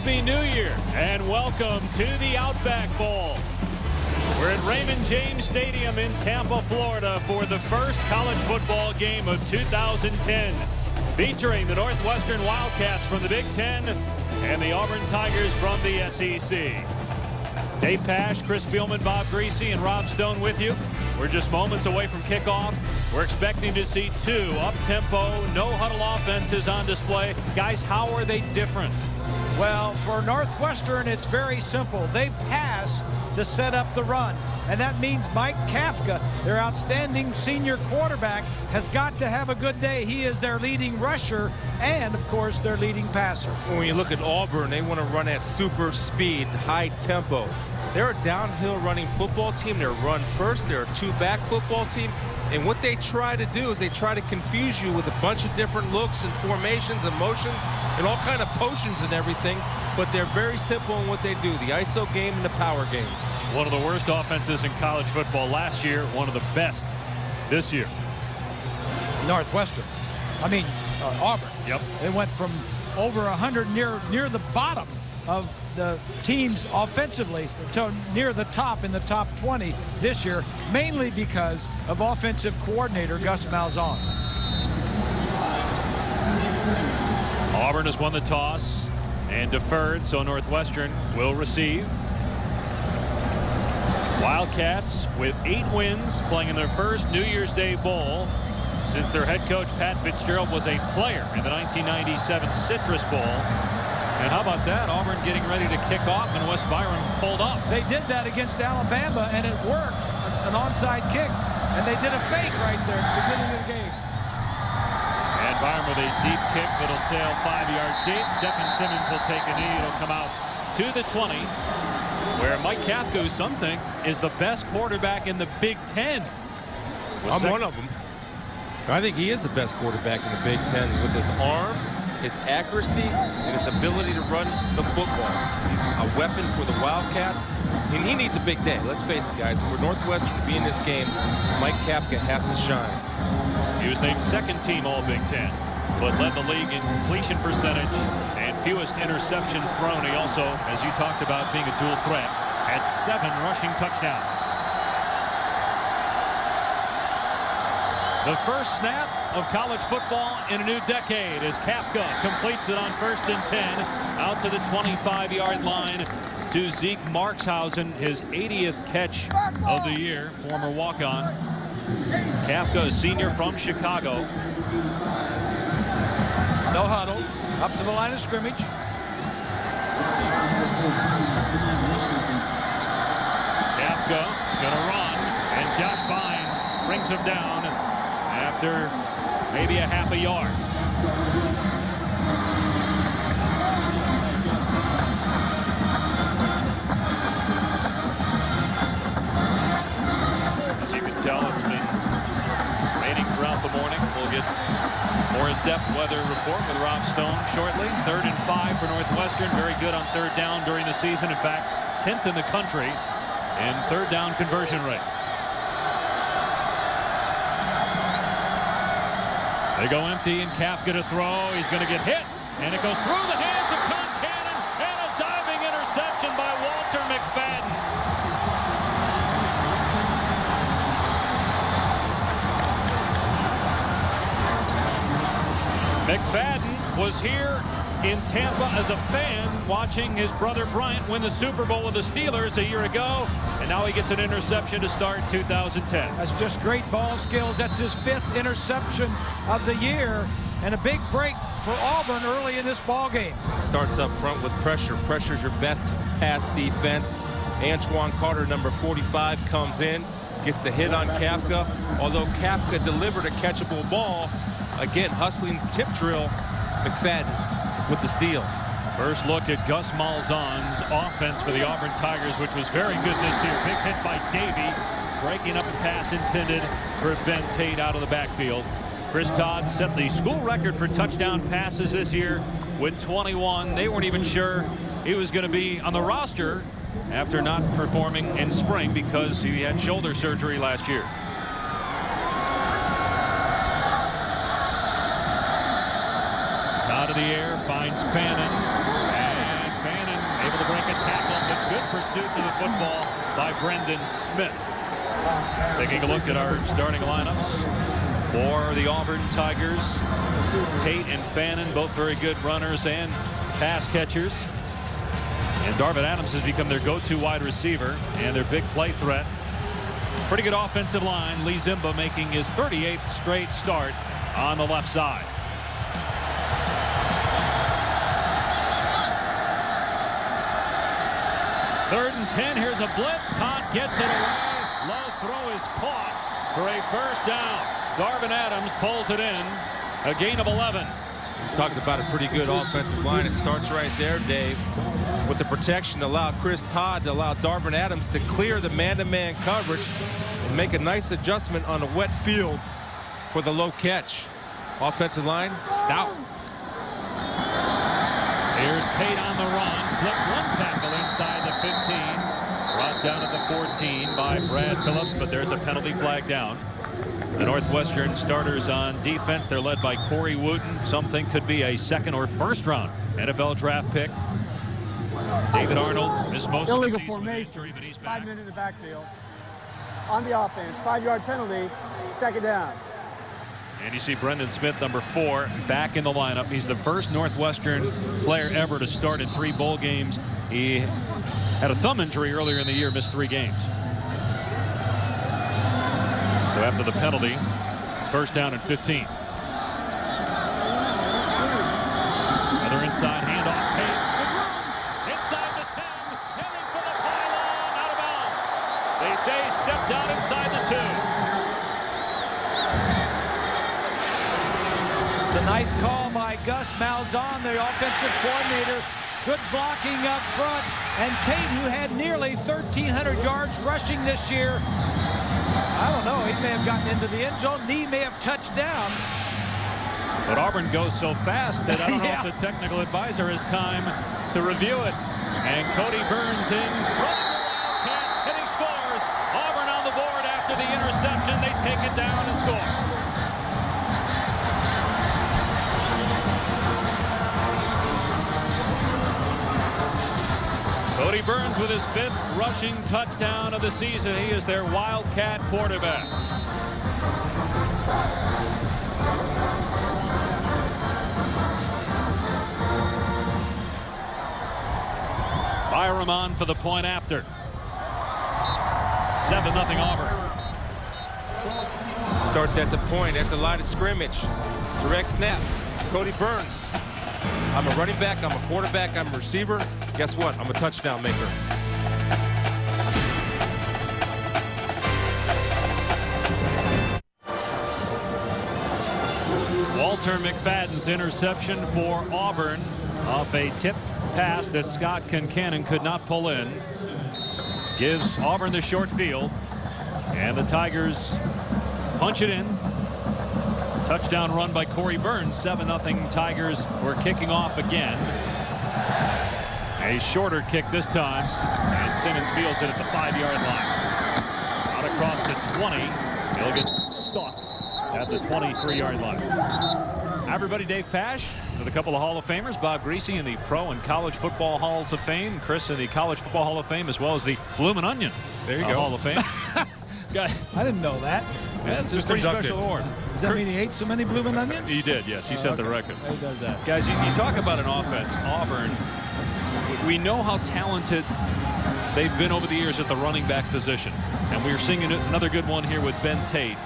Happy New Year and welcome to the OutBack Bowl. We're at Raymond James Stadium in Tampa, Florida for the first college football game of 2010, featuring the Northwestern Wildcats from the Big Ten and the Auburn Tigers from the SEC. Dave Pasch, Chris Spielman, Bob Greasy, and Rob Stone with you. We're just moments away from kickoff. We're expecting to see two up-tempo, no-huddle offenses on display. Guys, how are they different? Well, for Northwestern, it's very simple. They pass to set up the run. And that means Mike Kafka, their outstanding senior quarterback, has got to have a good day. He is their leading rusher and, of course, their leading passer. When you look at Auburn, they want to run at super speed, high tempo. They're a downhill running football team. They're run first. They're a two-back football team. And what they try to do is they try to confuse you with a bunch of different looks and formations and motions and all kind of potions and everything. But they're very simple in what they do, the ISO game and the power game. One of the worst offenses in college football last year, one of the best this year. Northwestern. I mean, Auburn. Yep. They went from over 100 near the bottom of the teams offensively to near the top in the top 20 this year, mainly because of offensive coordinator Gus Malzahn. Auburn has won the toss and deferred, so Northwestern will receive. Wildcats with 8 wins, playing in their first New Year's Day Bowl since their head coach Pat Fitzgerald was a player in the 1997 Citrus Bowl. And how about that? Auburn getting ready to kick off, and West Byron pulled up. They did that against Alabama, and it worked. An onside kick, and they did a fake right there at the beginning of the game. And Byron with a deep kick that'll sail 5 yards deep. Stephen Simmons will take a knee. It'll come out to the 20, where Mike Kafka, who some think is the best quarterback in the Big Ten. I'm one of them. I think he is the best quarterback in the Big Ten with his arm, his accuracy, and his ability to run the football. He's a weapon for the Wildcats, and he needs a big day. Let's face it, guys. For Northwestern to be in this game, Mike Kafka has to shine. He was named second team All-Big Ten, but led the league in completion percentage and fewest interceptions thrown. He also, as you talked about, being a dual threat, had 7 rushing touchdowns. The first snap of college football in a new decade as Kafka completes it on 1st and 10 out to the 25-yard line to Zeke Markshausen, his 80th catch of the year, former walk-on. Kafka, a senior from Chicago. No huddle, up to the line of scrimmage. Kafka gonna run, and Josh Bynes brings him down after maybe a half a yard. As you can tell, it's been raining throughout the morning. We'll get more in-depth weather report with Rob Stone shortly. 3rd and 5 for Northwestern. Very good on 3rd down during the season. In fact, 10th in the country in 3rd down conversion rate. They go empty, and Kafka to throw. He's going to get hit, and it goes through the hands of Concannon, and a diving interception by Walter McFadden. McFadden was here in Tampa as a fan watching his brother Bryant win the Super Bowl with the Steelers a year ago, and now he gets an interception to start 2010. That's just great ball skills. That's his 5th interception of the year, and a big break for Auburn early in this ball game. Starts up front with pressure. Pressure's your best pass defense. Antoine Carter, number 45, comes in, gets the hit on Kafka. Although Kafka delivered a catchable ball, again, hustling tip drill, McFadden with the seal. First look at Gus Malzahn's offense for the Auburn Tigers, which was very good this year. Big hit by Davey, breaking up a pass intended for Ben Tate out of the backfield. Chris Todd set the school record for touchdown passes this year with 21. They weren't even sure he was going to be on the roster after not performing in spring because he had shoulder surgery last year. Out of the air, finds Fannin, and Good pursuit to the football by Brendan Smith. Taking a look at our starting lineups for the Auburn Tigers. Tate and Fannin, both very good runners and pass catchers. And Darvin Adams has become their go-to wide receiver and their big play threat. Pretty good offensive line. Lee Zimba making his 38th straight start on the left side. Third and 10. Here's a blitz. Todd gets it away. Low throw is caught for a first down. Darvin Adams pulls it in. A gain of 11. We talked about a pretty good offensive line. It starts right there, Dave, with the protection to allow Chris Todd to allow Darvin Adams to clear the man-to-man coverage and make a nice adjustment on a wet field for the low catch. Offensive line, stout. Here's Tate on the run. Slips one tackle inside the 15. Brought down at the 14 by Brad Phillips, but there's a penalty flag down. The Northwestern starters on defense, they're led by Corey Wooten. Some think could be a second or first round NFL draft pick. David Arnold missed most of the season with injury, but he's back. 5 minutes in the backfield. On the offense, 5-yard penalty, second down. And you see Brendan Smith, number 4, back in the lineup. He's the first Northwestern player ever to start in 3 bowl games. He had a thumb injury earlier in the year, missed 3 games. So after the penalty, first down and 15. Another inside handoff. Tate. Inside the 10. Heading for the pylon. Out of bounds. They say stepped out inside the 2. It's a nice call by Gus Malzahn, the offensive coordinator. Good blocking up front. And Tate, who had nearly 1,300 yards rushing this year, I don't know, he may have gotten into the end zone. Knee may have touched down. But Auburn goes so fast that I don't know if the technical advisor has time to review it. And Cody Burns in, running the Wildcat, and he scores. Auburn on the board after the interception. They take it down and score. Cody Burns with his 5th rushing touchdown of the season. He is their Wildcat quarterback. Byram on for the point after. 7-0 Auburn. Starts at the point, at the line of scrimmage. Direct snap. Cody Burns. I'm a running back, I'm a quarterback, I'm a receiver. Guess what? I'm a touchdown maker. Walter McFadden's interception for Auburn off a tipped pass that Scott Concannon could not pull in. Gives Auburn the short field. And the Tigers punch it in. Touchdown run by Corey Burns. 7-0 Tigers were kicking off again. A shorter kick this time. And Simmons fields it at the 5-yard line. Out across the 20. He'll get stuck at the 23-yard line. Hi, everybody. Dave Pasch with a couple of Hall of Famers. Bob Greasy in the Pro and College Football Halls of Fame. Chris in the College Football Hall of Fame, as well as the Bloomin' Onion Hall of Fame. I didn't know that. Yeah, it's a pretty special award. Does that mean he ate so many blooming onions? He did, yes. He set the record. He does that. Guys, you talk about an offense. Auburn, we know how talented they've been over the years at the running back position. And we're seeing another good one here with Ben Tate.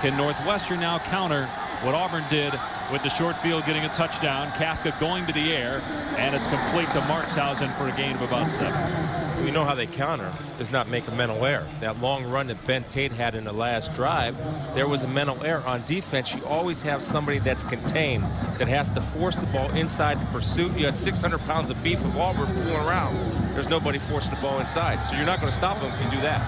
Can Northwestern now counter what Auburn did with the short field getting a touchdown? Kafka going to the air, and it's complete to Markshausen for a gain of about 7. You know how they counter is not make a mental error. That long run that Ben Tate had in the last drive, there was a mental error. On defense, you always have somebody that's contained, that has to force the ball inside the pursuit. You had 600 pounds of beef of Auburn pulling around. There's nobody forcing the ball inside. So you're not going to stop them if you do that.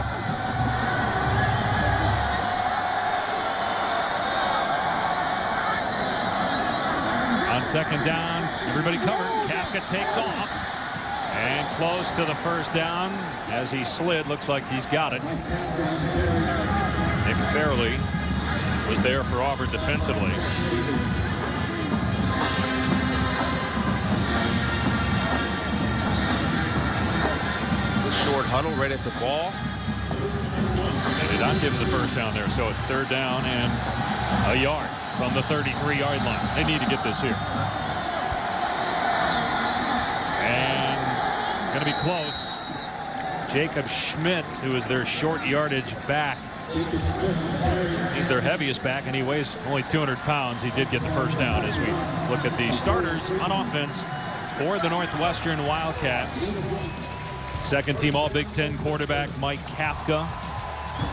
On second down, everybody covered. Kafka takes off. And close to the first down as he slid. Looks like he's got it. Nick Fairley was there for Auburn defensively. huddle right at the ball. They did not give him the first down there, so it's 3rd down and a yard from the 33-yard line. They need to get this here. And going to be close. Jacob Schmidt, who is their short yardage back. He's their heaviest back, and he weighs only 200 pounds. He did get the first down as we look at the starters on offense for the Northwestern Wildcats. Second team All-Big Ten quarterback Mike Kafka.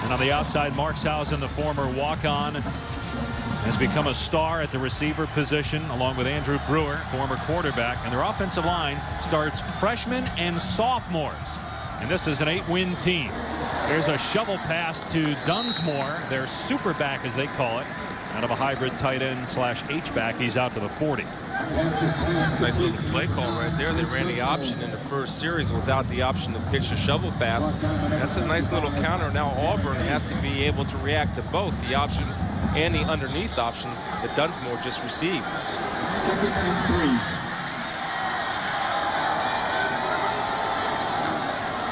And on the outside, Markshausen, the former walk-on, has become a star at the receiver position, along with Andrew Brewer, former quarterback. And their offensive line starts freshmen and sophomores. And this is an 8-win team. There's a shovel pass to Dunsmore, their super back, as they call it, out of a hybrid tight end / H-back. He's out to the 40. Nice little play call right there. They ran the option in the first series without the option to pitch a shovel pass. That's a nice little counter. Now Auburn has to be able to react to both the option and the underneath option that Dunsmore just received. 2nd and 3.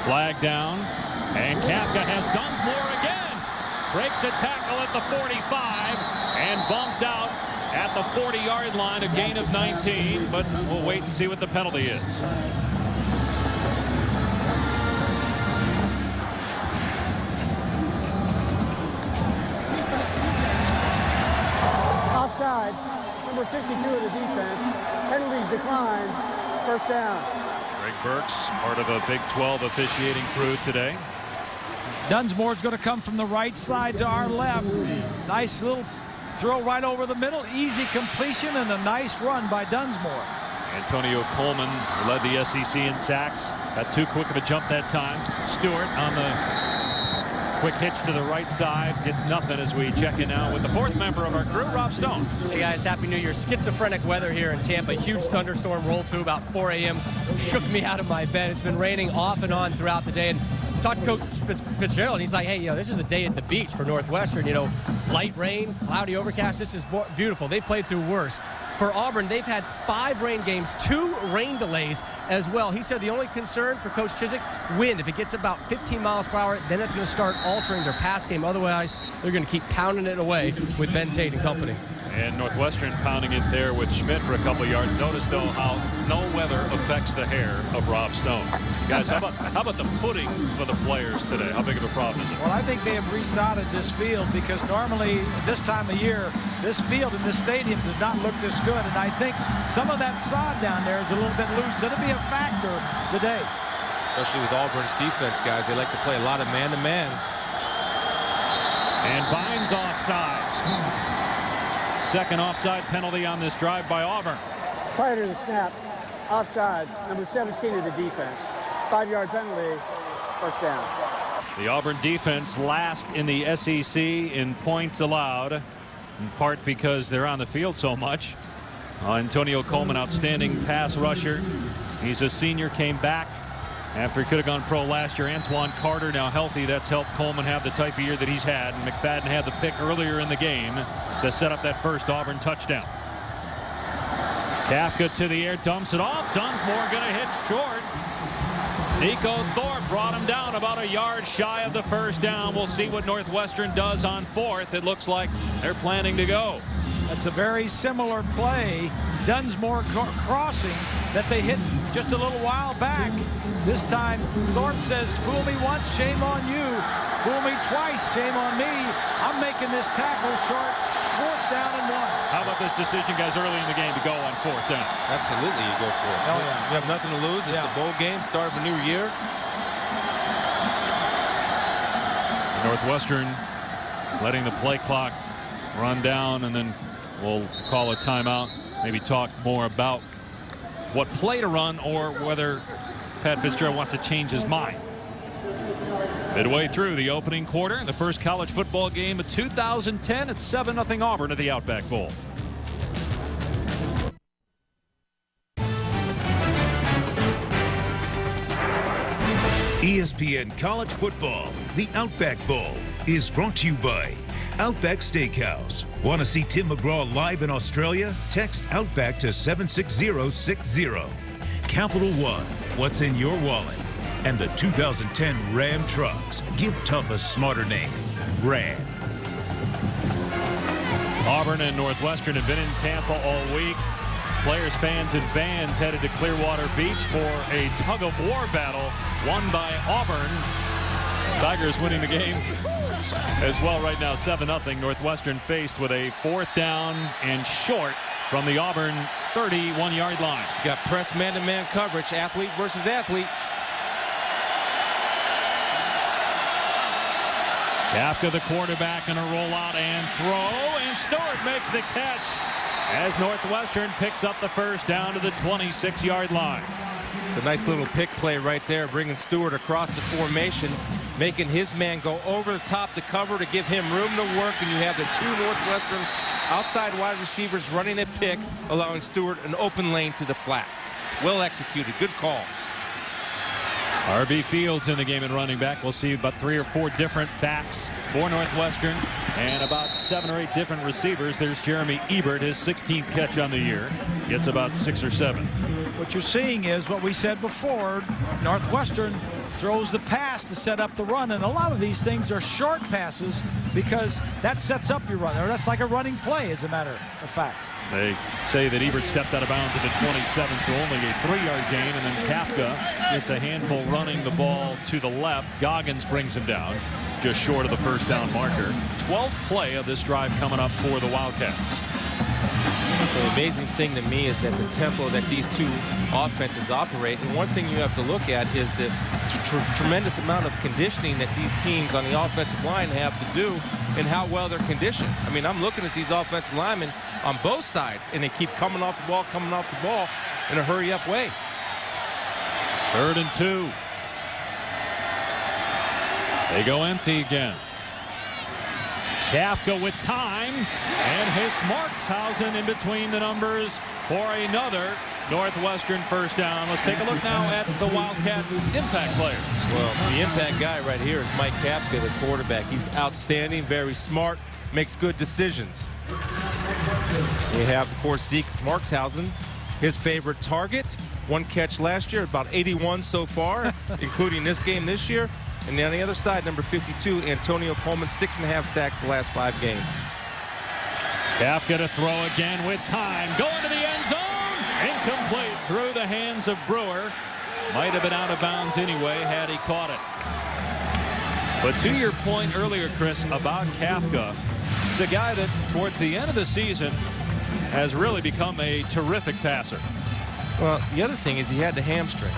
Flag down, and Kafka has Dunsmore again. Breaks a tackle at the 45 and bumped out at the 40-yard line, a gain of 19, but we'll wait and see what the penalty is. Offsides, number 52 of the defense. Penalties declined. 1st down. Greg Burks, part of a Big 12 officiating crew today. Dunsmore's going to come from the right side to our left. Nice little throw right over the middle. Easy completion and a nice run by Dunsmore. Antonio Coleman led the SEC in sacks. Got too quick of a jump that time. Stewart on the quick hitch to the right side. Gets nothing as we check in now with the 4th member of our crew, Rob Stone. Hey guys, Happy New Year. Schizophrenic weather here in Tampa. Huge thunderstorm rolled through about 4 a.m. Shook me out of my bed. It's been raining off and on throughout the day. And talked to Coach Fitzgerald. He's like, hey, this is a day at the beach for Northwestern. Light rain, cloudy overcast. This is beautiful. They played through worse. For Auburn, they've had 5 rain games, 2 rain delays as well. He said the only concern for Coach Chiswick, wind. If it gets about 15 miles per hour, then it's going to start altering their pass game. Otherwise, they're going to keep pounding it away with Ben Tate and company. And Northwestern pounding it there with Schmidt for a couple yards. Notice, though, how no weather affects the hair of Rob Stone. Guys, how about the footing for the players today? How big of a problem is it? Well, I think they have resodded this field because normally this time of year, this field in this stadium does not look this good. And I think some of that sod down there is a little bit loose. It'll be a factor today. Especially with Auburn's defense, guys. They like to play a lot of man-to-man. And Bynes offside. Second offside penalty on this drive by Auburn. Prior to the snap, offsides, number 17 of the defense. 5-yard penalty, 1st down. The Auburn defense last in the SEC in points allowed, in part because they're on the field so much. Antonio Coleman, outstanding pass rusher. He's a senior, came back after he could have gone pro last year. Antoine Carter now healthy. That's helped Coleman have the type of year that he's had. And McFadden had the pick earlier in the game to set up that first Auburn touchdown. Kafka to the air, dumps it off. Dunsmore going to hit short. Nico Thorpe brought him down about a yard shy of the first down. We'll see what Northwestern does on 4th. It looks like they're planning to go. That's a very similar play. Dunsmore crossing that they hit just a little while back. This time, Thorpe says, fool me once, shame on you. Fool me twice, shame on me. I'm making this tackle short. 4th down and 1. How about this decision, guys, early in the game to go on 4th down? Absolutely, you go for it. Oh, yeah. You have nothing to lose. It's the bowl game, start of a new year. Northwestern letting the play clock run down, and then we'll call a timeout. Maybe talk more about what play to run or whether Pat Fitzgerald wants to change his mind. Midway through the opening quarter, the first college football game of 2010. It's 7-0 Auburn at the OutBack Bowl. ESPN College Football, the OutBack Bowl, is brought to you by Outback Steakhouse. Want to see Tim McGraw live in Australia? Text Outback to 76060. Capital One, what's in your wallet? and the 2010 Ram trucks. Give Tough a smarter name, Ram. Auburn and Northwestern have been in Tampa all week. Players, fans, and bands headed to Clearwater Beach for a tug-of-war battle won by Auburn. Tigers winning the game as well right now, 7-0. Northwestern faced with a 4th down and short from the Auburn 31-yard line. Got press man-to-man coverage, athlete versus athlete. Kafka, the quarterback, and a rollout and throw, and Stewart makes the catch as Northwestern picks up the first down to the 26-yard line. It's a nice little pick play right there, bringing Stewart across the formation, making his man go over the top to cover to give him room to work, and you have the 2 Northwestern outside wide receivers running a pick, allowing Stewart an open lane to the flat. Well executed. Good call. R.B. Fields in the game at running back. We'll see about 3 or 4 different backs for Northwestern and about 7 or 8 different receivers. There's Jeremy Ebert, his 16th catch on the year. Gets about 6 or 7. What you're seeing is what we said before. Northwestern throws the pass to set up the run, and a lot of these things are short passes because that sets up your run. Or that's like a running play, as a matter of fact. They say that Ebert stepped out of bounds at the 27, so only a 3-yard gain, and then Kafka gets a handful running the ball to the left. Goggins brings him down just short of the first down marker. 12th play of this drive coming up for the Wildcats. The amazing thing to me is that the tempo that these 2 offenses operate, and one thing you have to look at is the tremendous amount of conditioning that these teams on the offensive line have to do and how well they're conditioned. I mean, I'm looking at these offensive linemen on both sides, and they keep coming off the ball in a hurry-up way. 3rd and 2. They go empty again. Kafka with time and hits Markshausen in between the numbers for another Northwestern first down. Let's take a look now at the Wildcat impact players. Well, the impact guy right here is Mike Kafka, the quarterback. He's outstanding, very smart, makes good decisions. We have, of course, Zeke Markshausen, his favorite target. 1 catch last year, about 81 so far, including this game this year. And on the other side, number 52, Antonio Coleman, 6.5 sacks the last 5 games. Kafka to throw again with time. Going to the end zone. Incomplete through the hands of Brewer. Might have been out of bounds anyway had he caught it. But to your point earlier, Chris, about Kafka, he's a guy that towards the end of the season has really become a terrific passer. Well, the other thing is he had the hamstring.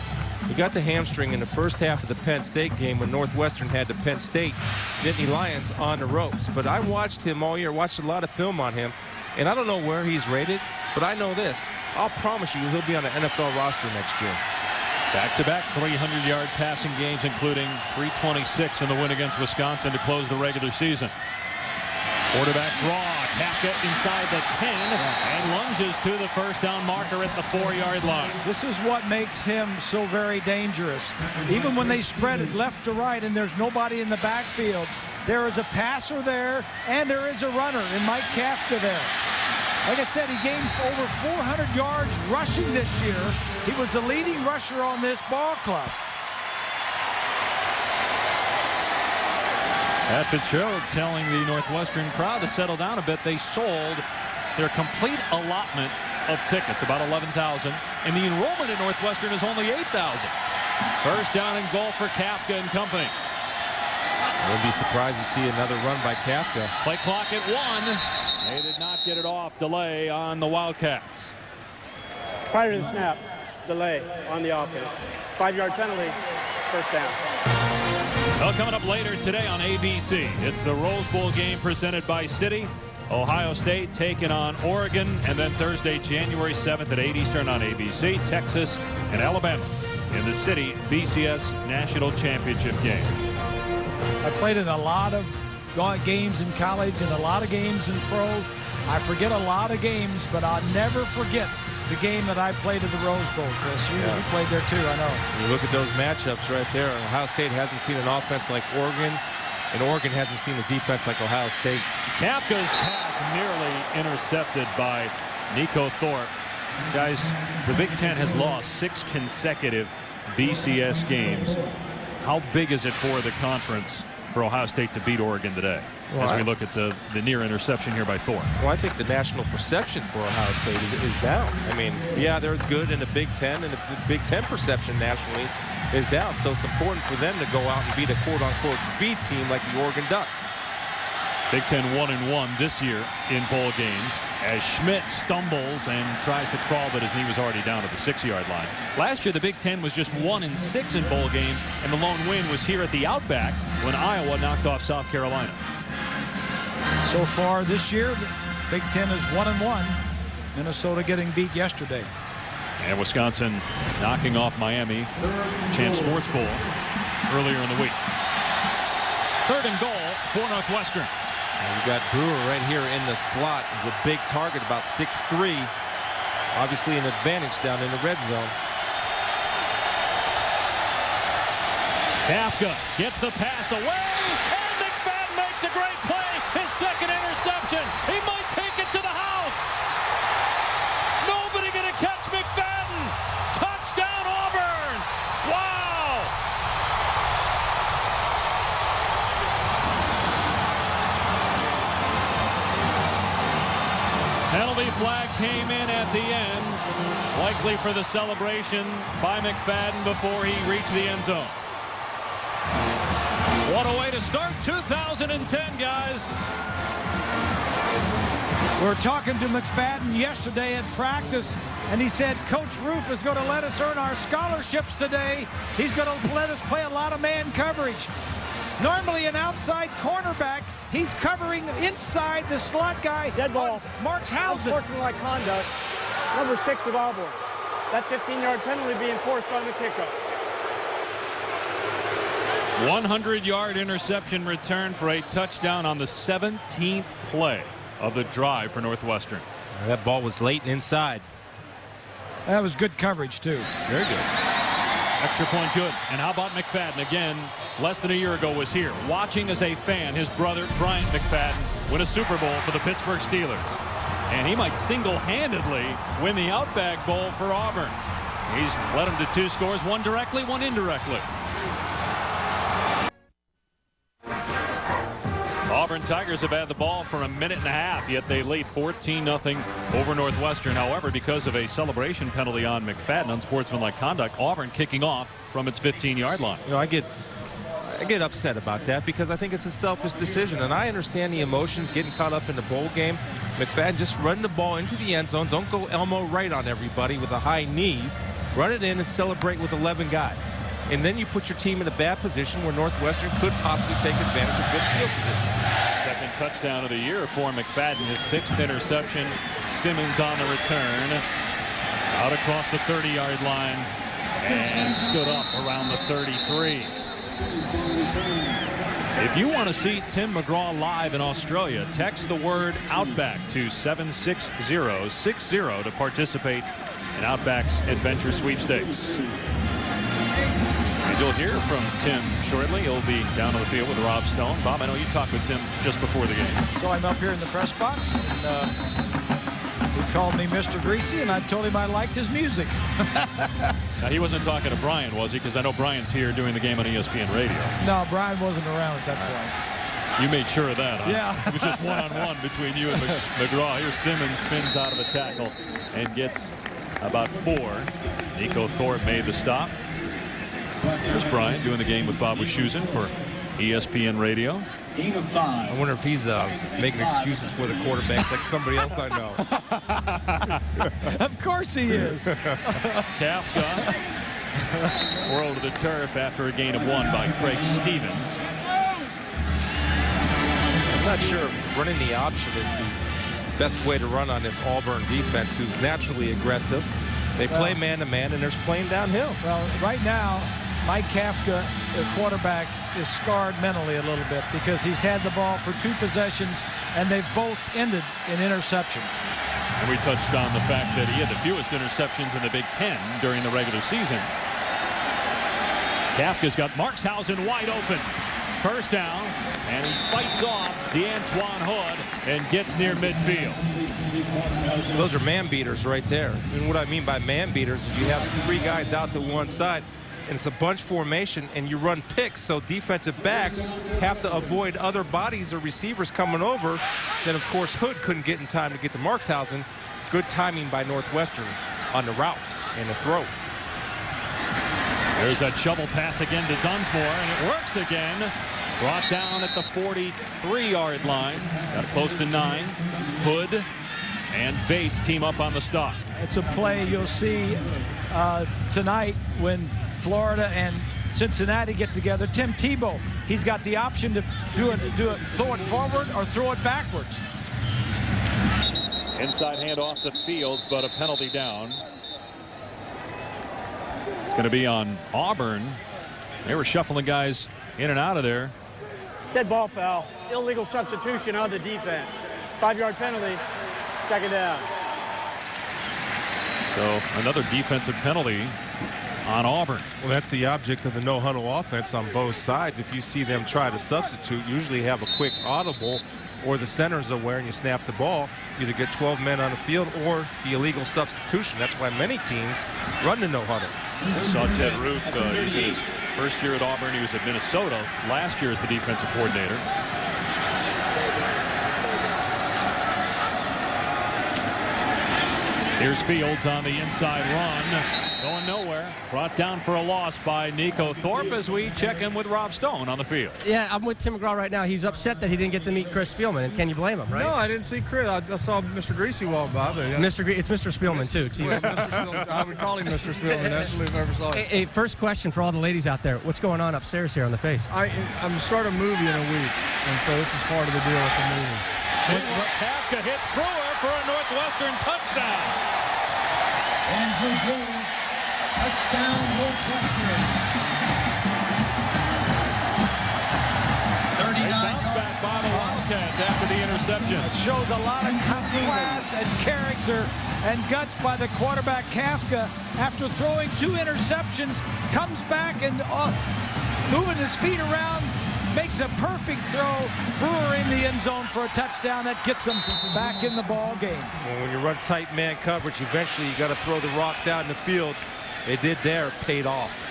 He got the hamstring in the first half of the Penn State game when Northwestern had the Penn State Nittany Lions on the ropes. But I watched him all year, watched a lot of film on him, and I don't know where he's rated, but I know this. I'll promise you he'll be on the NFL roster next year. Back-to-back 300-yard passing games, including 326 in the win against Wisconsin to close the regular season. Quarterback draw. Kafka inside the 10 and lunges to the first down marker at the 4-yard line. This is what makes him so very dangerous. Even when they spread it left to right and there's nobody in the backfield, there is a passer there and there is a runner in Mike Kafka there. Like I said, he gained over 400 yards rushing this year. He was the leading rusher on this ball club. Pat Fitzgerald telling the Northwestern crowd to settle down a bit. They sold their complete allotment of tickets, about 11,000, and the enrollment at Northwestern is only 8,000. First down and goal for Kafka and company. I wouldn't be surprised to see another run by Kafka. Play clock at 1. They did not get it off. Delay on the Wildcats. Prior to the snap, delay on the offense. 5-yard penalty, first down. Well, coming up later today on ABC, it's the Rose Bowl game presented by Citi. Ohio State taking on Oregon, and then Thursday, January 7th at 8 Eastern on ABC, Texas and Alabama in the Citi BCS National Championship game. I played in a lot of games in college and a lot of games in pro. I forget a lot of games, but I'll never forget the game that I played at the Rose Bowl, Chris. You played there too, I know. You look at those matchups right there. Ohio State hasn't seen an offense like Oregon, and Oregon hasn't seen a defense like Ohio State. Kafka's pass nearly intercepted by Nico Thorpe. Guys, the Big Ten has lost 6 consecutive BCS games. How big is it for the conference for Ohio State to beat Oregon today? As we look at the near interception here by Thorne. Well, I think the national perception for Ohio State is down. I mean, yeah, they're good in the Big Ten, and the Big Ten perception nationally is down. So it's important for them to go out and beat a quote-unquote speed team like the Oregon Ducks. Big Ten 1-1 this year in bowl games as Schmidt stumbles and tries to crawl, but his knee was already down at the 6-yard line. Last year, the Big Ten was just 1-6 in bowl games, and the lone win was here at the Outback when Iowa knocked off South Carolina. So far this year, the Big Ten is 1-1. Minnesota getting beat yesterday. And Wisconsin knocking off Miami, Champ Sports Bowl, earlier in the week. 3rd and goal for Northwestern. And we got Brewer right here in the slot. He's a big target, about 6'3". Obviously an advantage down in the red zone. Kafka gets the pass away, and McFadden makes a great play. His 2nd interception. He might take it to the house. Nobody gonna catch McFadden. Touchdown Auburn. Wow. Penalty flag came in at the end, likely for the celebration by McFadden before he reached the end zone. What a way to start 2010, guys. We're talking to McFadden yesterday at practice, and he said Coach Roof is going to let us earn our scholarships today. He's going to let us play a lot of man coverage. Normally an outside cornerback, he's covering inside the slot guy. Dead ball. Markshausen. Unsportsmanlike conduct. Number 6 of Auburn. That 15-yard penalty being forced on the kickoff. 100-yard interception return for a touchdown on the 17th play of the drive for Northwestern. That ball was late and inside. That was good coverage, too. Very good. Extra point good. And how about McFadden? Again, less than a year ago was here, watching as a fan his brother Bryant McFadden win a Super Bowl for the Pittsburgh Steelers. And he might single-handedly win the Outback Bowl for Auburn. He's led them to 2 scores, one directly, one indirectly. Auburn Tigers have had the ball for a minute and a half, yet they lead 14-0 over Northwestern. However, because of a celebration penalty on McFadden, unsportsmanlike conduct, Auburn kicking off from its 15-yard line. You know, I get upset about that because I think it's a selfish decision, and I understand the emotions getting caught up in the bowl game. McFadden, just run the ball into the end zone. Don't go Elmo right on everybody with the high knees. Run it in and celebrate with 11 guys. And then you put your team in a bad position where Northwestern could possibly take advantage of good field position. 2nd touchdown of the year for McFadden, his 6th interception. Simmons on the return. Out across the 30-yard line and stood up around the 33. If you want to see Tim McGraw live in Australia, text the word Outback to 76060 to participate in Outback's Adventure Sweepstakes. And you'll hear from Tim shortly. He'll be down on the field with Rob Stone. Bob, I know you talked with Tim just before the game. So I'm up here in the press box, and he called me Mr. Greasy, and I told him I liked his music. Now, he wasn't talking to Brian, was he? Because I know Brian's here doing the game on ESPN Radio. No, Brian wasn't around at that point. You made sure of that, huh? Yeah. It was just one-on-one between you and McGraw. Here Simmons spins out of a tackle and gets about 4. Nico Thorpe made the stop. Here's Brian doing the game with Bob Wischusen for ESPN Radio. I wonder if he's making excuses for the quarterbacks like somebody else I know. Of course he is. Kafka whirled to the turf after a gain of 1 by Craig Stevens. I'm not sure if running the option is the best way to run on this Auburn defense, who's naturally aggressive. They play man-to-man, and they're playing downhill. Well, right now, Mike Kafka, the quarterback, is scarred mentally a little bit because he's had the ball for 2 possessions, and they've both ended in interceptions. And we touched on the fact that he had the fewest interceptions in the Big Ten during the regular season. Kafka's got Markshausen wide open first down, and he fights off DeAntoine Hood and gets near midfield. Those are man beaters right there. And what I mean by man beaters is you have 3 guys out to one side, and it's a bunch formation, and you run picks, so defensive backs have to avoid other bodies or receivers coming over. Then, of course, Hood couldn't get in time to get to Markshausen. Good timing by Northwestern on the route and the throw. There's a shovel pass again to Dunsmore, and it works again. Brought down at the 43-yard line. Got close to 9. Hood and Bates team up on the stop. It's a play you'll see tonight when Florida and Cincinnati get together. Tim Tebow, he's got the option to do it, throw it forward or throw it backwards. Inside handoff to Fields, but a penalty down. It's going to be on Auburn. They were shuffling guys in and out of there. Dead ball foul. Illegal substitution on the defense. 5-yard penalty. Second down. So another defensive penalty on Auburn. Well, that's the object of the no-huddle offense on both sides. If you see them try to substitute, usually have a quick audible, or the center's aware and you snap the ball, either get 12 men on the field or the illegal substitution. That's why many teams run the no-huddle. I saw Ted Ruth. He's in his first year at Auburn. He was at Minnesota last year as the defensive coordinator. Here's Fields on the inside run. Going nowhere. Brought down for a loss by Nico Thorpe as we check in with Rob Stone on the field. Yeah, I'm with Tim McGraw right now. He's upset that he didn't get to meet Chris Spielman. And can you blame him, right? No, I didn't see Chris. I saw Mr. Greasy walk by. But, It's Mr. Spielman, too. Well, Mr. Spielman. I would call him Mr. Spielman, actually, if I ever saw him. Hey, first question for all the ladies out there. What's going on upstairs here on the face? I'm starting a movie in a week, and so this is part of the deal with the movie. Kafka hits Brewer for a Northwestern touchdown. Andrew Brewer, touchdown Northwestern. 39. Bounce back by the Wildcats after the interception. It shows a lot of class and character and guts by the quarterback Kafka. After throwing 2 interceptions, comes back and moving his feet around, makes a perfect throw. Brewer in the end zone for a touchdown that gets them back in the ball game. Well, when you run tight man coverage, eventually you got to throw the rock down the field. They did there, paid off.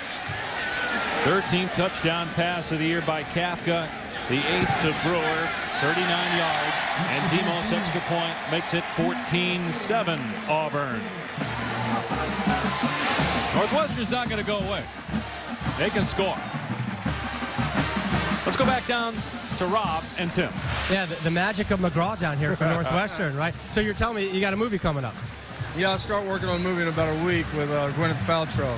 13th touchdown pass of the year by Kafka. The 8th to Brewer, 39 yards, and Demos extra point makes it 14-7 Auburn. Northwestern's not going to go away. They can score. Let's go back down to Rob and Tim. Yeah, the magic of McGraw down here for Northwestern, right? So you're telling me you got a movie coming up? Yeah, I start working on a movie in about a week with Gwyneth Paltrow.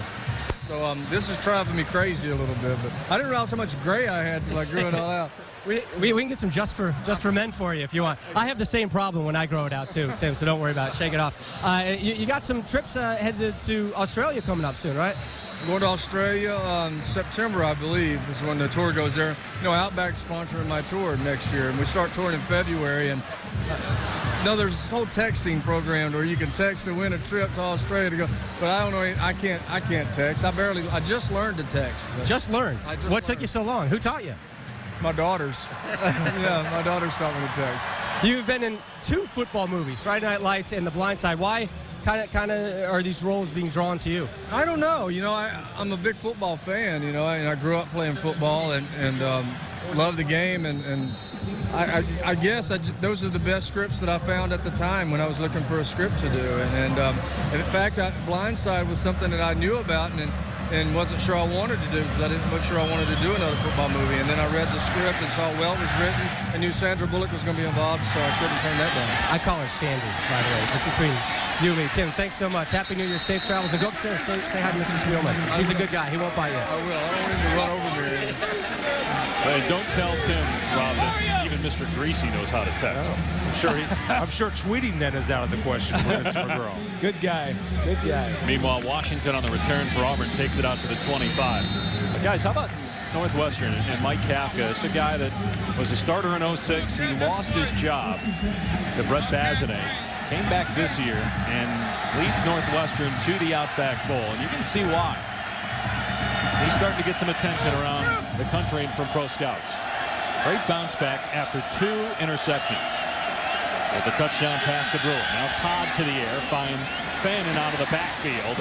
So this is driving me crazy a little bit, but I didn't realize how much gray I had till I grew it all out. We can get some just for men for you if you want. I have the same problem when I grow it out too, Tim, so don't worry about it. Shake it off. You got some trips headed to Australia coming up soon, right? Going to Australia in September, I believe, is when the tour goes there. You know, OutBack's sponsoring my tour next year, and we start touring in February. And there's this whole texting program where you can text to win a trip to Australia to go. But I don't know. I can't text. I just learned to text. Just learned. What took you so long? Who taught you? My daughters. Yeah, my daughters taught me to text. You've been in 2 football movies, Friday Night Lights and The Blind Side. Why? Kind of are these roles being drawn to you? I don't know. You know, I'm a big football fan, you know, and I grew up playing football and love the game. And I guess those are the best scripts that I found at the time when I was looking for a script to do. And in fact, Blindside was something that I knew about and wasn't sure I wanted to do because I wasn't sure I wanted to do another football movie. And then I read the script and saw well it was written. I knew Sandra Bullock was going to be involved, so I couldn't turn that down. I call her Sandy, by the way, just between you and me. Tim, thanks so much. Happy New Year, safe travels, and go upstairs and say hi to Mr. Spielman. He's a good guy. He won't bite you. I will. I don't want him to run over me. Hey, don't tell Tim, Rob, that even Mr. Greasy knows how to text. I'm sure tweeting then is out of the question for Mr. McGraw. Good guy. Good guy. Meanwhile, Washington on the return for Auburn takes it out to the 25. But guys, how about Northwestern and Mike Kafka? It's a guy that was a starter in 06. He lost his job to Brett Bazinet. Came back this year and leads Northwestern to the OutBack Bowl. And you can see why. He's starting to get some attention around the country and from pro scouts. Great bounce back after 2 interceptions. With the touchdown pass to Brewer. Now Todd to the air, finds Fannin out of the backfield,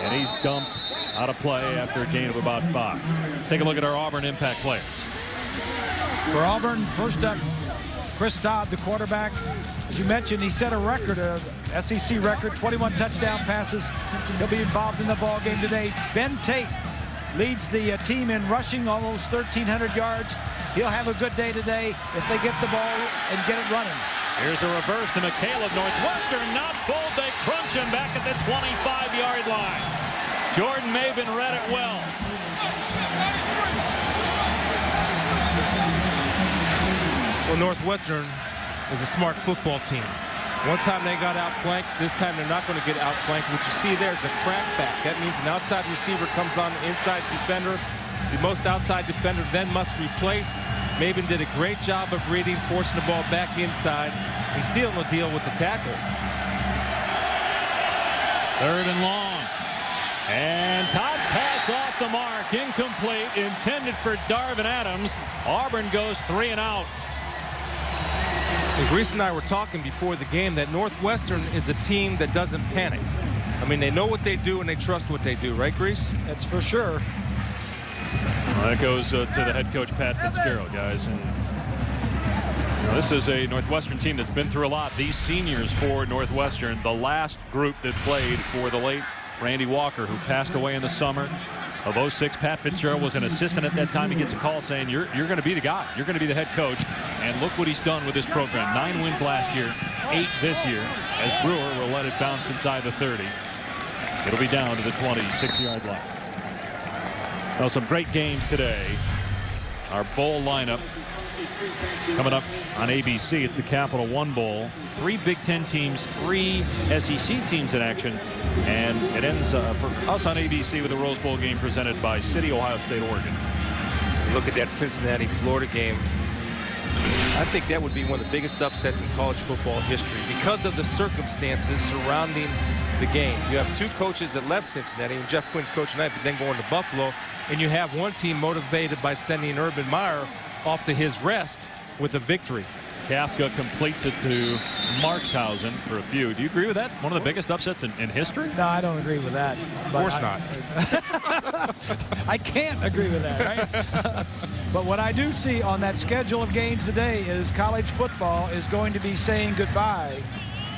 and he's dumped out of play after a gain of about 5. Let's take a look at our Auburn impact players. For Auburn, first up, Chris Todd, the quarterback. As you mentioned, he set a record, of SEC record, 21 touchdown passes. He'll be involved in the ball game today. Ben Tate leads the team in rushing, almost 1,300 yards. He'll have a good day today if they get the ball and get it running. Here's a reverse to McHale of Northwestern. Not pulled. They crunch him back at the 25-yard line. Jordan Maben read it well. Well, Northwestern is a smart football team. One time they got outflanked. This time they're not going to get outflanked. What you see there is a crackback. That means an outside receiver comes on the inside defender. The most outside defender then must replace. Maben did a great job of reading, forcing the ball back inside, and sealing the deal with the tackle. 3rd and long. And Todd's pass off the mark. Incomplete. Intended for Darvin Adams. Auburn goes 3 and out. Reese and I were talking before the game that Northwestern is a team that doesn't panic. I mean, they know what they do and they trust what they do, right, Grease? That's for sure. Well, that goes to the head coach, Pat Fitzgerald, guys. And this is a Northwestern team that's been through a lot. These seniors for Northwestern, the last group that played for the late Randy Walker, who passed away in the summer of '06. Pat Fitzgerald was an assistant at that time. He gets a call saying, you're going to be the guy. You're going to be the head coach. And look what he's done with this program. 9 wins last year, 8 this year, as Brewer will let it bounce inside the 30. It'll be down to the 26-yard line. Now, some great games today. Our bowl lineup coming up on ABC. It's the Capital One Bowl. 3 Big Ten teams, 3 SEC teams in action. And it ends for us on ABC with the Rose Bowl game presented by City, Ohio State, Oregon. Look at that Cincinnati-Florida game. I think that would be one of the biggest upsets in college football history because of the circumstances surrounding the game. You have 2 coaches that left Cincinnati, and Jeff Quinn's coach tonight, but then going to Buffalo. And you have one team motivated by sending Urban Meyer off to his rest with a victory. Kafka completes it to Markshausen for a few. Do you agree with that? One of the biggest upsets in history? No, I don't agree with that. Of course not. I can't agree with that, right? But what I do see on that schedule of games today is college football is going to be saying goodbye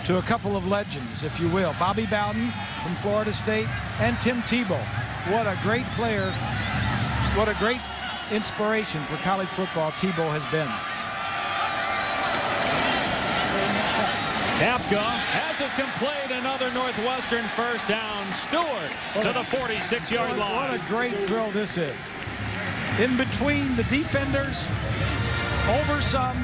to a couple of legends, if you will. Bobby Bowden from Florida State and Tim Tebow. What a great player. What a great inspiration for college football Tebow has been. Kafka has it complete. Another Northwestern first down. Stewart to the 46-yard line. What a great throw this is. In between the defenders, over some,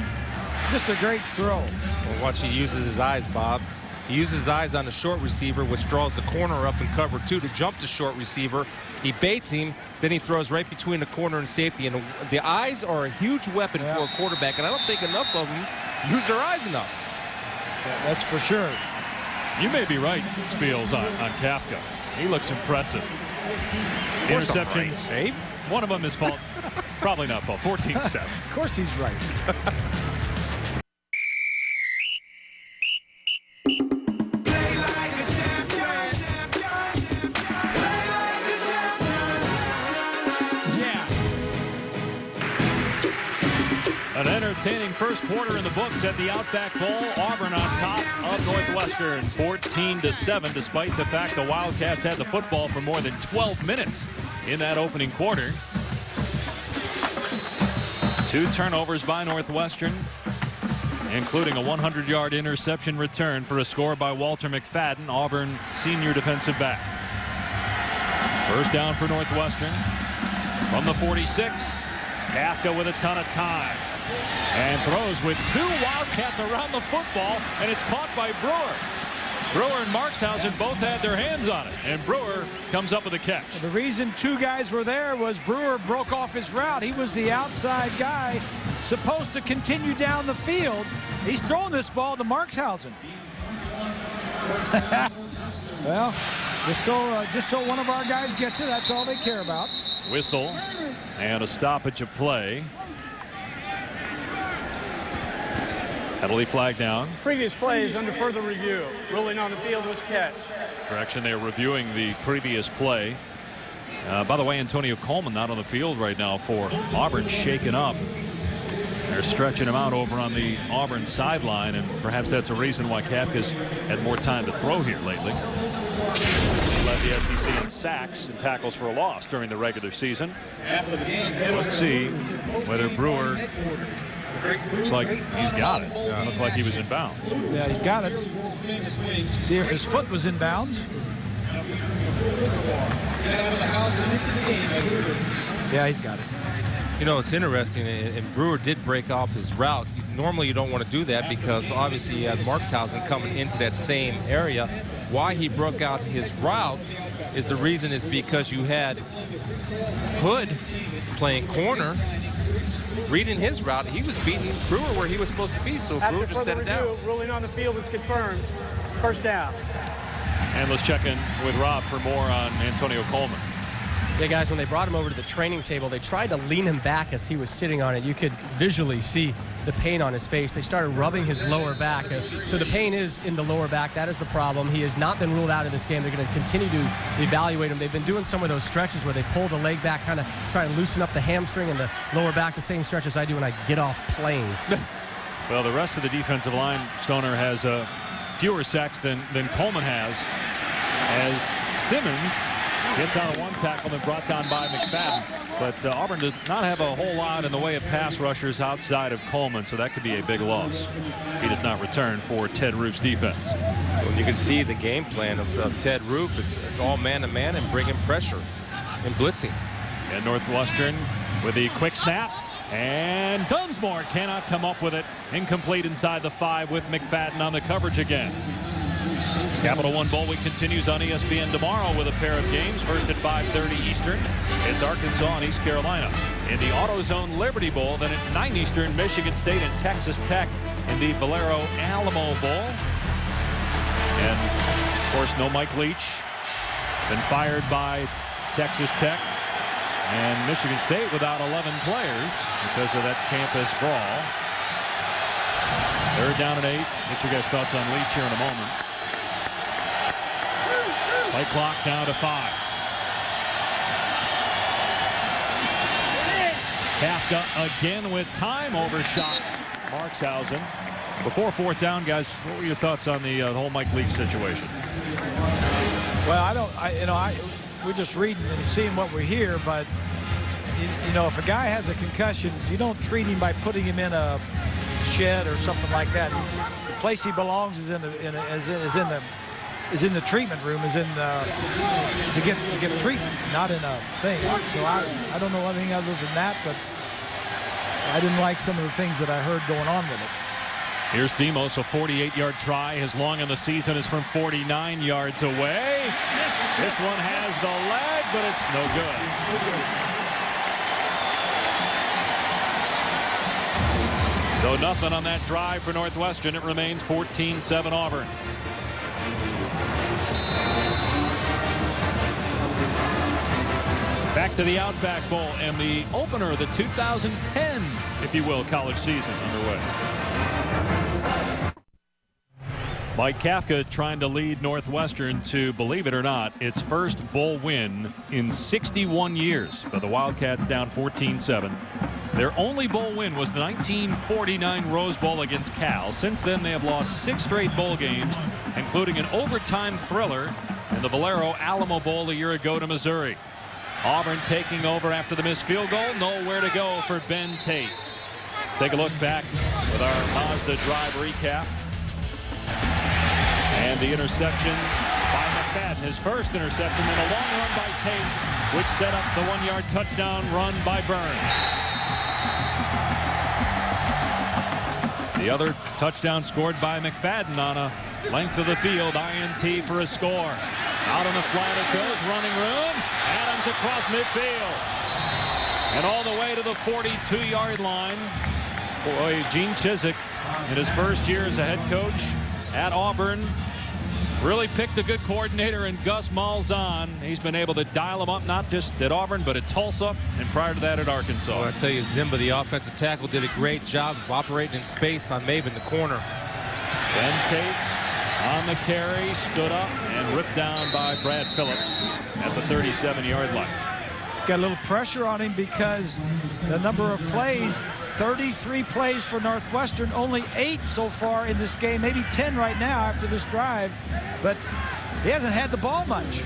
just a great throw. Well, watch, he uses his eyes, Bob. He uses his eyes on the short receiver, which draws the corner up in cover 2 to jump to short receiver. He baits him, then he throws right between the corner and safety. And the eyes are a huge weapon for a quarterback, and I don't think enough of them use their eyes enough. Yeah, that's for sure. You may be right, Spiels, on Kafka. He looks impressive. Interceptions. Right. One of them is fault. Probably not fault. 14-7. Of course he's right. An entertaining first quarter in the books at the Outback Bowl. Auburn on top of Northwestern 14-7, despite the fact the Wildcats had the football for more than 12 minutes in that opening quarter. 2 turnovers by Northwestern, including a 100-yard interception return for a score by Walter McFadden, Auburn senior defensive back. First down for Northwestern from the 46. Kafka with a ton of time. And throws with 2 Wildcats around the football, and it's caught by Brewer. Brewer and Markshausen both had their hands on it, and Brewer comes up with a catch. The reason 2 guys were there was Brewer broke off his route. He was the outside guy supposed to continue down the field. He's throwing this ball to Markshausen. Well, just so one of our guys gets it, that's all they care about. Whistle and a stoppage of play. Penalty flag down. Previous plays under further review. Ruling on the field was catch. Correction, they are reviewing the previous play. By the way, Antonio Coleman not on the field right now for Auburn, shaken up. They're stretching him out over on the Auburn sideline, and perhaps that's a reason why Kafka's had more time to throw here lately. He led the SEC in sacks and tackles for a loss during the regular season. Let's see whether Brewer, looks like he's got it. Looked like he was in bounds. Yeah, he's got it. See if his foot was in bounds. Yeah, he's got it. You know, it's interesting, and Brewer did break off his route. Normally you don't want to do that because obviously you have Markshausen coming into that same area. Why he broke out his route is the reason is because you had Hood playing corner, reading his route. He was beating Brewer where he was supposed to be, so Brewer just set it down. Ruling on the field was confirmed. First down. And let's check in with Rob for more on Antonio Coleman. Yeah, guys, when they brought him over to the training table, they tried to lean him back as he was sitting on it. You could visually see the pain on his face. They started rubbing his lower back. So the pain is in the lower back. That is the problem. He has not been ruled out of this game. They're going to continue to evaluate him. They've been doing some of those stretches where they pull the leg back, kind of try to loosen up the hamstring and the lower back, the same stretch as I do when I get off planes. Well, the rest of the defensive line, Stoner, has fewer sacks than Coleman has, as Simmons gets out of one tackle and brought down by McFadden. But Auburn does not have a whole lot in the way of pass rushers outside of Coleman, so that could be a big loss. He does not return for Ted Roof's defense. Well, you can see the game plan of Ted Roof. It's all man-to-man and bringing pressure and blitzing. And Northwestern with the quick snap. And Dunsmore cannot come up with it. Incomplete inside the 5 with McFadden on the coverage again. Capital One Bowl Week continues on ESPN tomorrow with a pair of games. First at 5:30 Eastern, it's Arkansas and East Carolina. In the AutoZone Liberty Bowl, then at 9 Eastern, Michigan State and Texas Tech in the Valero Alamo Bowl. And, of course, no Mike Leach. Been fired by Texas Tech. And Michigan State without 11 players because of that campus brawl. Third down and 8. Get your guys' thoughts on Leach here in a moment. Play clock down to 5. Kafka again with time, overshot Markshausen. Before fourth down, guys, what were your thoughts on the whole Mike Leach situation? Well, we're just reading and seeing what we hear, but you know, if a guy has a concussion, you don't treat him by putting him in a shed or something like that. The place he belongs is in the treatment room, to get treatment, not in a thing. So I don't know anything other than that, but I didn't like some of the things that I heard going on with it. Here's Demos, a 48-yard try. His long in the season is from 49 yards away. This one has the leg, but it's no good. So nothing on that drive for Northwestern. It remains 14-7 Auburn. Back to the OutBack Bowl and the opener of the 2010, if you will, college season underway. Mike Kafka trying to lead Northwestern to, believe it or not, its first bowl win in 61 years. But the Wildcats down 14-7. Their only bowl win was the 1949 Rose Bowl against Cal. Since then, they have lost 6 straight bowl games, including an overtime thriller in the Valero Alamo Bowl a year ago to Missouri. Auburn taking over after the missed field goal. Nowhere to go for Ben Tate. Let's take a look back with our Mazda Drive recap. And the interception by McFadden, his first interception, then a long run by Tate, which set up the 1-yard touchdown run by Burns. The other touchdown scored by McFadden on a length of the field, INT for a score. Out on the flat it goes, running room. Adams across midfield. And all the way to the 42-yard line. Boy, Gene Chizik, in his first year as a head coach at Auburn, Really picked a good coordinator in Gus Malzahn. He's been able to dial him up, not just at Auburn, but at Tulsa, and prior to that at Arkansas. Well, I tell you, Zimba, the offensive tackle, did a great job of operating in space on Maven, the corner. Ben Tate on the carry, stood up and ripped down by Brad Phillips at the 37-yard line. He's got a little pressure on him because the number of plays, 33 plays for Northwestern, only 8 so far in this game, maybe 10 right now after this drive, but he hasn't had the ball much.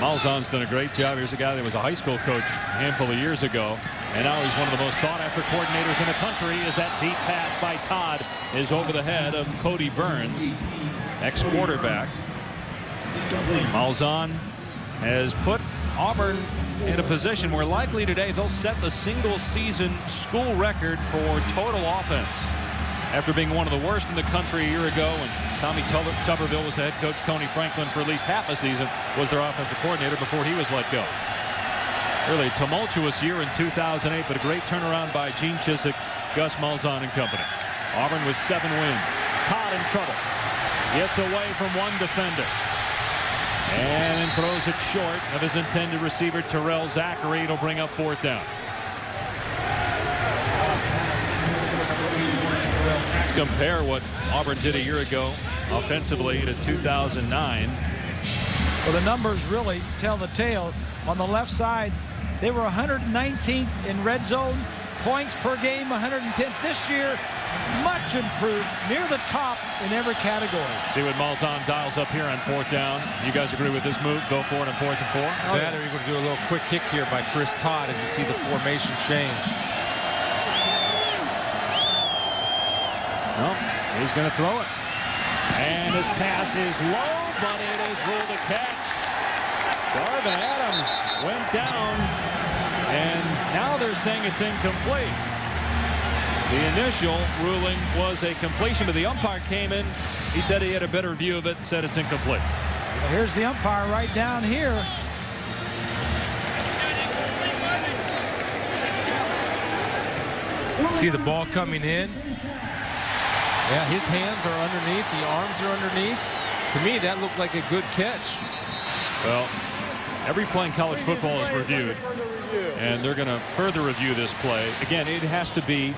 Malzahn's done a great job. Here's a guy that was a high school coach a handful of years ago, and now he's one of the most sought-after coordinators in the country. As that deep pass by Todd is over the head of Cody Burns, ex-quarterback. Malzahn has put Auburn in a position where likely today they'll set the single-season school record for total offense. After being one of the worst in the country a year ago, when Tommy Tuberville was head coach, Tony Franklin for at least half a season was their offensive coordinator before he was let go. Really tumultuous year in 2008, but a great turnaround by Gene Chizik, Gus Malzahn and company. Auburn with 7 wins. Todd in trouble. Gets away from one defender. And throws it short of his intended receiver, Terrell Zachary. It'll bring up 4th down. Let's compare what Auburn did a year ago offensively to 2009. Well, the numbers really tell the tale. On the left side, they were 119th in red zone. Points per game, 110th. This year, much improved, near the top in every category. See what Malzahn dials up here on 4th down. You guys agree with this move? Go for it on 4th and 4? That, or you're going to do a little quick kick here by Chris Todd as you see the formation change. No, he's going to throw it. And his pass is low, but it is ruled a catch. Darvin Adams went down, and now they're saying it's incomplete. The initial ruling was a completion, but the umpire came in. He said he had a better view of it and said it's incomplete. Well, here's the umpire right down here. See the ball coming in. Yeah, his hands are underneath, the arms are underneath. To me, that looked like a good catch. Well, every play in college football is reviewed, and they're going to further review this play. Again, it has to be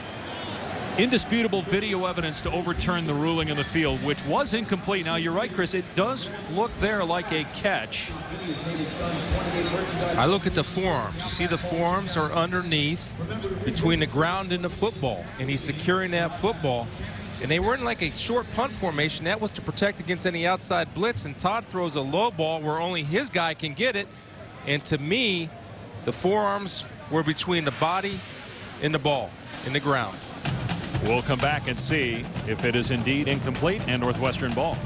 indisputable video evidence to overturn the ruling in the field, which was incomplete. Now, you're right, Chris. It does look there like a catch. I look at the forearms. You see the forearms are underneath between the ground and the football, and he's securing that football. And they were in like a short punt formation. That was to protect against any outside blitz, and Todd throws a low ball where only his guy can get it. And to me, the forearms were between the body and the ball in the ground. We'll come back and see if it is indeed incomplete and Northwestern ball.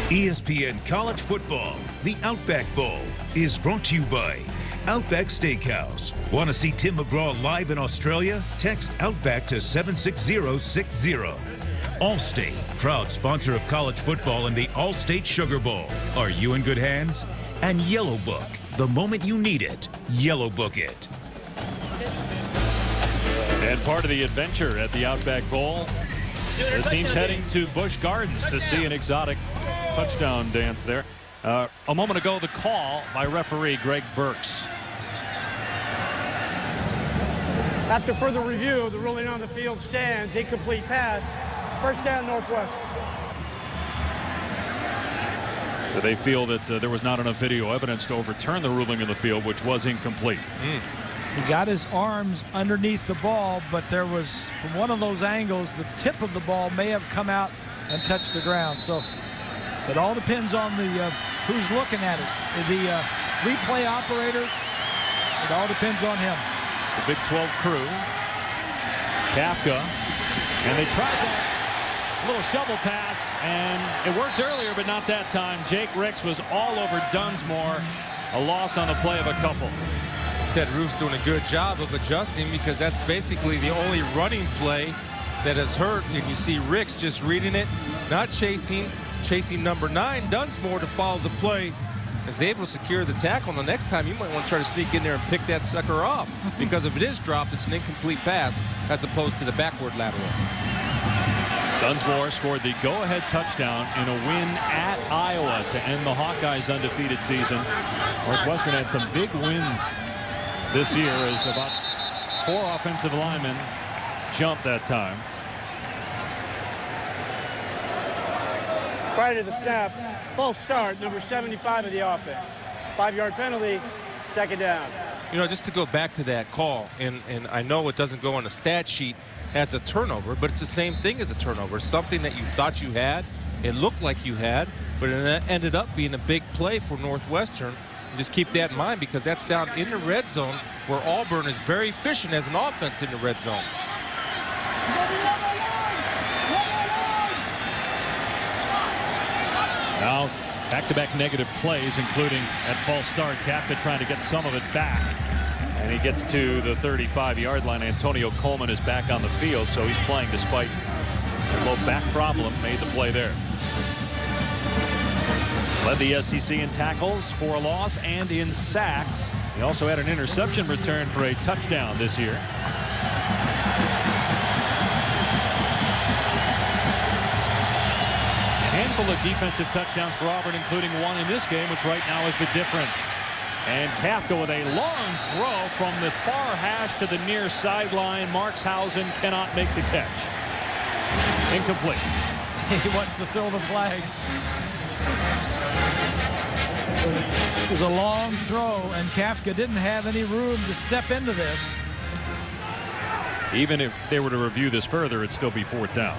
ESPN College Football, the Outback Bowl, is brought to you by Outback Steakhouse. Want to see Tim McGraw live in Australia? Text Outback to 76060. Allstate, proud sponsor of college football and the Allstate Sugar Bowl. Are you in good hands? And Yellow Book, the moment you need it, Yellow Book it. And part of the adventure at the Outback Bowl, the team's heading to Busch Gardens to see an exotic touchdown dance there. A moment ago, the call by referee Greg Burks. After further review, the ruling on the field stands. Incomplete pass. 1st down, Northwestern. So they feel that there was not enough video evidence to overturn the ruling in the field, which was incomplete. He got his arms underneath the ball, but there was, from one of those angles, the tip of the ball may have come out and touched the ground. So it all depends on the who's looking at it. The replay operator, it all depends on him. It's a Big 12 crew. Kafka, and they tried that little shovel pass, and it worked earlier, but not that time. Jake Ricks was all over Dunsmore. A loss on the play of a couple. Ted Roof's doing a good job of adjusting, because that's basically the only running play that has hurt. And you see Ricks just reading it, not chasing number 9, Dunsmore, to follow the play is able to secure the tackle. And the next time you might want to try to sneak in there and pick that sucker off, because if it is dropped, it's an incomplete pass as opposed to the backward lateral. Dunsmore scored the go-ahead touchdown in a win at Iowa to end the Hawkeyes' undefeated season. Northwestern had some big wins this year as about 4 offensive linemen jumped that time. Prior to the snap, false start, number 75 of the offense. 5-yard penalty, second down. You know, just to go back to that call, and I know it doesn't go on the stat sheet as a turnover, but it's the same thing as a turnover. Something that you thought you had, it looked like you had, but it ended up being a big play for Northwestern. Just keep that in mind, because that's down in the red zone, where Auburn is very efficient as an offense in the red zone. Now, back-to-back negative plays, including that false start. Kafka trying to get some of it back. And he gets to the 35-yard line. Antonio Coleman is back on the field, so he's playing despite a low back problem. Made the play there. Led the SEC in tackles for a loss and in sacks. He also had an interception return for a touchdown this year. Handful of defensive touchdowns for Auburn, including one in this game, which right now is the difference. And Kafka with a long throw from the far hash to the near sideline. Markshausen cannot make the catch. Incomplete. He wants to throw the flag. It was a long throw, and Kafka didn't have any room to step into this. Even if they were to review this further, it'd still be 4th down.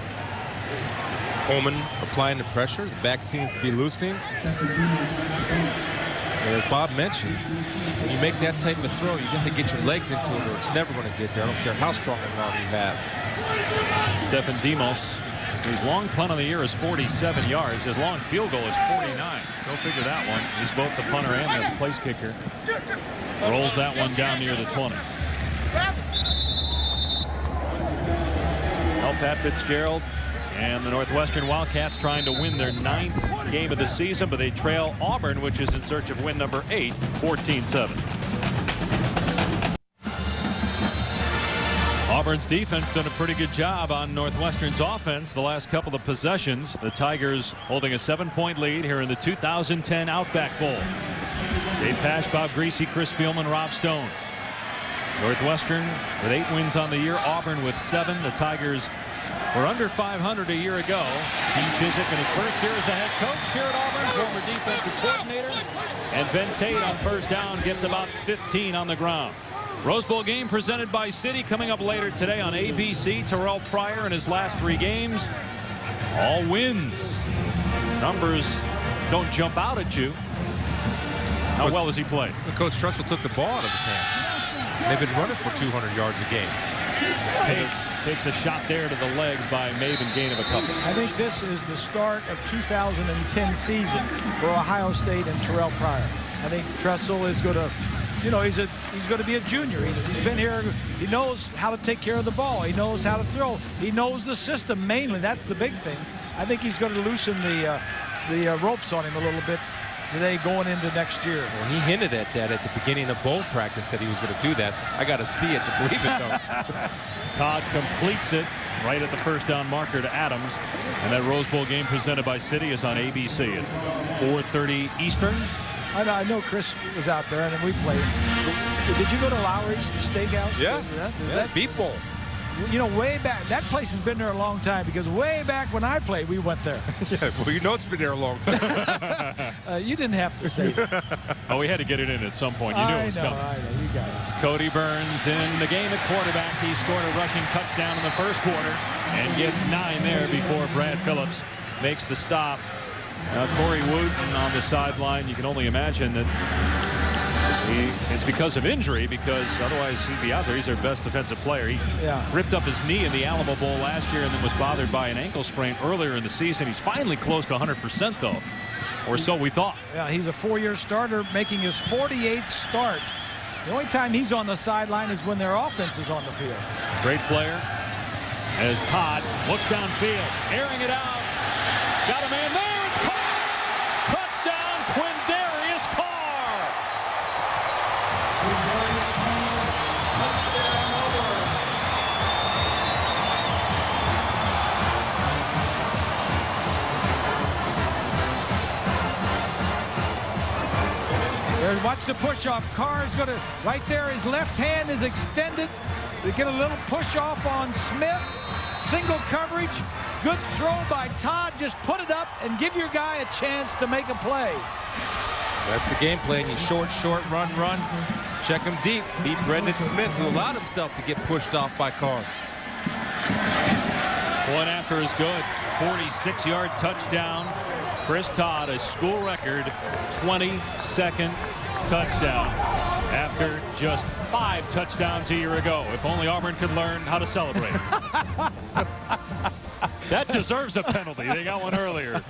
Coleman applying the pressure. The back seems to be loosening. And as Bob mentioned, when you make that type of throw, you got to get your legs into it, or it's never going to get there. I don't care how strong an arm you have. Stephen Demos, whose long punt of the year is 47 yards. His long field goal is 49. Go figure that one. He's both the punter and the place kicker. Rolls that one down near the 20. Well, Pat Fitzgerald and the Northwestern Wildcats trying to win their 9th game of the season, but they trail Auburn, which is in search of win number 8, 14-7. Auburn's defense done a pretty good job on Northwestern's offense the last couple of possessions. The Tigers holding a 7-point lead here in the 2010 Outback Bowl. Dave Pasch, Bob Greasy, Chris Spielman, Rob Stone. Northwestern with 8 wins on the year. Auburn with 7. The Tigers were under 500 a year ago. Gene Chizik in his first year as the head coach here at Auburn, former defensive coordinator. And Ben Tate on first down gets about 15 on the ground. Rose Bowl game presented by Citi coming up later today on ABC. Terrell Pryor in his last 3 games, all wins. Numbers don't jump out at you. How well has he played? Coach Tressel took the ball out of his hands. They've been running for 200 yards a game. Tate takes a shot there to the legs by Maven, gain of a couple. I think this is the start of 2010 season for Ohio State and Terrell Pryor. I think Tressel is going to, you know, he's going to be a junior. He's been here. He knows how to take care of the ball. He knows how to throw. He knows the system mainly. That's the big thing. I think he's going to loosen the ropes on him a little bit today going into next year. Well, he hinted at that at the beginning of bowl practice, that he was going to do that. I got to see it to believe it, though. Todd completes it right at the first down marker to Adams. And that Rose Bowl game presented by Citi is on ABC at 4:30 Eastern. I know Chris was out there, and then we played. Did you go to Lowry's Steakhouse? Yeah. Is that Beef Bowl. You know, way back, that place has been there a long time, because way back when I played, we went there. Yeah, well, you know it's been there a long time. You didn't have to say that. Oh, we had to get it in at some point. You knew it was coming. I know, you guys. Cody Burns in the game at quarterback. He scored a rushing touchdown in the first quarter and gets 9 there before Brad Phillips makes the stop. Corey Wooten on the sideline. You can only imagine that it's because of injury, because otherwise he'd be out there. He's their best defensive player. He ripped up his knee in the Alamo Bowl last year and then was bothered by an ankle sprain earlier in the season. He's finally close to 100% though, or so we thought. Yeah, he's a 4-year starter making his 48th start. The only time he's on the sideline is when their offense is on the field. Great player as Todd looks downfield, airing it out. Got a man there. It's caught. Touchdown, Quindarius Carter. Watch the push-off. Carr is going to, right there, his left hand is extended. They get a little push-off on Smith. Single coverage. Good throw by Todd. Just put it up and give your guy a chance to make a play. That's the game plan. You short, run. Check him deep. Beat Brendan Smith, who allowed himself to get pushed off by Carr. One after is good. 46-yard touchdown. Chris Todd, a school record 22nd touchdown after just 5 touchdowns a year ago. If only Auburn could learn how to celebrate. That deserves a penalty. They got one earlier.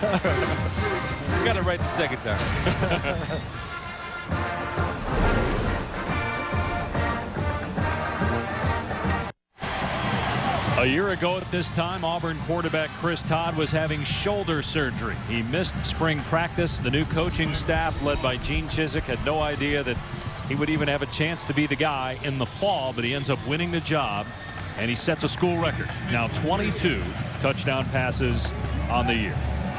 Got it right the second time. A year ago at this time, Auburn quarterback Chris Todd was having shoulder surgery. He missed spring practice. The new coaching staff, led by Gene Chizik, had no idea that he would even have a chance to be the guy in the fall, but he ends up winning the job, and he sets a school record. Now 22 touchdown passes on the year.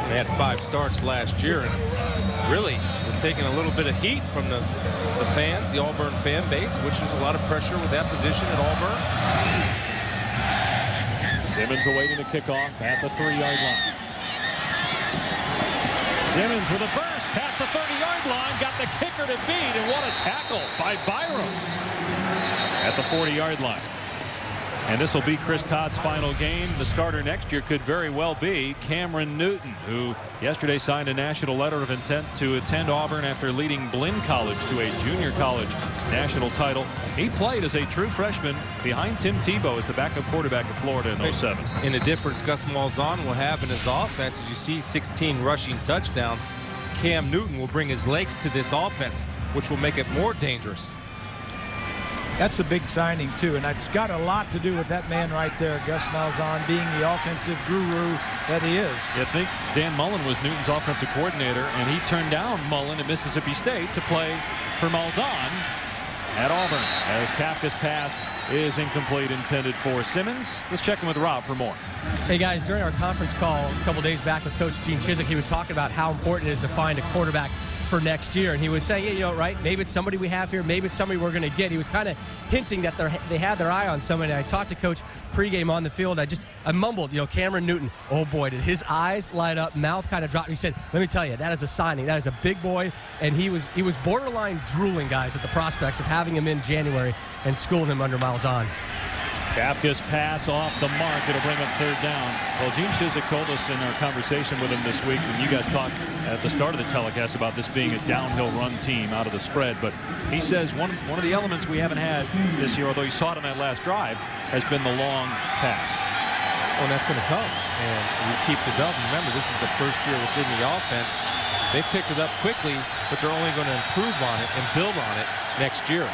They had 5 starts last year and really was taking a little bit of heat from the fans, the Auburn fan base, which is a lot of pressure with that position at Auburn. Simmons awaiting the kickoff at the 3-yard line. Simmons with a burst past the 30-yard line, got the kicker to beat, and what a tackle by Byram at the 40-yard line. And this will be Chris Todd's final game. The starter next year could very well be Cameron Newton, who yesterday signed a national letter of intent to attend Auburn after leading Blinn College to a junior college national title. He played as a true freshman behind Tim Tebow as the backup quarterback at Florida in 07. In the difference Gus Malzahn will have in his offense, as you see 16 rushing touchdowns, Cam Newton will bring his legs to this offense, which will make it more dangerous. That's a big signing, too, and it's got a lot to do with that man right there, Gus Malzahn, being the offensive guru that he is. You think Dan Mullen was Newton's offensive coordinator, and he turned down Mullen at Mississippi State to play for Malzahn at Auburn, as Kafka's pass is incomplete, intended for Simmons. Let's check in with Rob for more. Hey, guys, during our conference call a couple days back with Coach Gene Chizik, he was talking about how important it is to find a quarterback for next year, and he was saying, you know, right, maybe it's somebody we have here, maybe it's somebody we're going to get. He was kind of hinting that they had their eye on somebody. I talked to Coach pregame on the field. I mumbled, you know, Cameron Newton. Oh boy, did his eyes light up, mouth kind of dropped. He said, let me tell you, that is a signing. That is a big boy, and he was borderline drooling, guys, at the prospects of having him in January and schooling him under Malzahn. Kafka's pass off the mark. It'll bring up 3rd down. Well, Gene Chizik told us in our conversation with him this week, when you guys talked at the start of the telecast about this being a downhill run team out of the spread, but he says one of the elements we haven't had this year, although you saw it on that last drive, has been the long pass. Well, that's going to come, and you keep the dub. Remember, this is the first year within the offense. They picked it up quickly, but they're only going to improve on it and build on it next year.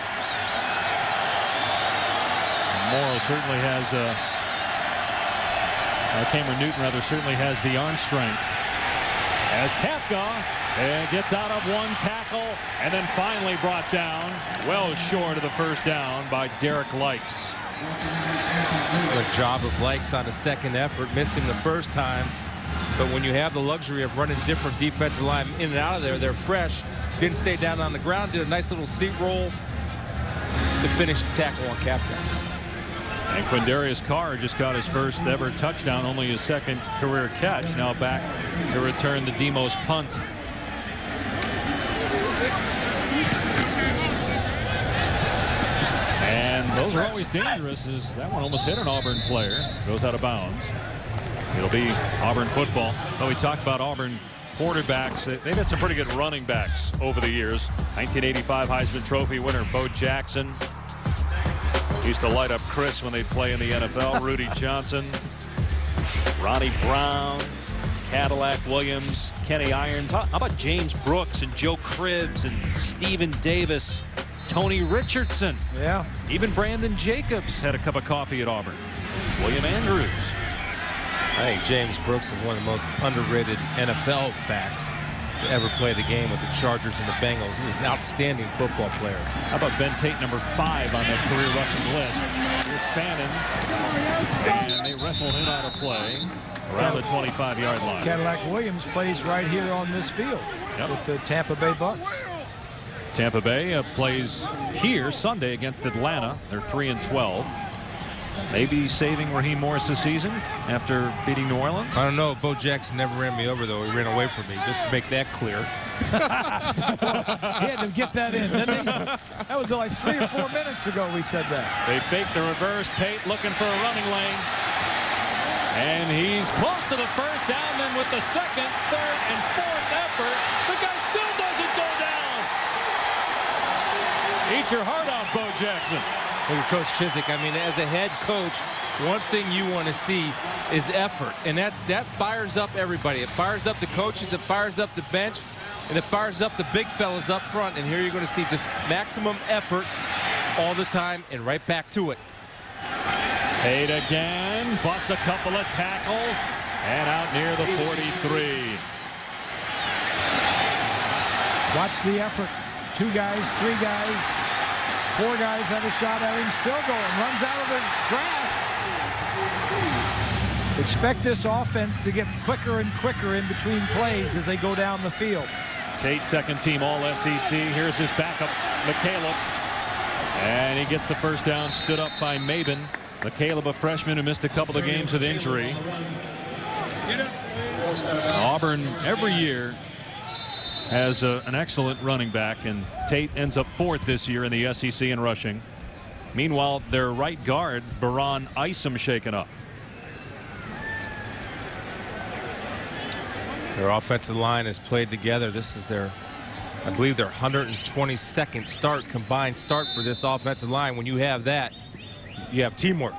Morrow certainly has Cameron Newton rather certainly has the arm strength, as Kafka gets out of one tackle and then finally brought down well short of the 1st down by Derek Likes. It's a job of Likes on the 2nd effort. Missed him the 1st time, but when you have the luxury of running different defensive line in and out of there, they're fresh. Didn't stay down on the ground, did a nice little seat roll to finish the tackle on Kafka. And Quindarius Carr just got his 1st ever touchdown, only his 2nd career catch. Now back to return the Demos punt. And those are always dangerous, as that one almost hit an Auburn player. Goes out of bounds. It'll be Auburn football. Well, we talked about Auburn quarterbacks. They've had some pretty good running backs over the years. 1985 Heisman Trophy winner Bo Jackson used to light up Chris when they'd play in the NFL. Rudy Johnson, Ronnie Brown, Cadillac Williams, Kenny Irons. How about James Brooks and Joe Cribbs and Stephen Davis, Tony Richardson? Yeah. Even Brandon Jacobs had a cup of coffee at Auburn. William Andrews. I think James Brooks is one of the most underrated NFL backs to ever play the game with the Chargers and the Bengals. He was an outstanding football player. How about Ben Tate, number 5 on that career rushing list? Here's Fannin, and they wrestled him out of play around the 25-yard line. Cadillac Williams plays right here on this field with the Tampa Bay Bucks. Tampa Bay plays here Sunday against Atlanta. They're 3-12. Maybe saving Raheem Morris' season after beating New Orleans. I don't know. Bo Jackson never ran me over, though. He ran away from me, just to make that clear. He had to get that in, didn't he? That was like 3 or 4 minutes ago we said that. They fake the reverse. Tate looking for a running lane. And he's close to the first down. Then with the second, third, and fourth effort, the guy still doesn't go down. Eat your heart out, Bo Jackson. Look at Coach Chiswick. I mean, as a head coach, one thing you want to see is effort. And that fires up everybody. It fires up the coaches. It fires up the bench. And it fires up the big fellas up front. And here you're going to see just maximum effort all the time and right back to it. Tate again. Busts a couple of tackles. And out near the 43. Watch the effort. 2 guys, 3 guys. 4 guys have a shot at him, still going, runs out of the grasp. Expect this offense to get quicker and quicker in between plays as they go down the field. Tate, second team All-SEC. Here's his backup, McCaleb. And he gets the first down, stood up by Maben. McCaleb, a freshman who missed a couple of games with injury. Auburn every year has an excellent running back, and Tate ends up 4th this year in the SEC in rushing. Meanwhile, their right guard, Baron Isom, shaken up. Their offensive line has played together. This is their, I believe, their 122nd combined start for this offensive line. When you have that, you have teamwork.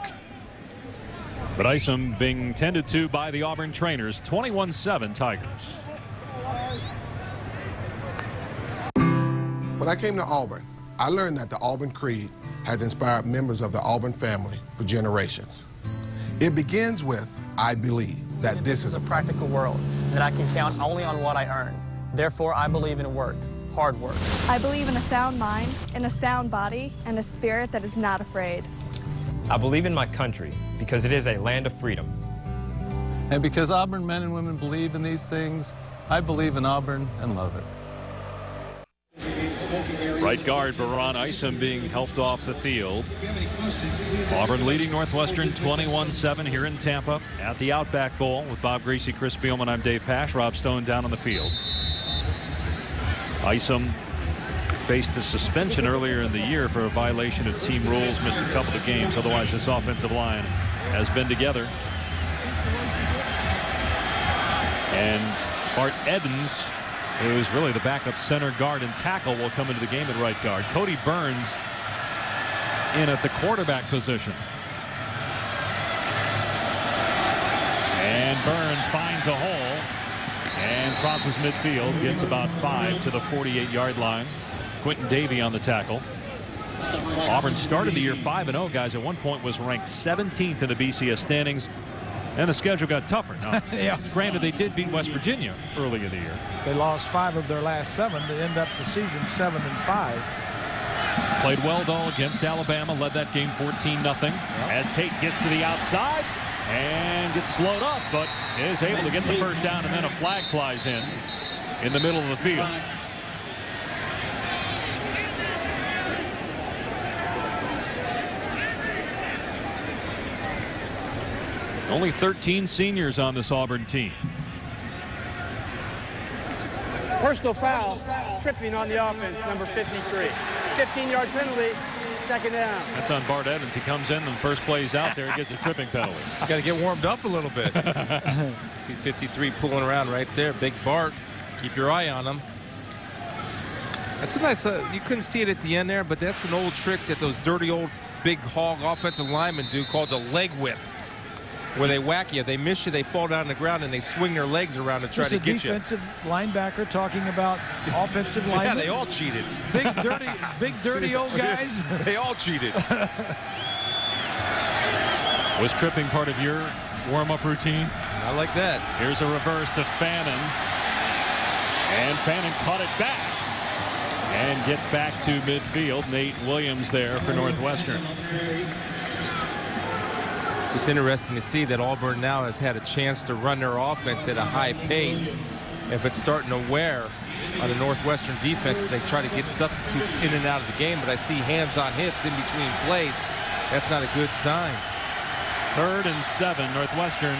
But Isom being tended to by the Auburn trainers. 21-7 Tigers. When I came to Auburn, I learned that the Auburn Creed has inspired members of the Auburn family for generations. It begins with, I believe, that this is a practical world, that I can count only on what I earn. Therefore, I believe in work, hard work. I believe in a sound mind, in a sound body, and a spirit that is not afraid. I believe in my country because it is a land of freedom. And because Auburn men and women believe in these things, I believe in Auburn and love it. Right guard Baron Isom being helped off the field. Auburn leading Northwestern 21-7 here in Tampa at the Outback Bowl with Bob Greasy, Chris Spielman. I'm Dave Pasch. Rob Stone down on the field. Isom faced a suspension earlier in the year for a violation of team rules, missed a couple of games. Otherwise, this offensive line has been together. And Bart Evans, who is really the backup center guard and tackle, will come into the game at right guard. Cody Burns in at the quarterback position. And Burns finds a hole and crosses midfield, gets about 5 to the 48-yard line. Quentin Davey on the tackle. Auburn started the year 5-0, guys. At one point was ranked 17th in the BCS standings. And the schedule got tougher. Now, yeah. Granted, they did beat West Virginia early in the year. They lost 5 of their last 7 to end up the season 7-5. Played well, though, against Alabama. Led that game 14-0. As Tate gets to the outside and gets slowed up, but is able to get the first down, and then a flag flies in the middle of the field. Only 13 seniors on this Auburn team. Personal foul, tripping on the offense, number 53. 15-yard penalty, second down. That's on Bart Evans. He comes in, and the first play he's out there, he gets a tripping penalty. Got to get warmed up a little bit. See 53 pulling around right there. Big Bart. Keep your eye on him. That's a nice, you couldn't see it at the end there, but that's an old trick that those dirty old big hog offensive linemen do called the leg whip. Where they whack you, they miss you, they fall down on the ground, and they swing their legs around and try to get you. Defensive linebacker talking about offensive linemen. Yeah, they all cheated. Big dirty old guys. They all cheated. Was tripping part of your warm-up routine? I like that. Here's a reverse to Fannin. And Fannin caught it back. And gets back to midfield. Nate Williams there for Northwestern. Just interesting to see that Auburn now has had a chance to run their offense at a high pace. If it's starting to wear, on the Northwestern defense. They try to get substitutes in and out of the game, but I see hands on hips in between plays. That's not a good sign. 3rd and 7. Northwestern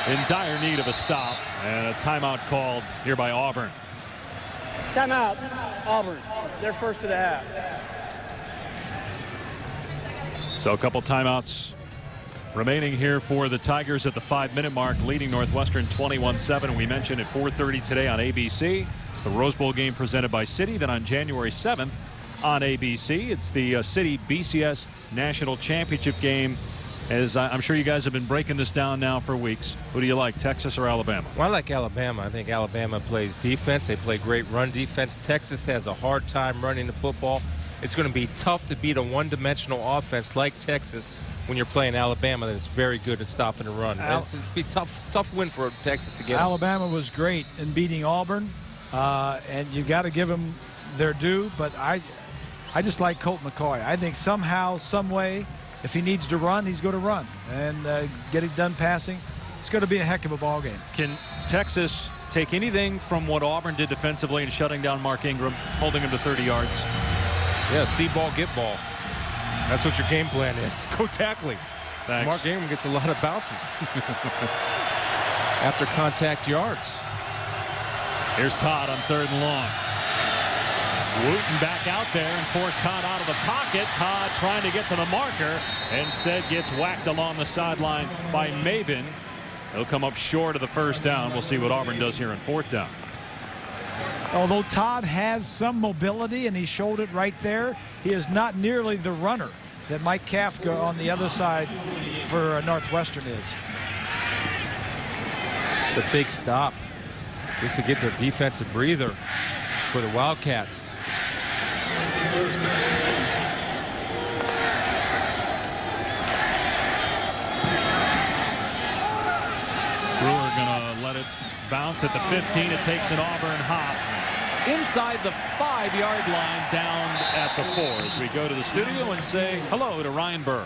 in dire need of a stop, and a timeout called here by Auburn. Timeout, Auburn. They're first of the half. So a couple timeouts remaining here for the Tigers at the 5-minute mark, leading Northwestern 21-7. We mentioned at 4:30 today on ABC. It's the Rose Bowl game presented by Citi. Then on January 7th on ABC, it's the Citi BCS National Championship game. As I'm sure you guys have been breaking this down now for weeks. Who do you like, Texas or Alabama? Well, I like Alabama. I think Alabama plays defense. They play great run defense. Texas has a hard time running the football. It's going to be tough to beat a one-dimensional offense like Texas when you're playing Alabama that's very good at stopping the run. It's going to be tough win for Texas to get. Alabama was great in beating Auburn, and you got to give them their due. But I just like Colt McCoy. I think somehow, some way, if he needs to run, he's going to run and get it done passing. It's going to be a heck of a ball game. Can Texas take anything from what Auburn did defensively in shutting down Mark Ingram, holding him to 30 yards? Yeah, see ball, get ball. That's what your game plan is. Go tackling. Thanks. Mark Ingram gets a lot of bounces after contact yards. Here's Todd on 3rd and long. Wooten back out there and forced Todd out of the pocket. Todd trying to get to the marker. Instead gets whacked along the sideline by Mabin. He'll come up short of the 1st down. We'll see what Auburn does here on 4th down. Although Todd has some mobility and he showed it right there, he is not nearly the runner that Mike Kafka on the other side for Northwestern is. The big stop just to get their defensive breather for the Wildcats. Brewer gonna let it bounce at the 15. It takes an Auburn hop inside the 5-yard line down at the 4 as we go to the studio and say hello to Ryan Burr.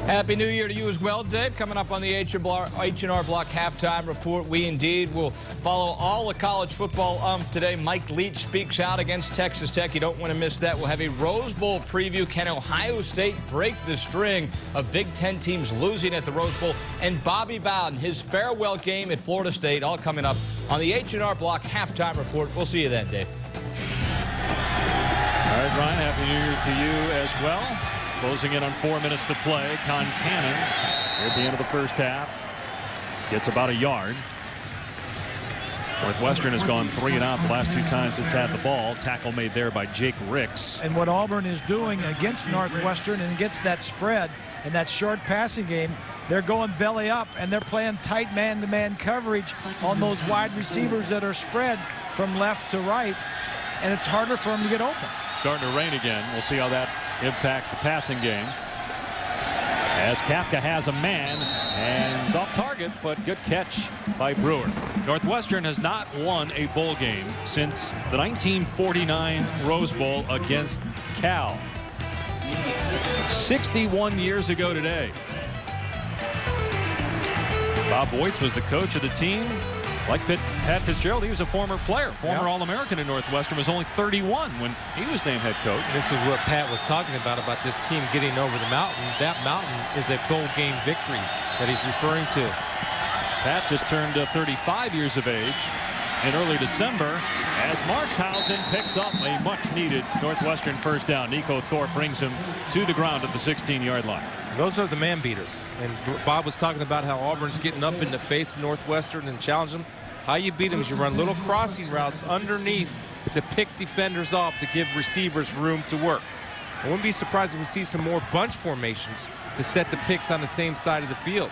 Happy New Year to you as well, Dave. Coming up on the H&R Block halftime report, we indeed will follow all the college football today. Mike Leach speaks out against Texas Tech. You don't want to miss that. We'll have a Rose Bowl preview. Can Ohio State break the string of Big Ten teams losing at the Rose Bowl? And Bobby Bowden, his farewell game at Florida State, all coming up on the H&R Block halftime report. We'll see you then, Dave. All right, Ryan, Happy New Year to you as well. Closing in on 4 minutes to play. Concannon at the end of the 1st half gets about a yard. Northwestern has gone 3 and out the last 2 times it's had the ball. Tackle made there by Jake Ricks. And what Auburn is doing against Northwestern and against that spread and that short passing game, they're going belly up and they're playing tight man-to-man coverage on those wide receivers that are spread from left to right, and it's harder for them to get open. Starting to rain again. We'll see how that impacts the passing game. As Kafka has a man and is off target, but good catch by Brewer. Northwestern has not won a bowl game since the 1949 Rose Bowl against Cal. 61 years ago today. Bob Voigt was the coach of the team. Like Pat Fitzgerald, he was a former player, former All-American at Northwestern, was only 31 when he was named head coach. This is what Pat was talking about this team getting over the mountain. That mountain is a bowl game victory that he's referring to. Pat just turned 35 years of age in early December as Markshausen picks up a much-needed Northwestern 1st down. Nico Thorpe brings him to the ground at the 16-yard line. Those are the man beaters. And Bob was talking about how Auburn's getting up in the face of Northwestern and challenge them. How you beat them is you run little crossing routes underneath to pick defenders off to give receivers room to work. I wouldn't be surprised if we see some more bunch formations to set the picks on the same side of the field.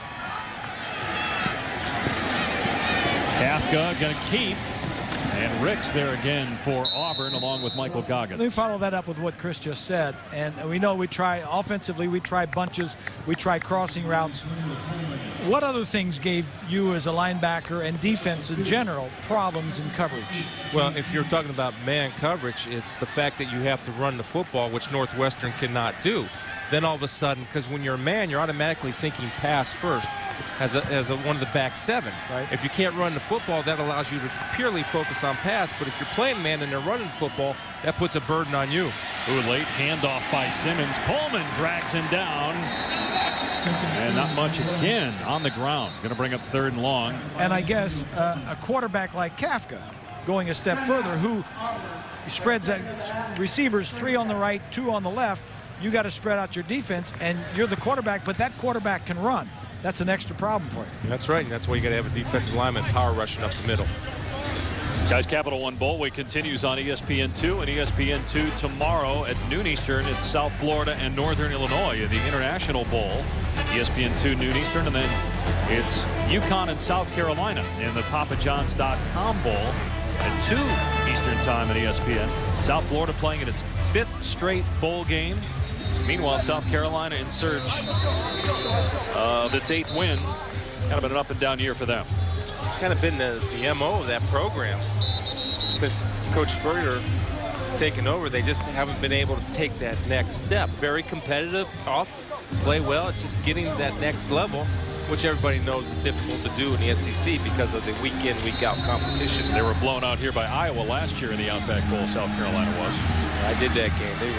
Kafka going to keep. And Ricks there again for Auburn along with Michael Goggins. Let me follow that up with what Chris just said. And we know we try offensively, we try bunches, we try crossing routes. What other things gave you as a linebacker and defense in general problems in coverage? Well, if you're talking about man coverage, it's the fact that you have to run the football, which Northwestern cannot do. Then all of a sudden, because when you're a man, you're automatically thinking pass first. as one of the back seven. Right. If you can't run the football, that allows you to purely focus on pass. But if you're playing man and they're running football, that puts a burden on you. Ooh, late handoff by Simmons. Coleman drags him down. And not much again on the ground. Going to bring up 3rd and long. And I guess a quarterback like Kafka going a step further, who spreads receivers 3 on the right, 2 on the left. You got to spread out your defense, and you're the quarterback, but that quarterback can run. That's an extra problem for you. That's right, and that's why you got to have a defensive lineman power rushing up the middle. Guys, Capital One Bowl Week continues on ESPN2, and ESPN2 tomorrow at noon Eastern. It's South Florida and Northern Illinois in the International Bowl. ESPN2 noon Eastern, and then it's UConn and South Carolina in the PapaJohns.com Bowl at 2 Eastern time at ESPN. South Florida playing in its 5th straight bowl game. Meanwhile, South Carolina in search of its 8th win. Kind of been an up and down year for them. It's kind of been the MO of that program. Since Coach Spurrier has taken over, they just haven't been able to take that next step. Very competitive, tough, play well. It's just getting to that next level, which everybody knows is difficult to do in the SEC because of the week-in, week-out competition. They were blown out here by Iowa last year in the Outback Bowl, South Carolina was. I did that game. They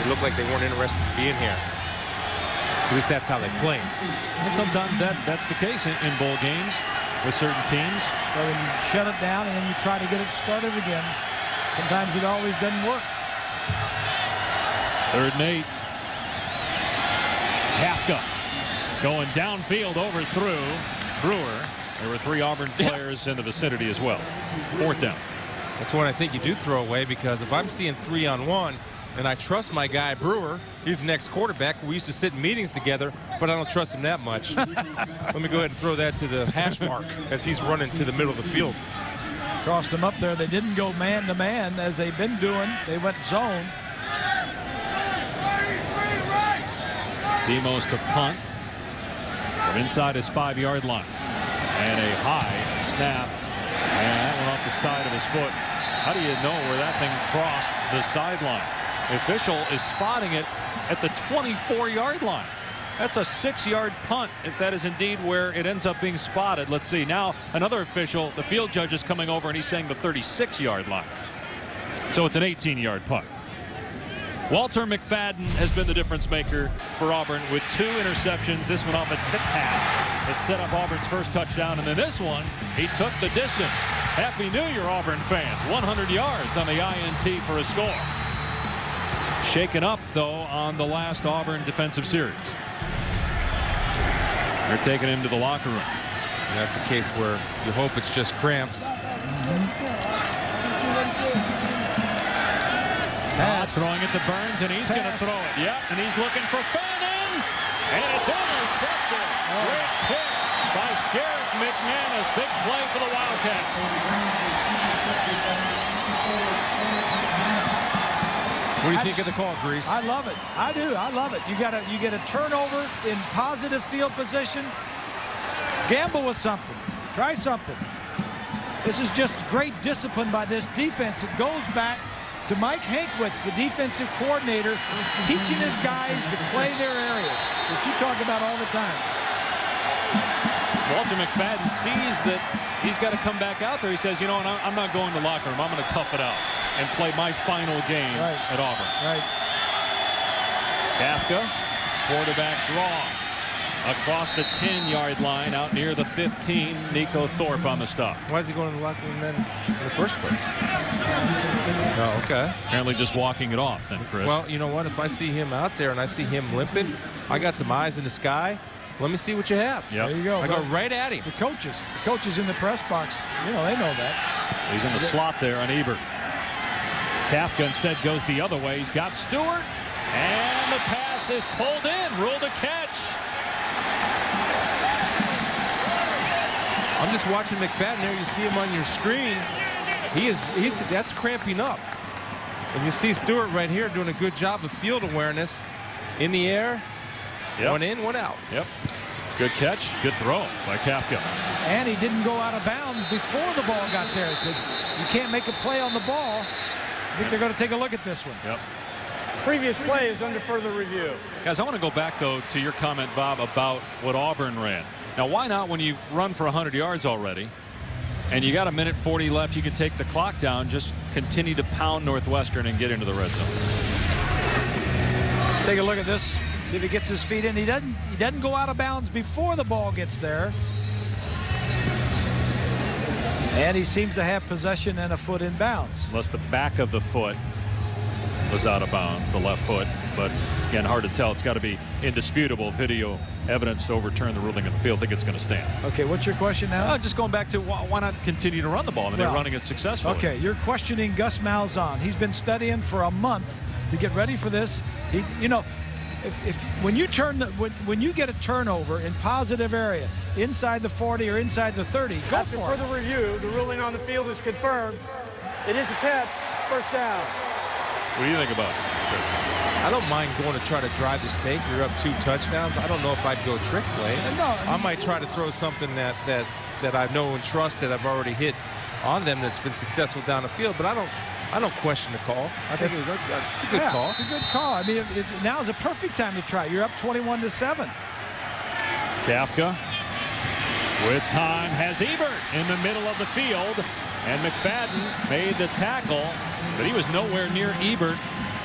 looked like they weren't interested in being here. At least that's how they play. And sometimes that's the case in bowl games with certain teams. So when you shut it down and then you try to get it started again, sometimes it always doesn't work. 3rd and 8. Kafka going downfield, overthrew Brewer. There were 3 Auburn players in the vicinity as well. 4th down. That's one I think you do throw away, because if I'm seeing 3-on-1 and I trust my guy Brewer, he's the next quarterback. We used to sit in meetings together, but I don't trust him that much. Let me go ahead and throw that to the hash mark as he's running to the middle of the field. Crossed him up there. They didn't go man-to-man as they've been doing. They went zone. Demos to punt from inside his 5-yard line. And a high snap. And that went off the side of his foot. How do you know where that thing crossed the sideline? The official is spotting it at the 24-yard line. That's a 6-yard punt, if that is indeed where it ends up being spotted. Let's see. Now another official, the field judge, is coming over and he's saying the 36-yard line. So it's an 18-yard punt. Walter McFadden has been the difference maker for Auburn with 2 interceptions. This one off a tip pass. It set up Auburn's first touchdown, and then this one, he took the distance. Happy New Year, Auburn fans. 100 yards on the INT for a score. Shaken up, though, on the last Auburn defensive series. They're taking him to the locker room. And that's the case where you hope it's just cramps. Todd throwing it to Burns, and he's going to throw it. Yep, and he's looking for Fannin, and it's intercepted. Great pick by Sheriff McManus. Big play for the Wildcats. What do you think of the call, Grease? I love it. I do. I love it. You get a turnover in positive field position. Gamble with something. Try something. This is just great discipline by this defense. It goes back to Mike Hankwitz, the defensive coordinator, teaching his guys to play their areas, which you talk about all the time. Walter McFadden sees that he's got to come back out there. He says, you know, I'm not going to the locker room. I'm going to tough it out and play my final game at Auburn. Right. Kafka, quarterback draw. Across the 10-yard line, out near the 15, Nico Thorpe on the stop. Why is he going to the locker room then in the first place? Oh, okay. Apparently just walking it off then, Chris. Well, you know what? If I see him out there and I see him limping, I got some eyes in the sky. Let me see what you have. Yep. There you go. I go right at him. The coaches in the press box, you know, they know that. He's in the slot there on Ebert. Kafka instead goes the other way. He's got Stewart, and the pass is pulled in. Ruled a catch. I'm just watching McFadden there. You see him on your screen. That's cramping up. And you see Stewart right here doing a good job of field awareness. In the air, one in, one out. Yep. Good catch, good throw by Kafka. And he didn't go out of bounds before the ball got there, because you can't make a play on the ball. I think they're going to take a look at this one. Yep. Previous play is under further review. Guys, I want to go back, though, to your comment, Bob, about what Auburn ran. Now, why not when you've run for 100 yards already and you got a minute 40 left, you can take the clock down, just continue to pound Northwestern and get into the red zone. Let's take a look at this. See if he gets his feet in. He doesn't go out of bounds before the ball gets there. And he seems to have possession and a foot in bounds. Unless the back of the foot was out of bounds, the left foot. But again, hard to tell. It's got to be indisputable video evidence to overturn the ruling of the field. I think it's going to stand. Okay, what's your question now? Just going back to why not continue to run the ball? I mean, they're running it successfully. Okay, you're questioning Gus Malzahn. He's been studying for a month to get ready for this. You know, when you get a turnover in positive area inside the 40 or inside the 30, go After for it. further review, the ruling on the field is confirmed. It is a test. First down. What do you think about it, Chris? I don't mind going to try to drive the snake. You're up 2 touchdowns. I don't know if I'd go trick play. I might try to throw something that I know and trust that I've already hit on them that's been successful down the field. But I don't question the call. I think it's a good call. It's a good call. I mean, now is a perfect time to try. You're up 21-7. Kafka with time has Ebert in the middle of the field. And McFadden made the tackle, but he was nowhere near Ebert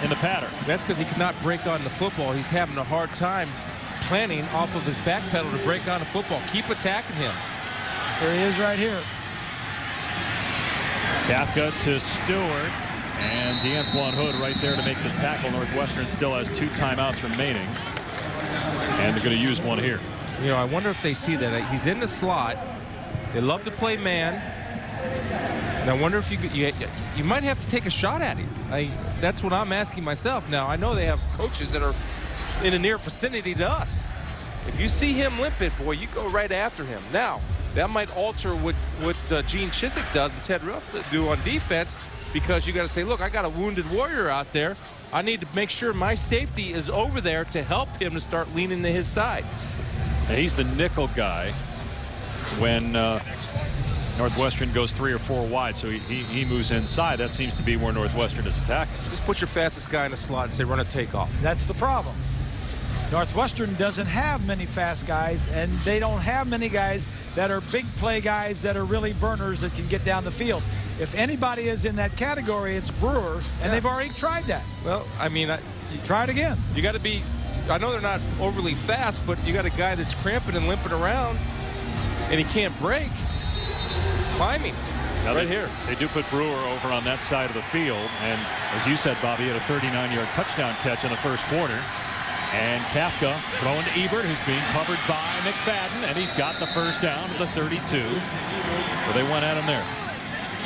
in the pattern. That's because he could not break on the football. He's having a hard time planning off of his back pedal to break on the football. Keep attacking him. There he is right here. Kafka to Stewart, and DeAntoine Hood right there to make the tackle. Northwestern still has 2 timeouts remaining, and they're going to use one here. You know, I wonder if they see that. He's in the slot. They love to play man. And I wonder if you might have to take a shot at him. That's what I'm asking myself. Now, I know they have coaches that are in a near vicinity to us. If you see him limping, boy, you go right after him. Now, that might alter what Gene Chizik does and Ted Ruff do on defense, because you got to say, look, I got a wounded warrior out there. I need to make sure my safety is over there to help him to start leaning to his side. And he's the nickel guy when Northwestern goes 3 or 4 wide, so he moves inside. That seems to be where Northwestern is attacking. Just put your fastest guy in the slot and say run a takeoff. That's the problem. Northwestern doesn't have many fast guys, and they don't have many guys that are big play guys that are really burners that can get down the field. If anybody is in that category, it's Brewer, and they've already tried that. Well, I mean, you try it again. You got to be, I know they're not overly fast, but you got a guy that's cramping and limping around, and he can't break. Climbing. Now right here, they do put Brewer over on that side of the field, and as you said, Bobby, had a 39-yard touchdown catch in the first quarter. And Kafka throwing to Ebert, who's being covered by McFadden, and he's got the first down to the 32. So they went at him there.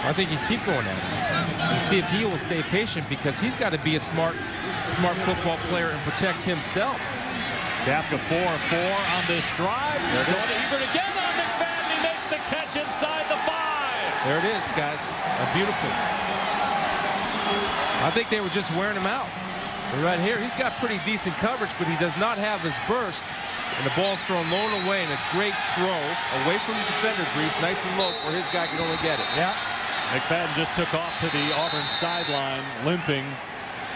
I think you keep going at him and see if he will stay patient, because he's got to be a smart football player and protect himself. Kafka 4-4 on this drive. They're going to Ebert again on McFadden. He makes the catch inside the 5. There it is, guys. Beautiful. I think they were just wearing him out. Right here, he's got pretty decent coverage, but he does not have his burst. And the ball's thrown low and away, and a great throw away from the defender, Grease, nice and low for his guy can only get it. Yeah. McFadden just took off to the Auburn sideline, limping,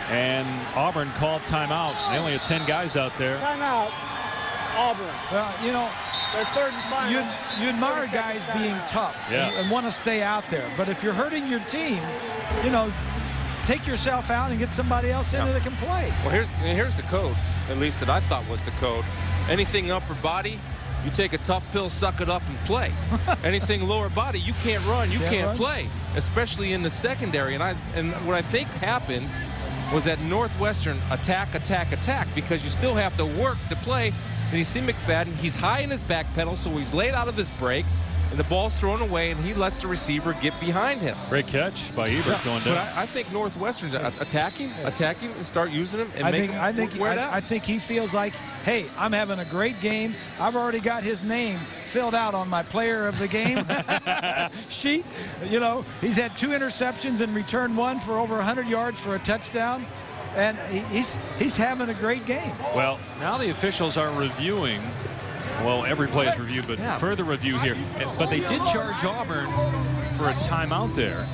and Auburn called timeout. They only had 10 guys out there. Timeout, Auburn. Well, you know, they're third and final. You admire guys being tough and want to stay out there. But if you're hurting your team, you know, take yourself out and get somebody else in there that can play. Well, here's the code, at least that I thought was the code. Anything upper body, you take a tough pill, suck it up, and play. Anything lower body, you can't run, you can't play, especially in the secondary. And what I think happened was that Northwestern attack, because you still have to work to play. And you see McFadden, he's high in his back pedal, so he's laid out of his break. And the ball's thrown away, and he lets the receiver get behind him. Great catch by Ebert going down. But I think Northwestern's attacking, and start using him and I think he feels like, hey, I'm having a great game. I've already got his name filled out on my player of the game sheet. You know, he's had 2 interceptions and returned 1 for over 100 yards for a touchdown. And he's having a great game. Well, now the officials are reviewing. Well, every play is reviewed, but further review here. But they did charge Auburn for a timeout there.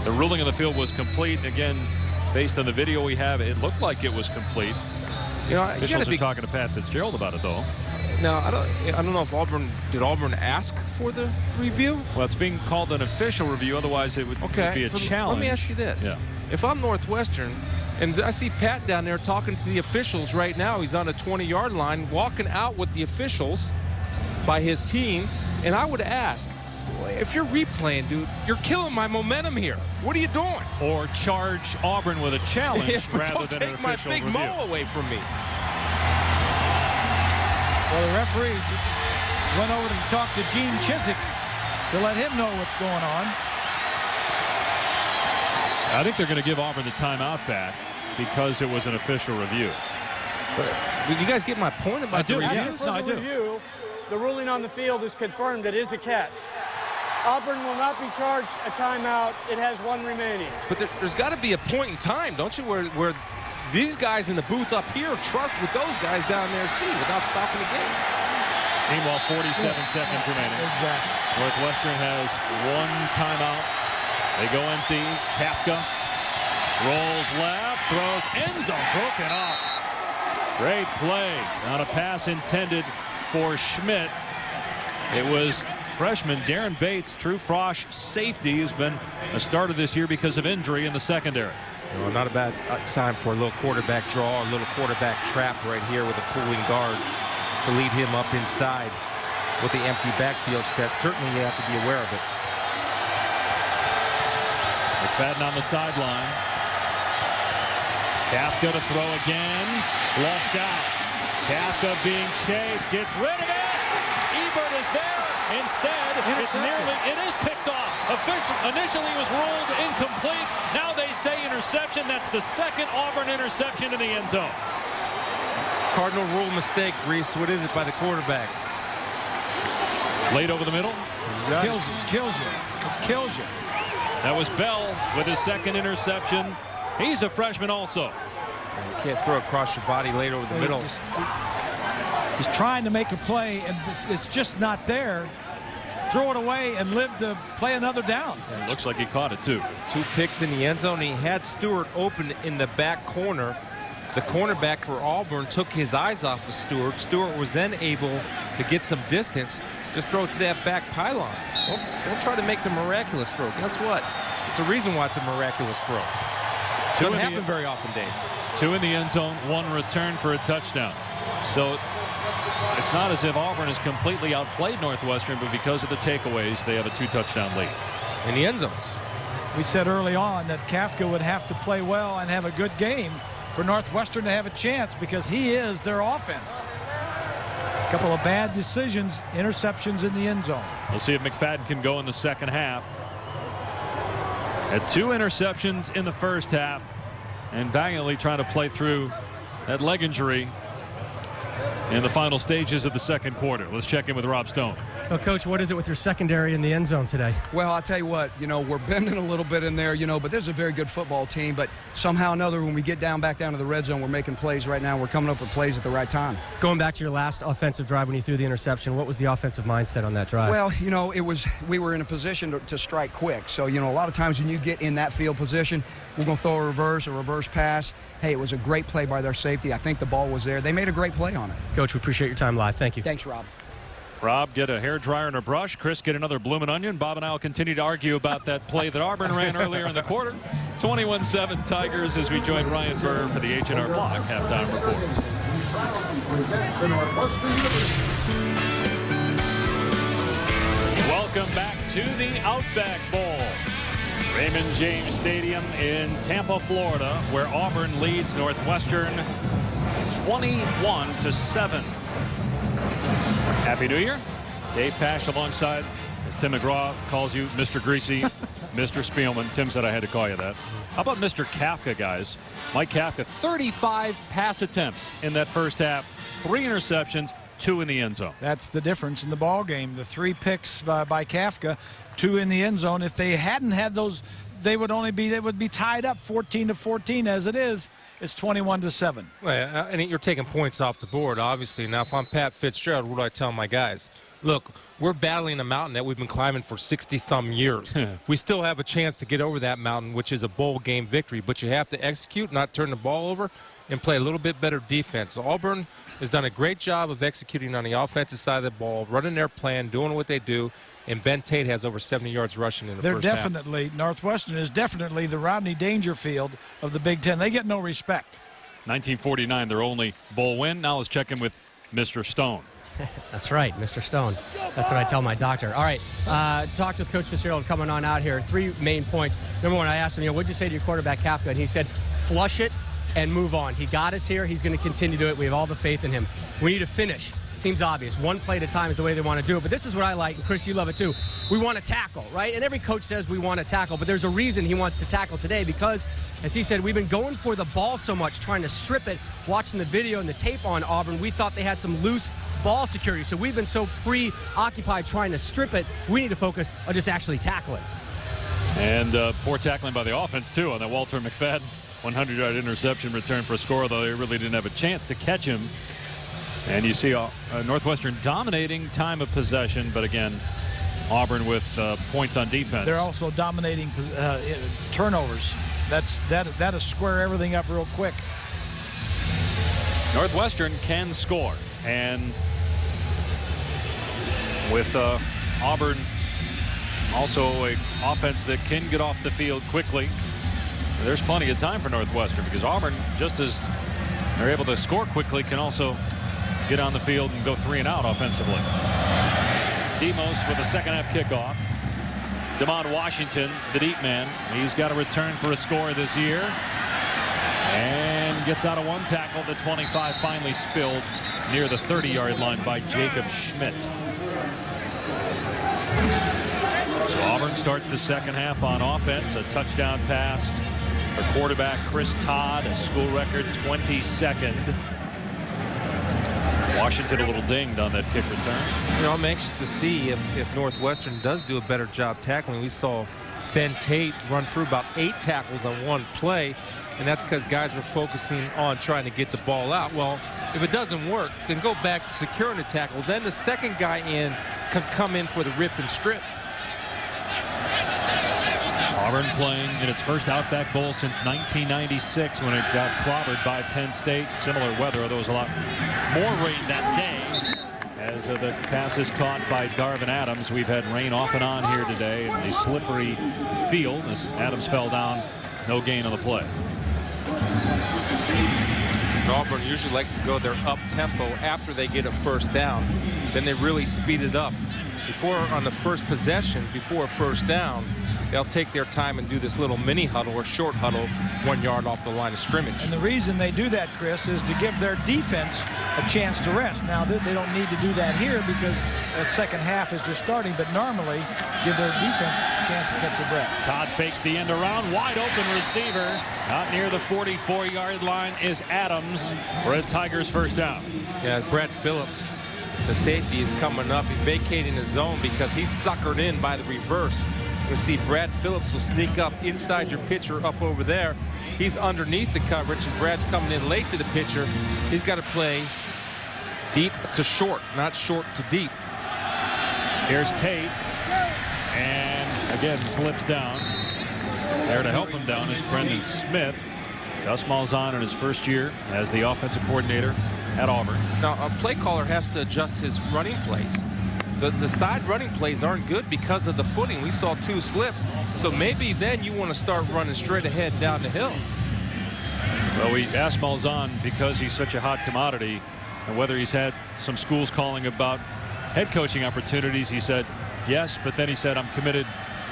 The ruling on the field was complete. Again, based on the video we have, it looked like it was complete. You know, officials are talking to Pat Fitzgerald about it, though. Now, I don't know if did Auburn ask for the review? Well, it's being called an official review. Otherwise, it would be a challenge. Let me ask you this. Yeah. If I'm Northwestern, and I see Pat down there talking to the officials right now, he's on the 20-yard line, walking out with the officials by his team, and I would ask, if you're replaying, dude, you're killing my momentum here. What are you doing? Or charge Auburn with a challenge rather than an official review. Don't take my big mo away from me. Well, the referee went over to talk to Gene Chizik to let him know what's going on. I think they're going to give Auburn the timeout back because it was an official review. But you guys get my point about the review? Yes, I do. Review, the ruling on the field is confirmed. It is a catch. Auburn will not be charged a timeout. It has one remaining. But there's got to be a point in time, don't you, where these guys in the booth up here trust what those guys down there see without stopping the game. Meanwhile, 47 seconds remaining. Exactly. Northwestern has one timeout. They go empty. Kafka rolls left, throws end zone, broken up. Great play on a pass intended for Schmidt. It was freshman Darren Bates, true Frosh safety, who's been a starter this year because of injury in the secondary. Well, not a bad time for a little quarterback draw, a little quarterback trap right here with a pulling guard to lead him up inside with the empty backfield set. Certainly you have to be aware of it. McFadden on the sideline. Kafka to throw again. Flushed out. Kafka being chased. Gets rid of it. Ebert is there. Instead, it is picked off. Initially was ruled incomplete. Now they say interception. That's the second Auburn interception in the end zone. Cardinal rule mistake, Reese. What is it by the quarterback? Late over the middle. Kills you. That was Bell with his second interception. He's a freshman also. You can't throw across your body late over the middle. He's trying to make a play, and it's just not there. Throw it away and live to play another down. Yeah, it looks like he caught it, too. 2 picks in the end zone. He had Stewart open in the back corner. The cornerback for Auburn took his eyes off of Stewart. Stewart was then able to get some distance. Just throw it to that back pylon. Don't try to make the miraculous throw. Guess what? It's a reason why it's a miraculous throw. Doesn't happen very often, Dave. 2 in the end zone, 1 return for a touchdown. So it's not as if Auburn has completely outplayed Northwestern, but because of the takeaways, they have a 2-touchdown lead. In the end zones. We said early on that Kafka would have to play well and have a good game for Northwestern to have a chance because he is their offense. A couple of bad decisions, interceptions in the end zone. We'll see if McFadden can go in the second half. Had 2 interceptions in the first half and valiantly trying to play through that leg injury in the final stages of the second quarter. Let's check in with Rob Stone. Well, Coach, what is it with your secondary in the end zone today? Well, I'll tell you what, we're bending a little bit in there, but this is a very good football team. But somehow or another, when we get back down to the red zone, we're making plays right now. We're coming up with plays at the right time. Going back to your last offensive drive when you threw the interception, what was the offensive mindset on that drive? Well, we were in a position to strike quick. So, a lot of times when you get in that field position, we're going to throw a reverse pass. Hey, it was a great play by their safety. I think the ball was there. They made a great play on it. Coach, we appreciate your time live. Thank you. Thanks, Rob. Rob, get a hairdryer and a brush. Chris, get another bloomin' onion. Bob and I will continue to argue about that play that Auburn ran earlier in the quarter. 21-7 Tigers as we join Ryan Burr for the H&R Block halftime report. Welcome back to the Outback Bowl. Raymond James Stadium in Tampa, Florida, where Auburn leads Northwestern 21-7. Happy New Year. Dave Pasch alongside, as Tim McGraw calls you, Mr. Greasy, Mr. Spielman. Tim said I had to call you that. How about Mr. Kafka, guys? Mike Kafka, 35 pass attempts in that first half, 3 interceptions, 2 in the end zone. That's the difference in the ball game. The 3 picks by Kafka, 2 in the end zone. If they hadn't had those, they would be tied up 14-14 as it is. It's 21-7. Well, and you're taking points off the board, obviously. Now, if I'm Pat Fitzgerald, what do I tell my guys? Look, we're battling a mountain that we've been climbing for 60-some years. We still have a chance to get over that mountain, which is a bowl game victory. But you have to execute, not turn the ball over, and play a little bit better defense. So Auburn has done a great job of executing on the offensive side of the ball, running their plan, doing what they do. And Ben Tate has over 70 yards rushing in the first half. Northwestern is definitely the Rodney Dangerfield of the Big Ten. They get no respect. 1949, their only bowl win. Now let's check in with Mr. Stone. That's right, Mr. Stone. That's what I tell my doctor. All right, talked with Coach Fitzgerald coming on out here. 3 main points. Number one, I asked him, what'd you say to your quarterback, Kafka? And he said, flush it and move on. He got us here. He's going to continue to do it. We have all the faith in him. We need to finish. Seems obvious. One play at a time is the way they want to do it. But this is what I like, and Chris, you love it too. We want to tackle, right? And every coach says we want to tackle, but there's a reason he wants to tackle today because, as he said, we've been going for the ball so much, trying to strip it. Watching the video and the tape on Auburn, we thought they had some loose ball security. So we've been so preoccupied trying to strip it, we need to focus on just actually tackling. And poor tackling by the offense, too, on that Walter McFadden 100-yard interception return for a score, though they really didn't have a chance to catch him. And you see Northwestern dominating time of possession, but again, Auburn with points on defense. They're also dominating turnovers. That'll square everything up real quick. Northwestern can score, and with Auburn also an offense that can get off the field quickly, there's plenty of time for Northwestern because Auburn, just as they're able to score quickly, can also get on the field and go 3 and out offensively. Demos with a second-half kickoff. Damon Washington, the deep man, he's got a return for a score this year. And gets out of one tackle. The 25 finally spilled near the 30-yard line by Jacob Schmidt. So Auburn starts the second half on offense. A touchdown pass for quarterback Chris Todd, a school record 22nd. Washington a little dinged on that kick return. I'm anxious to see if Northwestern does do a better job tackling. We saw Ben Tate run through about 8 tackles on one play, and that's because guys are focusing on trying to get the ball out. Well, if it doesn't work, then go back to securing the tackle. Then the second guy in can come in for the rip and strip. Auburn playing in its first Outback Bowl since 1996 when it got clobbered by Penn State. Similar weather, although it was a lot more rain that day. As the pass is caught by Darvin Adams. We've had rain off and on here today in the slippery field as Adams fell down. No gain on the play. Auburn usually likes to go their up-tempo after they get a first down. Then they really speed it up. Before, on the first possession, before a first down, they'll take their time and do this little mini huddle or short huddle 1 yard off the line of scrimmage. And the reason they do that, Chris, is to give their defense a chance to rest. Now, they don't need to do that here because that second half is just starting, but normally give their defense a chance to catch their breath. Todd fakes the end around. Wide open receiver. Out near the 44-yard line is Adams for a Tigers first down. Yeah, Brad Phillips, the safety, is coming up. He's vacating the zone because he's suckered in by the reverse. You'll see Brad Phillips will sneak up inside your pitcher up over there. He's underneath the coverage, and Brad's coming in late to the pitcher. He's got to play deep to short, not short to deep. Here's Tate, and again slips down. There to help him down is Brendan Smith. Gus Malzahn in his first year as the offensive coordinator at Auburn. Now, a play caller has to adjust his running plays. The side running plays aren't good because of the footing. We saw 2 slips, so maybe then you want to start running straight ahead down the hill. Well, we asked Malzahn because he's such a hot commodity and whether he's had some schools calling about head coaching opportunities. He said yes, but then he said, I'm committed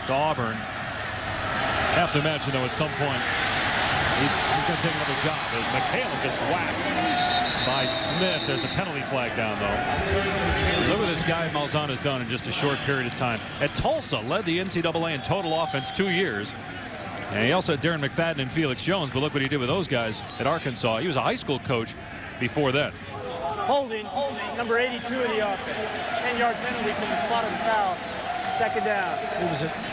to Auburn. I have to imagine, though, at some point he's going to take another job as McHale gets whacked by Smith. There's a penalty flag down, though. Look what this guy Malzahn has done in just a short period of time. At Tulsa, led the NCAA in total offense 2 years. And he also had Darren McFadden and Felix Jones, but look what he did with those guys at Arkansas. He was a high school coach before that. Holding, number 82 in the offense. 10-yard penalty from the spot of the foul. Second down.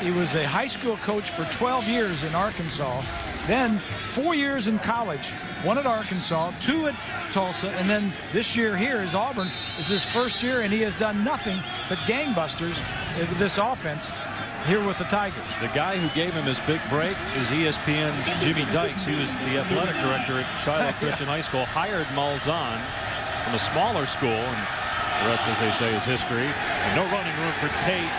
He was a high school coach for 12 years in Arkansas. Then 4 years in college, 1 at Arkansas, 2 at Tulsa, and then this year here is Auburn. Is his first year, and he has done nothing but gangbusters with this offense here with the Tigers. The guy who gave him his big break is ESPN's Jimmy Dykes. He was the athletic director at Shiloh Christian High School, hired Malzahn from a smaller school, and the rest, as they say, is history. And no running room for Tate,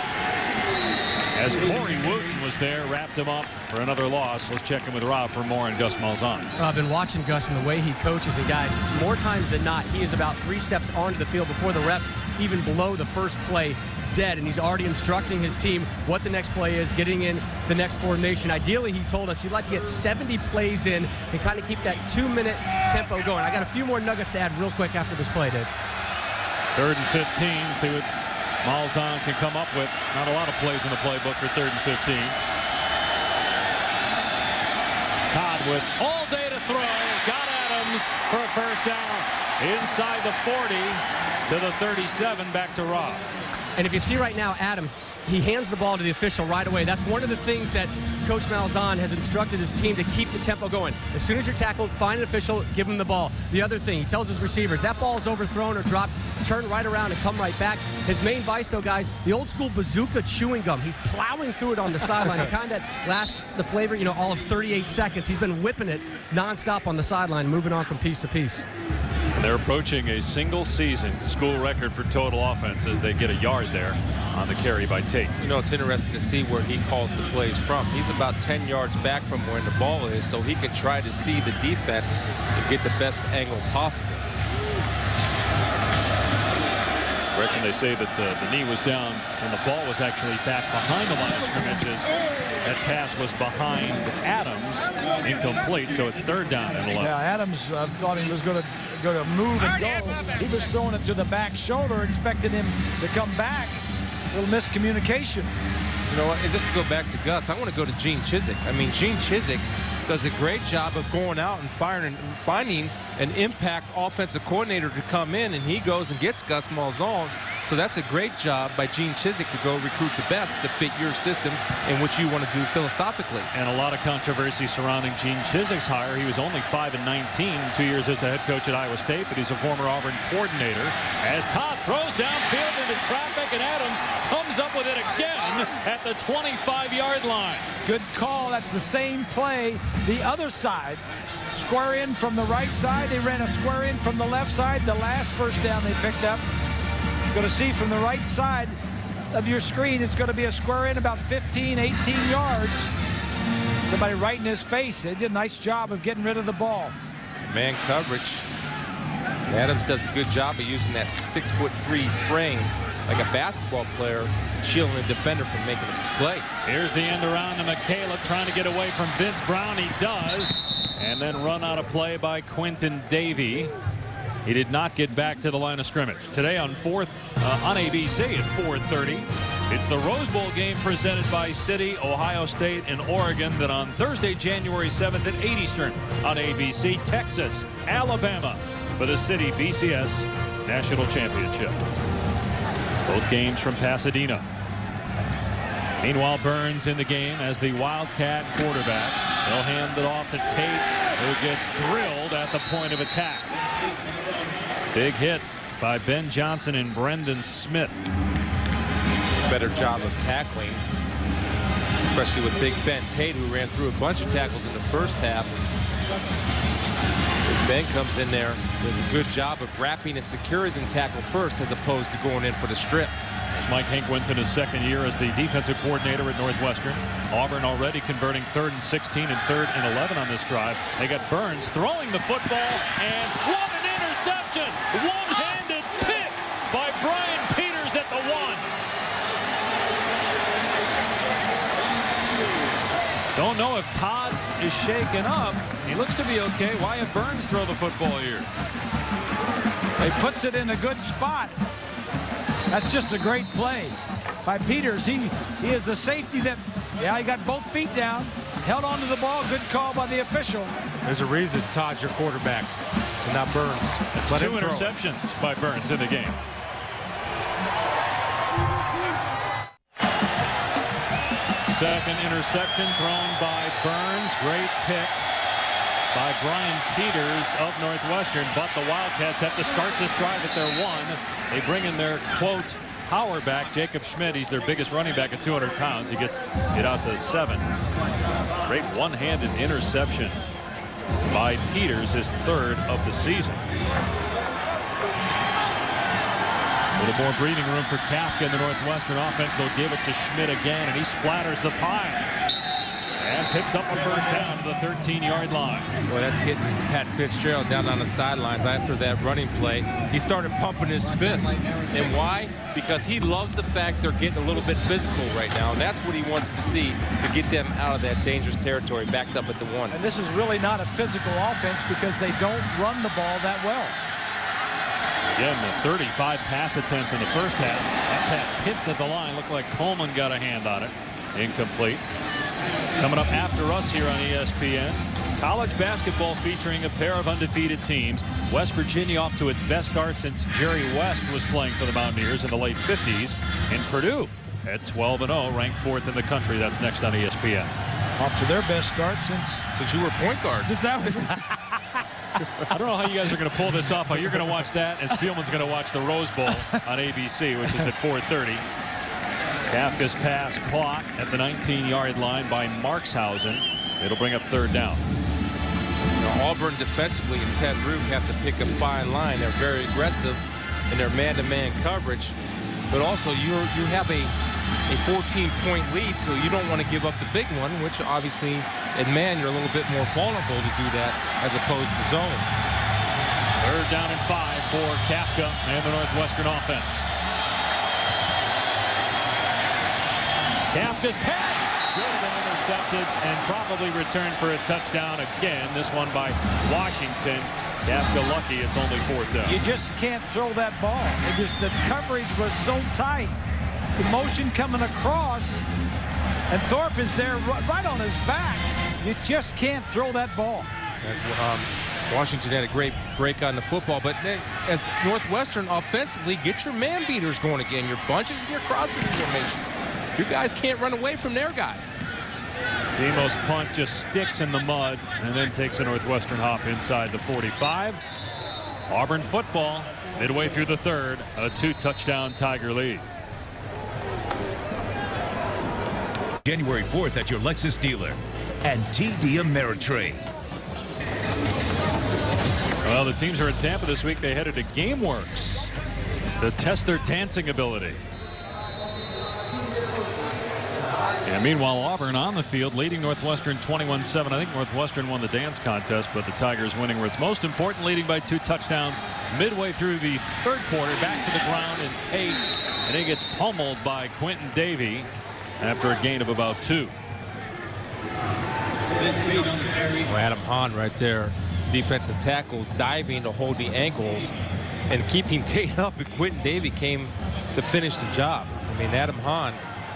as Corey Wooten was there, wrapped him up for another loss. Let's check in with Rob for more on Gus Malzahn. I've been watching Gus and the way he coaches, and guys, more times than not, he is about 3 steps onto the field before the refs even below the first play dead, and he's already instructing his team what the next play is, getting in the next formation. Ideally, he told us he'd like to get 70 plays in and kind of keep that 2-minute tempo going. I got a few more nuggets to add real quick after this play, Dave. 3rd and 15. See what Malzahn can come up with. Not a lot of plays in the playbook for 3rd and 15. Todd with all day to throw. Got Adams for a first down. Inside the 40 to the 37. Back to Rob. And if you see right now, Adams, he hands the ball to the official right away. That's one of the things that Coach Malzahn has instructed his team to keep the tempo going. As soon as you're tackled, find an official, give him the ball. The other thing, he tells his receivers, that ball is overthrown or dropped, turn right around and come right back. His main vice, though, guys, the old school bazooka chewing gum. He's plowing through it on the sideline. The kind that lasts the flavor, you know, all of 38 seconds. He's been whipping it nonstop on the sideline, moving on from piece to piece. And they're approaching a single-season school record for total offense as they get a yard there on the carry by Tate. You know, it's interesting to see where he calls the plays from. He's about 10 yards back from where the ball is, so he can try to see the defense and get the best angle possible. Gretchen, they say that the knee was down and the ball was actually back behind the line of scrimmages. That pass was behind Adams, incomplete, so it's 3rd down and 11. Yeah, Adams thought he was going to move and go. He was throwing it to the back shoulder, expecting him to come back. A little miscommunication. You know what, and just to go back to Gus, I want to go to Gene Chizik. I mean, Gene Chizik does a great job of going out and firing and finding an impact offensive coordinator to come in, and he goes and gets Gus Malzahn. So that's a great job by Gene Chizik to go recruit the best to fit your system and what you want to do philosophically. And a lot of controversy surrounding Gene Chizik's hire. He was only 5-19, 2 years as a head coach at Iowa State, but he's a former Auburn coordinator. As Todd throws downfield into traffic, and Adams comes up with it again at the 25-yard line. Good call. That's the same play. The other side. Square in from the right side. They ran a square in from the left side. The last first down they picked up. You're going to see from the right side of your screen, it's going to be a square in about 15, 18 yards. Somebody right in his face. They did a nice job of getting rid of the ball. Man coverage. Adams does a good job of using that 6'3" frame like a basketball player, shielding the defender from making a play. Here's the end around to McCaleb trying to get away from Vince Brown. He does. And then run out of play by Quinton Davey. He did not get back to the line of scrimmage. Today on ABC at 4:30. It's the Rose Bowl game presented by City, Ohio State, and Oregon. Then on Thursday, January 7th at 8 Eastern on ABC, Texas, Alabama for the City BCS National Championship. Both games from Pasadena. Meanwhile, Burns in the game as the Wildcat quarterback. They'll hand it off to Tate, who gets drilled at the point of attack. Big hit by Ben Johnson and Brendan Smith. Better job of tackling, especially with Big Ben Tate, who ran through a bunch of tackles in the first half. Ben comes in there, does a good job of wrapping and securing the tackle first as opposed to going in for the strip. There's Mike Hinkwitz in his second year as the defensive coordinator at Northwestern. Auburn already converting 3rd and 16 and 3rd and 11 on this drive. They got Burns throwing the football, and what an interception! One-handed pick by Brian Peters at the 1. Don't know if Todd is shaken up. He looks to be okay. Why have Burns throw the football here? He puts it in a good spot. That's just a great play by Peters. He is the safety that, yeah, he got both feet down, held onto the ball. Good call by the official. There's a reason Todd's your quarterback and not Burns. That's 2 interceptions by Burns in the game. Second interception thrown by Burns. Great pick by Brian Peters of Northwestern, but the Wildcats have to start this drive at their 1. They bring in their, quote, power back, Jacob Schmidt. He's their biggest running back at 200 pounds. He gets it out to 7. Great one-handed interception by Peters, his 3rd of the season. A little more breathing room for Kafka in the Northwestern offense. They'll give it to Schmidt again, and he splatters the pile. And picks up a first down to the 13-yard line. Boy, that's getting Pat Fitzgerald down on the sidelines after that running play. He started pumping his fist. And why? Because he loves the fact they're getting a little bit physical right now. And that's what he wants to see to get them out of that dangerous territory, backed up at the 1. And this is really not a physical offense because they don't run the ball that well. Again, the 35 pass attempts in the first half. That pass tipped at the line. Looked like Coleman got a hand on it. Incomplete. Coming up after us here on ESPN, college basketball featuring a pair of undefeated teams. West Virginia off to its best start since Jerry West was playing for the Mountaineers in the late 50s. And Purdue at 12-0, ranked 4th in the country. That's next on ESPN. Off to their best start since you were point guard. Since I was. I don't know how you guys are going to pull this off. How you're going to watch that, and Spielman's going to watch the Rose Bowl on ABC, which is at 4:30. Kafka's pass caught at the 19-yard line by Markshausen. It'll bring up 3rd down. Now, Auburn defensively and Ted Roof have to pick a fine line. They're very aggressive in their man-to-man coverage, but also you have a 14-point lead, so you don't want to give up the big one, which obviously in man you're a little bit more vulnerable to do that as opposed to zone. 3rd down and 5 for Kafka and the Northwestern offense. Kafka's pass should have been intercepted and probably returned for a touchdown again. This one by Washington. Kafka lucky it's only 4th down. You just can't throw that ball. The coverage was so tight. The motion coming across, and Thorpe is there right on his back. You just can't throw that ball. Washington had a great break on the football, but as Northwestern offensively, get your man beaters going again, your bunches and your crossing formations. You guys can't run away from their guys. Demo's punt just sticks in the mud and then takes a Northwestern hop inside the 45. Auburn football midway through the 3rd, a 2-touchdown Tiger lead. January 4th at your Lexus dealer and TD Ameritrade. Well, the teams are in Tampa this week. They headed to GameWorks to test their dancing ability. And meanwhile, Auburn on the field leading Northwestern 21-7. I think Northwestern won the dance contest, but the Tigers winning where it's most important, leading by 2 touchdowns midway through the 3rd quarter. Back to the ground, and Tate, and he gets pummeled by Quentin Davey after a gain of about 2. Well, Adam Hahn right there, defensive tackle, diving to hold the ankles and keeping Tate up, and Quentin Davey came to finish the job. I mean, Adam Hahn,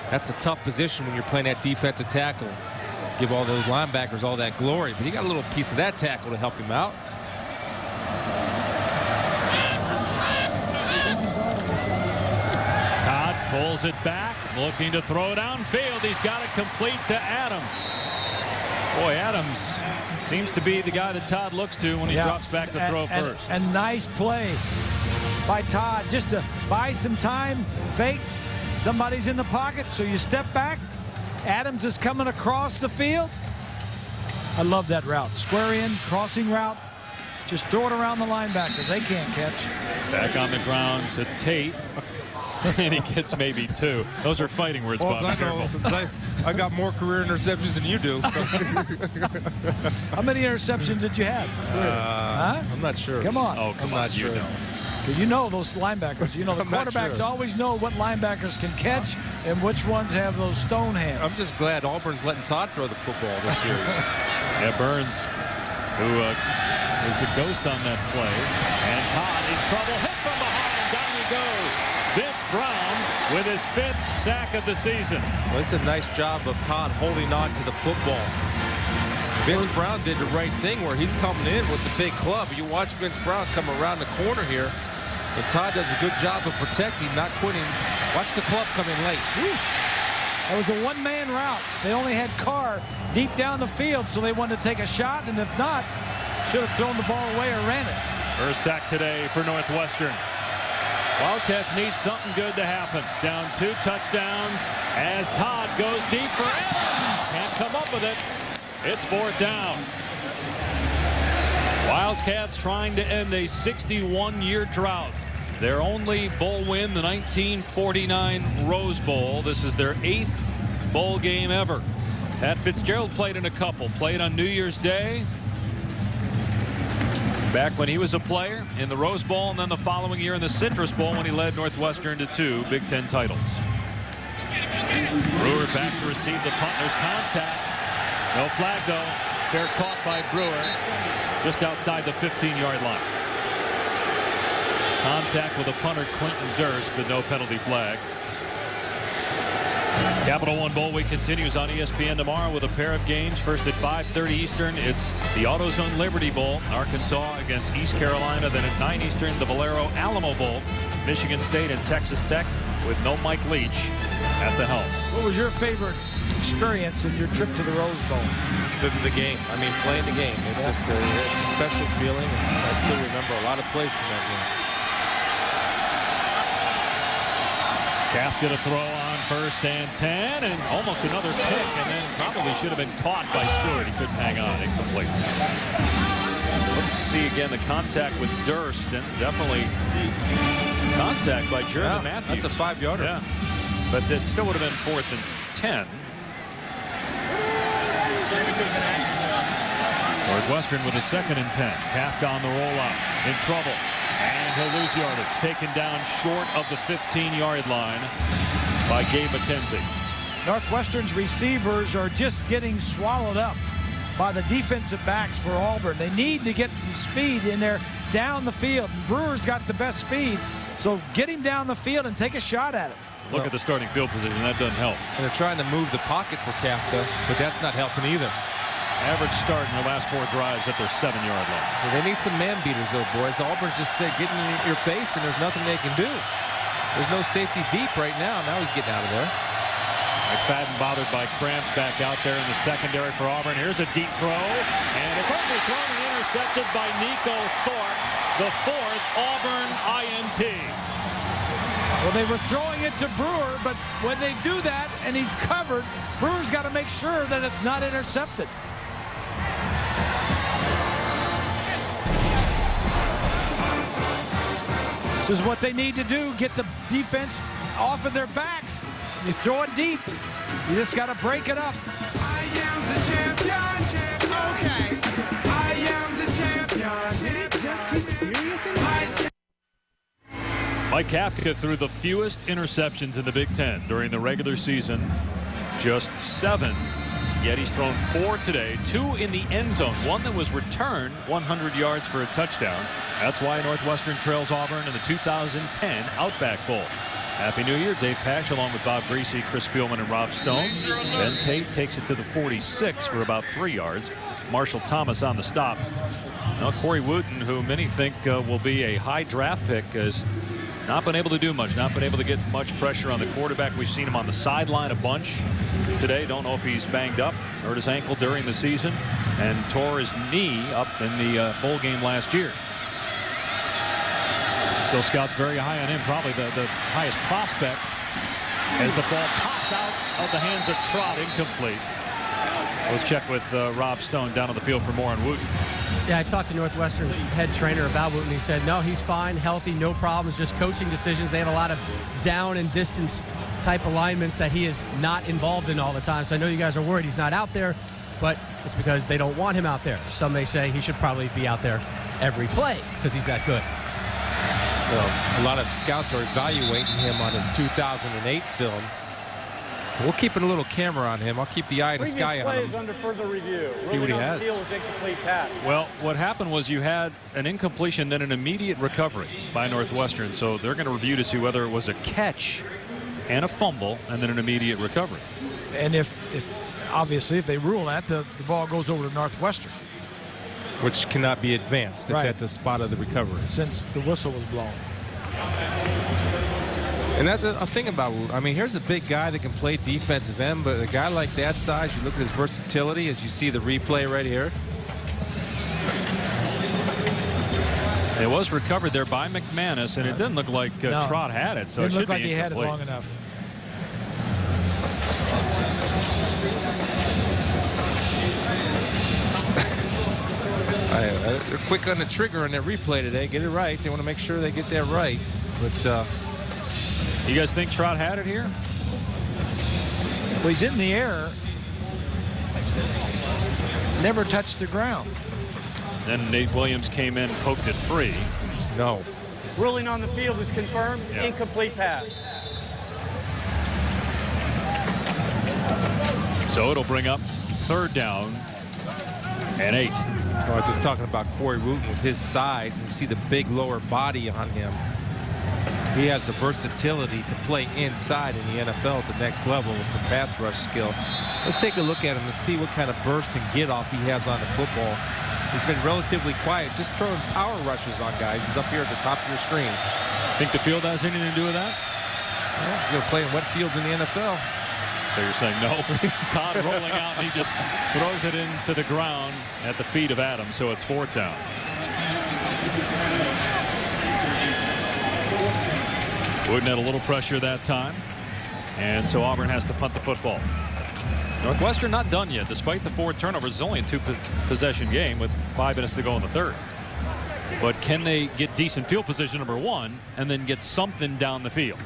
that's a tough position when you're playing that defensive tackle. Give all those linebackers all that glory, but he got a little piece of that tackle to help him out. Todd pulls it back, looking to throw downfield. He's got it complete to Adams. Boy, Adams seems to be the guy that Todd looks to when he drops back to throw first. And nice play by Todd just to buy some time, fake. Somebody's in the pocket, so you step back. Adams is coming across the field. I love that route. Square in, crossing route. Just throw it around the linebackers. They can't catch. Back on the ground to Tate. And he gets maybe 2. Those are fighting words, Bob. I got more career interceptions than you do. How many interceptions did you have? I'm not sure. Come on. Oh, come on. You know. Because you know those linebackers. You know the quarterbacks always know what linebackers can catch and which ones have those stone hands. I'm just glad Auburn's letting Todd throw the football this series. Yeah, Burns, who is the ghost on that play. And Todd in trouble. Hit from behind. Down he goes. Vince Brown with his 5th sack of the season. Well, it's a nice job of Todd holding on to the football. Vince Brown did the right thing where he's coming in with the big club. You watch Vince Brown come around the corner here, and Todd does a good job of protecting, not quitting. Watch the club come in late. Woo. That was a one-man route. They only had Carr deep down the field, so they wanted to take a shot, and if not, should have thrown the ball away or ran it. First sack today for Northwestern. Wildcats need something good to happen. Down 2 touchdowns as Todd goes deep for Evans. Can't come up with it. It's 4th down. Wildcats trying to end a 61-year drought. Their only bowl win, the 1949 Rose Bowl. This is their 8th bowl game ever. Pat Fitzgerald played in a couple. Played on New Year's Day, back when he was a player, in the Rose Bowl, and then the following year in the Citrus Bowl when he led Northwestern to 2 Big Ten titles. Brewer back to receive the punt. There's contact. No flag, though. Fair caught by Brewer just outside the 15-yard line. Contact with a punter, Clinton Durst, but no penalty flag. Capital One Bowl Week continues on ESPN tomorrow with a pair of games. First at 5:30 Eastern, it's the AutoZone Liberty Bowl, Arkansas against East Carolina. Then at 9 Eastern, the Valero Alamo Bowl, Michigan State and Texas Tech, with no Mike Leach at the helm. What was your favorite experience in your trip to the Rose Bowl? The game. I mean, playing the game. It just it's a special feeling. I still remember a lot of plays from that game. Kafka to throw on 1st and 10, and almost another pick, and then probably should have been caught by Stewart. He couldn't hang on. Incomplete. Let's see again the contact with Durst, and definitely contact by Jeremy Matthews. That's a 5-yarder. Yeah, but it still would have been 4th and 10. Northwestern with a 2nd and 10. Kafka on the rollout, in trouble. And he'll lose yardage. Taken down short of the 15-yard line by Gabe McKenzie. Northwestern's receivers are just getting swallowed up by the defensive backs for Auburn. They need to get some speed in there down the field. Brewer's got the best speed, so get him down the field and take a shot at it. Look at the starting field position. That doesn't help. And they're trying to move the pocket for Kafka, but that's not helping either. Average start in their last 4 drives at their 7-yard line. So they need some man beaters, though, boys. Auburn's just getting in your face, and there's nothing they can do. There's no safety deep right now. Now he's getting out of there. McFadden bothered by cramps back out there in the secondary for Auburn. Here's a deep throw, and it's overthrown and intercepted by Nico Thorpe, the 4th Auburn INT. Well, they were throwing it to Brewer, but when they do that and he's covered, Brewer's got to make sure that it's not intercepted. This is what they need to do, get the defense off of their backs. You throw it deep. You just got to break it up. I am the champion. Okay. I am the champion. Did it just get serious in life? Mike Kafka threw the fewest interceptions in the Big Ten during the regular season. Just 7. Yet he's thrown 4 today, 2 in the end zone, 1 that was returned 100 yards for a touchdown. That's why Northwestern trails Auburn in the 2010 Outback Bowl. Happy New Year. Dave Pasch along with Bob Greasy, Chris Spielman, and Rob Stone. Ben Tate takes it to the 46 for about 3 yards. Marshall Thomas on the stop. Now Corey Wooten, who many think will be a high draft pick, has not been able to do much, not been able to get much pressure on the quarterback. We've seen him on the sideline a bunch today. Don't know if he's banged up, hurt his ankle during the season, and tore his knee up in the bowl game last year. Still scouts very high on him, probably the highest prospect, as the ball pops out of the hands of Trott, incomplete. Let's check with Rob Stone down on the field for more on Wooten. Yeah, I talked to Northwestern's head trainer about Wooten. He said, no, he's fine, healthy, no problems, just coaching decisions. They have a lot of down and distance type alignments that he is not involved in all the time. So I know you guys are worried he's not out there, but it's because they don't want him out there. Some may say he should probably be out there every play because he's that good. Well, a lot of scouts are evaluating him on his 2008 film. We're keeping a little camera on him. I'll keep the eye in the sky on him. Under further review. See what he has. Incomplete pass. Well, what happened was you had an incompletion, then an immediate recovery by Northwestern. So they're going to review to see whether it was a catch and a fumble and then an immediate recovery. And if obviously, if they rule that, the ball goes over to Northwestern. Which cannot be advanced. It's right at the spot of the recovery. Since the whistle was blown. And that's a thing about, I mean, here's a big guy that can play defensive end, but a guy like that size, you look at his versatility as you see the replay right here. It was recovered there by McManus, and it didn't look like Trot had it, so it should be incomplete. Didn't look like he had it long enough. They're quick on the trigger on their replay today. Get it right. They want to make sure they get that right. But you guys think Trot had it here? Well, he's in the air. Never touched the ground. Then Nate Williams came in, poked it free. No. Ruling on the field is confirmed. Yeah. Incomplete pass. So it'll bring up 3rd down and 8. I was just talking about Corey Wooten with his size. You see the big lower body on him. He has the versatility to play inside in the NFL at the next level with some pass rush skill. Let's take a look at him and see what kind of burst and get off he has on the football. He's been relatively quiet, just throwing power rushes on guys. He's up here at the top of your screen. Think the field has anything to do with that? Well, you're playing wet fields in the NFL. So you're saying no? Todd rolling out, and he just throws it into the ground at the feet of Adams, so it's 4th down. Wooden had a little pressure that time, and so Auburn has to punt the football. Northwestern not done yet, despite the 4 turnovers. It's only a 2-possession game with 5 minutes to go in the 3rd. But can they get decent field position, number 1, and then get something down the field?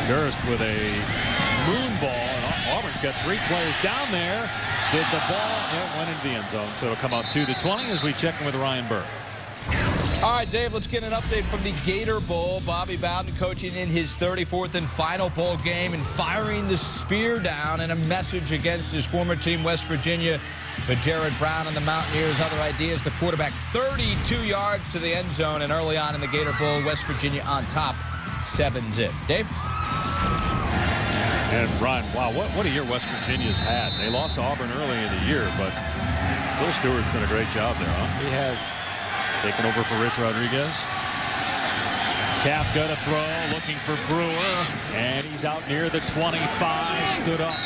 Durst with a moon ball, and Auburn's got 3 players down there. Did the ball, it went into the end zone, so it'll come out 2-20 as we check in with Ryan Burke. All right, Dave, let's get an update from the Gator Bowl. Bobby Bowden coaching in his 34th and final bowl game and firing the spear down, and a message against his former team, West Virginia. But Jared Brown and the Mountaineers, other ideas. The quarterback 32 yards to the end zone, and early on in the Gator Bowl, West Virginia on top, 7-zip. Dave? And Ryan, wow, what a year West Virginia's had. They lost to Auburn early in the year, but Bill Stewart's done a great job there, huh? He has. Taking over for Rich Rodriguez. Kafka to throw, looking for Brewer, and he's out near the 25, stood up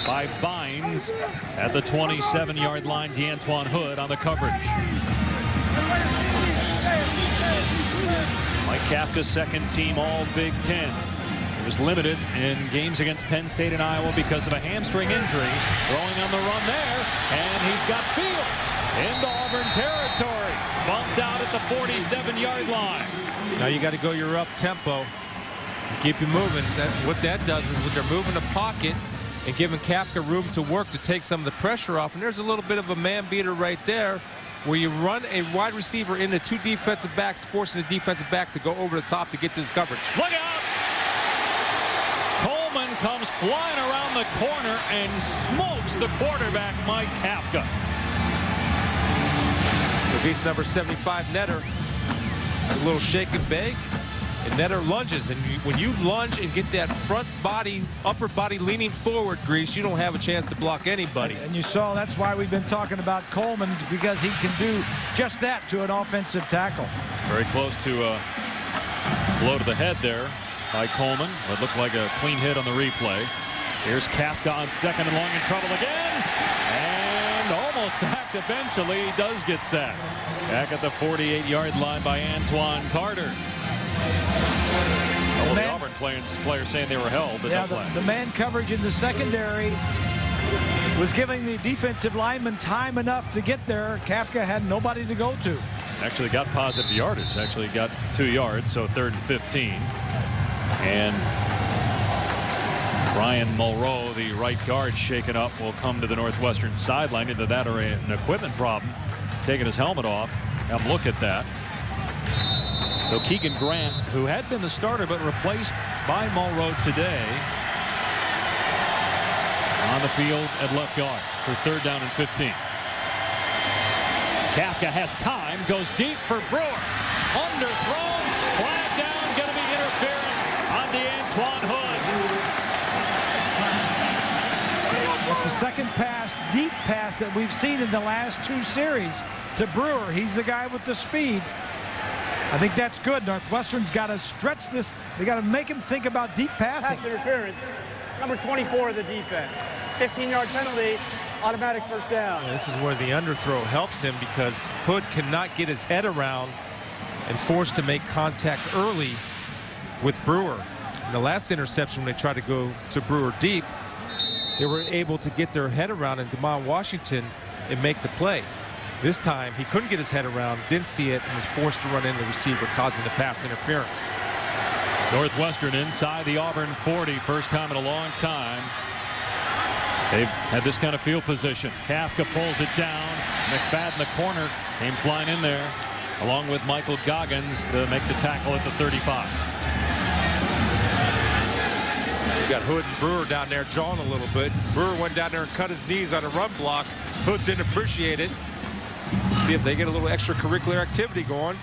by Bynes at the 27-yard line. DeAntoine Hood on the coverage. Mike Kafka's second team all Big Ten. He was limited in games against Penn State and Iowa because of a hamstring injury. Throwing on the run there, and he's got Fields into Auburn territory. Bumped out at the 47-yard line. Now you got to go your up tempo. Keep you moving. What that does is when they're moving the pocket and giving Kafka room to work to take some of the pressure off. And there's a little bit of a man beater right there where you run a wide receiver into 2 defensive backs, forcing the defensive back to go over the top to get to his coverage. Look out! Coleman comes flying around the corner and smokes the quarterback, Mike Kafka. He's number 75, Netter. A little shake and bake, and Netter lunges. And when you lunge and get that front body, upper body leaning forward, Grease, you don't have a chance to block anybody. And you saw that's why we've been talking about Coleman, because he can do just that to an offensive tackle. Very close to a blow to the head there by Coleman. It looked like a clean hit on the replay. Here's Kafka on 2nd and long, in trouble again. And almost sacked eventually. He does get sacked. Back at the 48-yard line by Antoine Carter. Well, the Auburn players saying they were held, but yeah, no play. The man coverage in the secondary was giving the defensive lineman time enough to get there. Kafka had nobody to go to. Actually got positive yardage. Actually got 2 yards, so 3rd and 15. And Brian Mulrow, the right guard, shaken up, will come to the Northwestern sideline. Either that or an equipment problem. Taking his helmet off. Have a look at that. So Keegan Grant, who had been the starter but replaced by Mulrow today, on the field at left guard for 3rd down and 15. Kafka has time, goes deep for Brewer. Underthrown, flag down, going to be interference on DeAntoine Hood. It's the second pass, deep pass, that we've seen in the last 2 series to Brewer. He's the guy with the speed. I think that's good. Northwestern's got to stretch this. They got to make him think about deep passing. Pass interference. Number 24 of the defense. 15-yard penalty. Automatic first down. Yeah, this is where the underthrow helps him because Hood cannot get his head around and forced to make contact early with Brewer. In the last interception, when they tried to go to Brewer deep, they were able to get their head around and DeMond Washington and make the play. This time, he couldn't get his head around, didn't see it, and was forced to run into the receiver, causing the pass interference. Northwestern inside the Auburn 40, first time in a long time. They've had this kind of field position. Kafka pulls it down. McFadden, the corner, came flying in there, along with Michael Goggins to make the tackle at the 35. You got Hood and Brewer down there jawing a little bit. Brewer went down there and cut his knees on a run block. Hood didn't appreciate it. See if they get a little extracurricular activity going.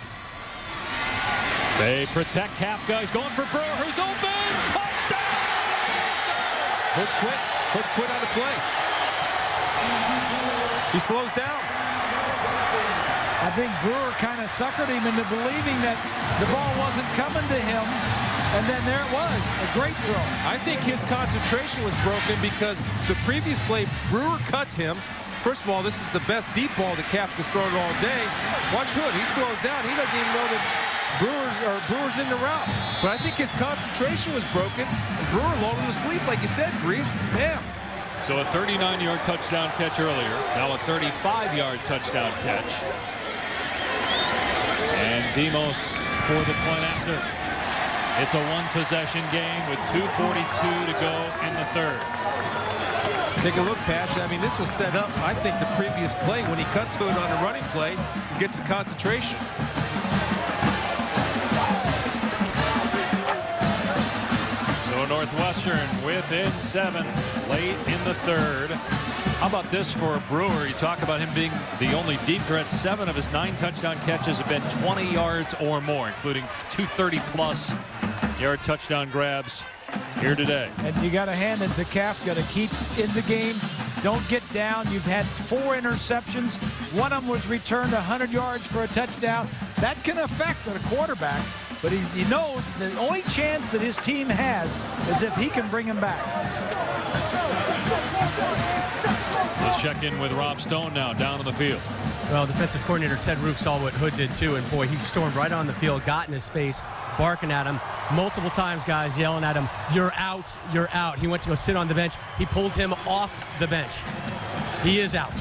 They protect Kafka. He's going for Brewer, who's open. Touchdown! Hood quit. Hood quit on the play. He slows down. I think Brewer kind of suckered him into believing that the ball wasn't coming to him, and then there it was, a great throw. I think his concentration was broken because the previous play, Brewer cuts him. First of all, this is the best deep ball that Kafka's thrown all day. Watch Hood, he slows down. He doesn't even know that Brewer's in the route. But I think his concentration was broken, and Brewer lulled him to sleep, like you said, Grease. Bam. So a 39-yard touchdown catch earlier. Now a 35-yard touchdown catch. And Demos for the point after. It's a one-possession game with 2:42 to go in the third. Take a look, Pash. I mean, this was set up, I think, the previous play when he cuts Hood on the running play and gets the concentration. So Northwestern within 7 late in the third. How about this for Brewer? You talk about him being the only deep threat. 7 of his 9 touchdown catches have been 20 yards or more, including 2 30-plus yard touchdown grabs here today. And you got to hand it to Kafka to keep in the game. Don't get down. You've had 4 interceptions. One of them was returned 100 yards for a touchdown. That can affect the quarterback, but he knows the only chance that his team has is if he can bring him back. Let's check in with Rob Stone now down on the field. Well, defensive coordinator Ted Roof saw what Hood did too, and boy, he stormed right on the field, got in his face, barking at him multiple times, guys yelling at him, "You're out, you're out." He went to go sit on the bench. He pulled him off the bench. He is out.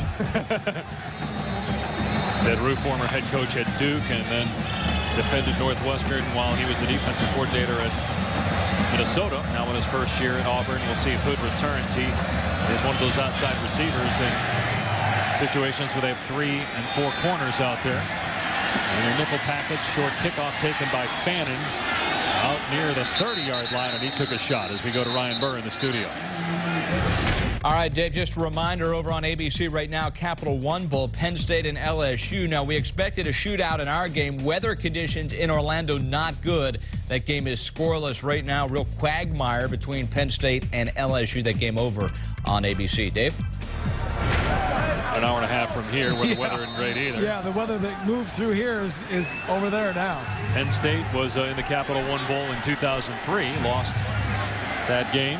Ted Roof, former head coach at Duke, and then defended Northwestern while he was the defensive coordinator at Minnesota. Now in his first year at Auburn, we'll see if Hood returns. He is one of those outside receivers in situations where they have 3 and 4 corners out there. And a nickel package, short kickoff taken by Fannin out near the 30-yard line, and he took a shot as we go to Ryan Burr in the studio. All right, Dave, just a reminder over on ABC right now, Capital One Bowl, Penn State and LSU. Now, we expected a shootout in our game. Weather conditions in Orlando not good. That game is scoreless right now. Real quagmire between Penn State and LSU. That game over on ABC. Dave? An hour and a half from here where the weather isn't great either. Yeah, the weather that moved through here is over there now. Penn State was in the Capital One Bowl in 2003, lost that game.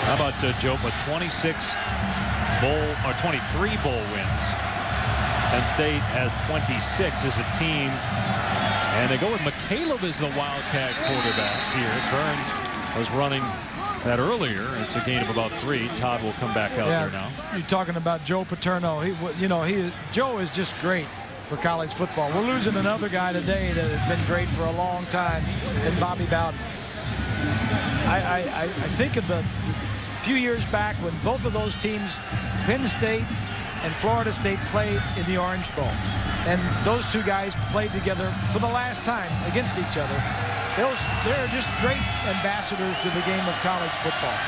How about Joe? But 26 bowl or 23 bowl wins. Penn State has 26 as a team, and they go with McCaleb as the Wildcat quarterback here. Burns was running that earlier. It's a gain of about 3. Todd will come back out there now. You're talking about Joe Paterno. Joe is just great for college football. We're losing another guy today that has been great for a long time, and Bobby Bowden. I think of the few years back when both of those teams, Penn State and Florida State, played in the Orange Bowl. And those 2 guys played together for the last time against each other. They're just great ambassadors to the game of college football.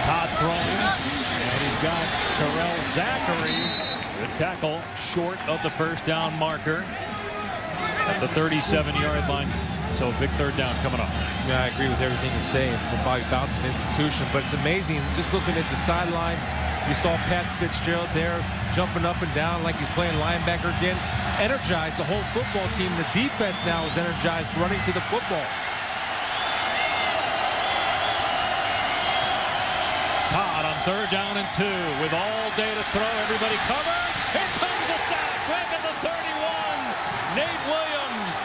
Todd throwing, and he's got Terrell Zachary, the tackle, short of the first down marker at the 37-yard line. So a big third down coming up. Yeah, I agree with everything you're saying. We'll probably bounce an institution, but it's amazing. Just looking at the sidelines, you saw Pat Fitzgerald there jumping up and down like he's playing linebacker again. Energized the whole football team. The defense now is energized running to the football. Todd on 3rd down and 2 with all day to throw. Everybody covered. Here comes a sack back at the 31. Nate Williams.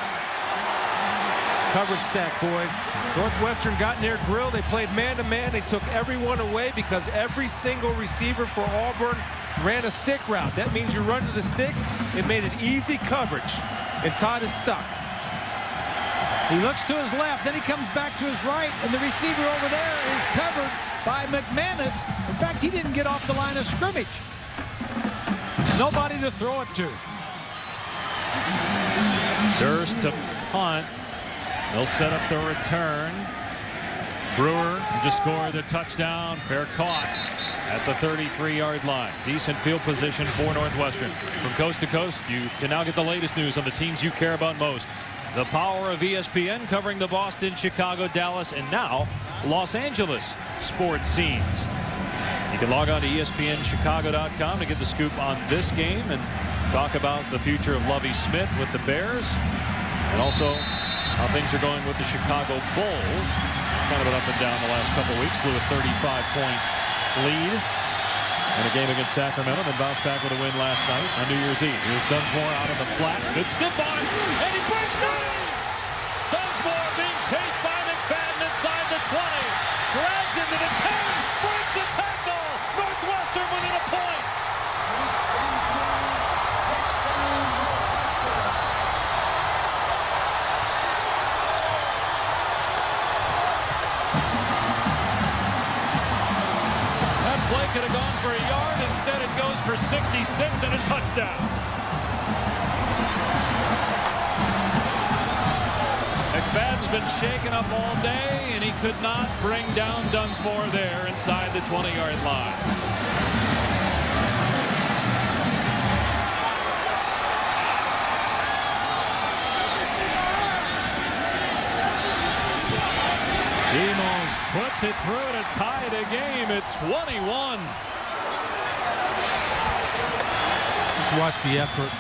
Coverage sack, boys. Northwestern got in their grill. They played man-to-man. They took everyone away because every single receiver for Auburn ran a stick route. That means you run to the sticks. It made it easy coverage. And Todd is stuck. He looks to his left, then he comes back to his right, and the receiver over there is covered by McManus. In fact, he didn't get off the line of scrimmage. Nobody to throw it to. Durst to punt. They'll set up the return. Brewer just scored the touchdown. Fair caught at the 33-yard line. Decent field position for Northwestern. From coast to coast, you can now get the latest news on the teams you care about most. The power of ESPN covering the Boston, Chicago, Dallas, and now Los Angeles sports scenes. You can log on to ESPNChicago.com to get the scoop on this game and talk about the future of Lovie Smith with the Bears, and also how things are going with the Chicago Bulls. Kind of been up and down the last couple weeks. Blew a 35-point lead in a game against Sacramento, then bounced back with a win last night on New Year's Eve. Here's Dunsmore out on the flat. Good stiff arm, and he breaks free! Dunsmore being chased by McFadden inside the 20. Drags into the 10, breaks a tackle! Northwestern within a point! Play could have gone for a yard. Instead, it goes for 66 and a touchdown. McFadden's been shaken up all day, and he could not bring down Dunsmore there inside the 20-yard line. Demos puts it through to tie the game at 21. Just watch the effort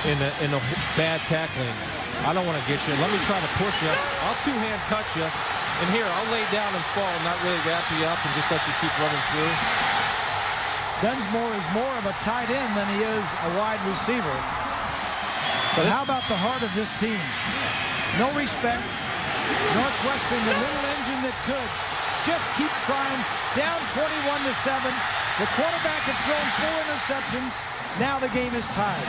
in the bad tackling. I don't want to get you. Let me try to push you. I'll two-hand touch you. And here, I'll lay down and fall, not really wrap you up and just let you keep running through. Dunsmore is more of a tight end than he is a wide receiver. But how about the heart of this team? No respect. Northwestern, the little engine that could. Just keep trying. Down 21-7. The quarterback had thrown 4 interceptions. Now the game is tied.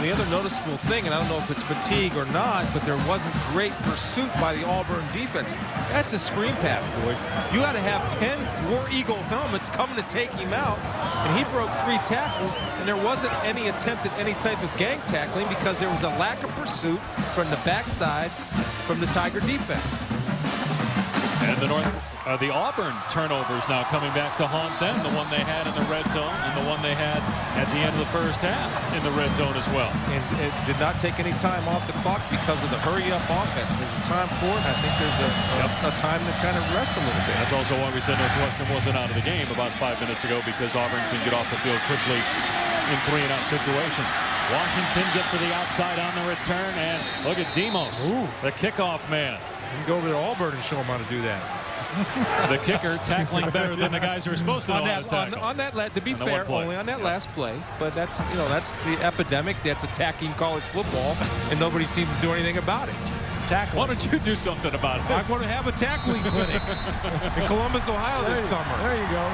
The other noticeable thing, and I don't know if it's fatigue or not, but there wasn't great pursuit by the Auburn defense. That's a screen pass, boys. You got to have 10 War Eagle helmets coming to take him out, and he broke 3 tackles, and there wasn't any attempt at any type of gang tackling because there was a lack of pursuit from the backside from the Tiger defense. And the Auburn turnovers now coming back to haunt them. The one they had in the red zone and the one they had at the end of the first half in the red zone as well. And it did not take any time off the clock because of the hurry-up offense. There's a time for it. I think there's a time to kind of rest a little bit. That's also why we said Northwestern wasn't out of the game about 5 minutes ago, because Auburn can get off the field quickly in 3-and-out situations. Washington gets to the outside on the return, and look at Demos, the kickoff man. You can go over to Auburn and show them how to do that. The kicker tackling better than the guys who are supposed to know how to tackle. On that, to be fair, only on that last play. But that's the epidemic that's attacking college football, and nobody seems to do anything about it. Tackling. Why don't you do something about it? I'm going to have a tackling clinic in Columbus, Ohio this summer. There you go.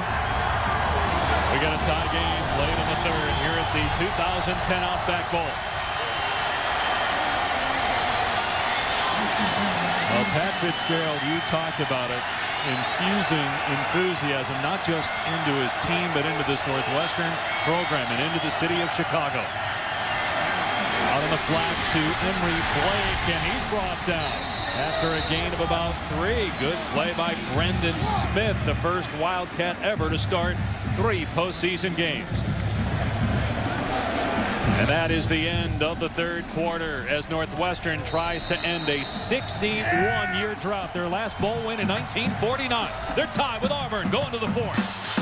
We got a tie game late in the third here at the 2010 Outback Bowl. Well, Pat Fitzgerald, you talked about it, infusing enthusiasm not just into his team but into this Northwestern program and into the city of Chicago. Out on the flat to Emery Blake, and he's brought down after a gain of about 3. Good play by Brendan Smith, the first Wildcat ever to start 3 postseason games. And that is the end of the third quarter as Northwestern tries to end a 61-year drought. Their last bowl win in 1949. They're tied with Auburn going to the fourth.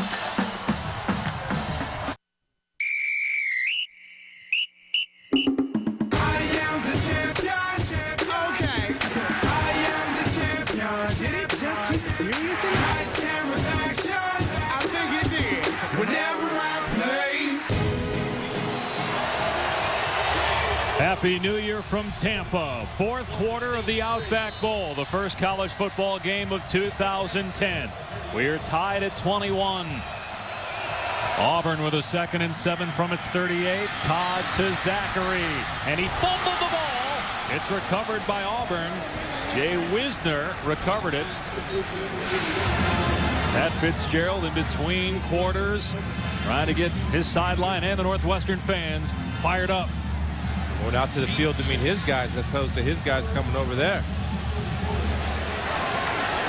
Happy New Year from Tampa. Fourth quarter of the Outback Bowl, the first college football game of 2010. We're tied at 21. Auburn with a 2nd and 7 from its 38. Todd to Zachary, and he fumbled the ball. It's recovered by Auburn. Jay Wisner recovered it. Pat Fitzgerald in between quarters, trying to get his sideline and the Northwestern fans fired up. Going out to the field to meet his guys as opposed to his guys coming over there.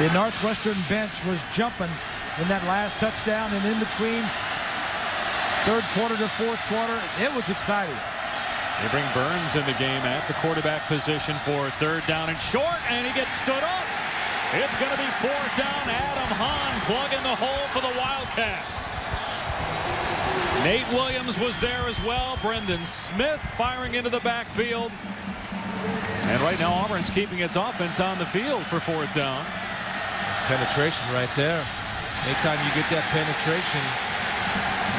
The Northwestern bench was jumping in that last touchdown, and in between third quarter to fourth quarter, it was exciting. They bring Burns in the game at the quarterback position for third down and short, and he gets stood up. It's going to be fourth down. Adam Hahn plugging the hole for the Wildcats. Nate Williams was there as well. Brendan Smith firing into the backfield. And right now Auburn's keeping its offense on the field for fourth down. It's penetration right there. Anytime you get that penetration,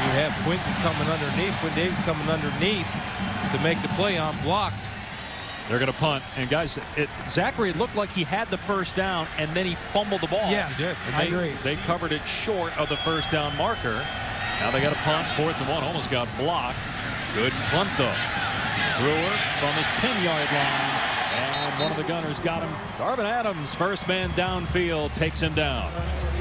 you have Quinton coming underneath, Quinn Davis coming underneath to make the play unblocked. They're going to punt. And guys, Zachary looked like he had the first down, and then he fumbled the ball. Yes, he did. And I agree. They covered it short of the first down marker. Now they got a punt, 4th and 1, almost got blocked. Good punt though. Brewer from his 10-yard line, and one of the gunners got him. Darvin Adams, first man downfield, takes him down.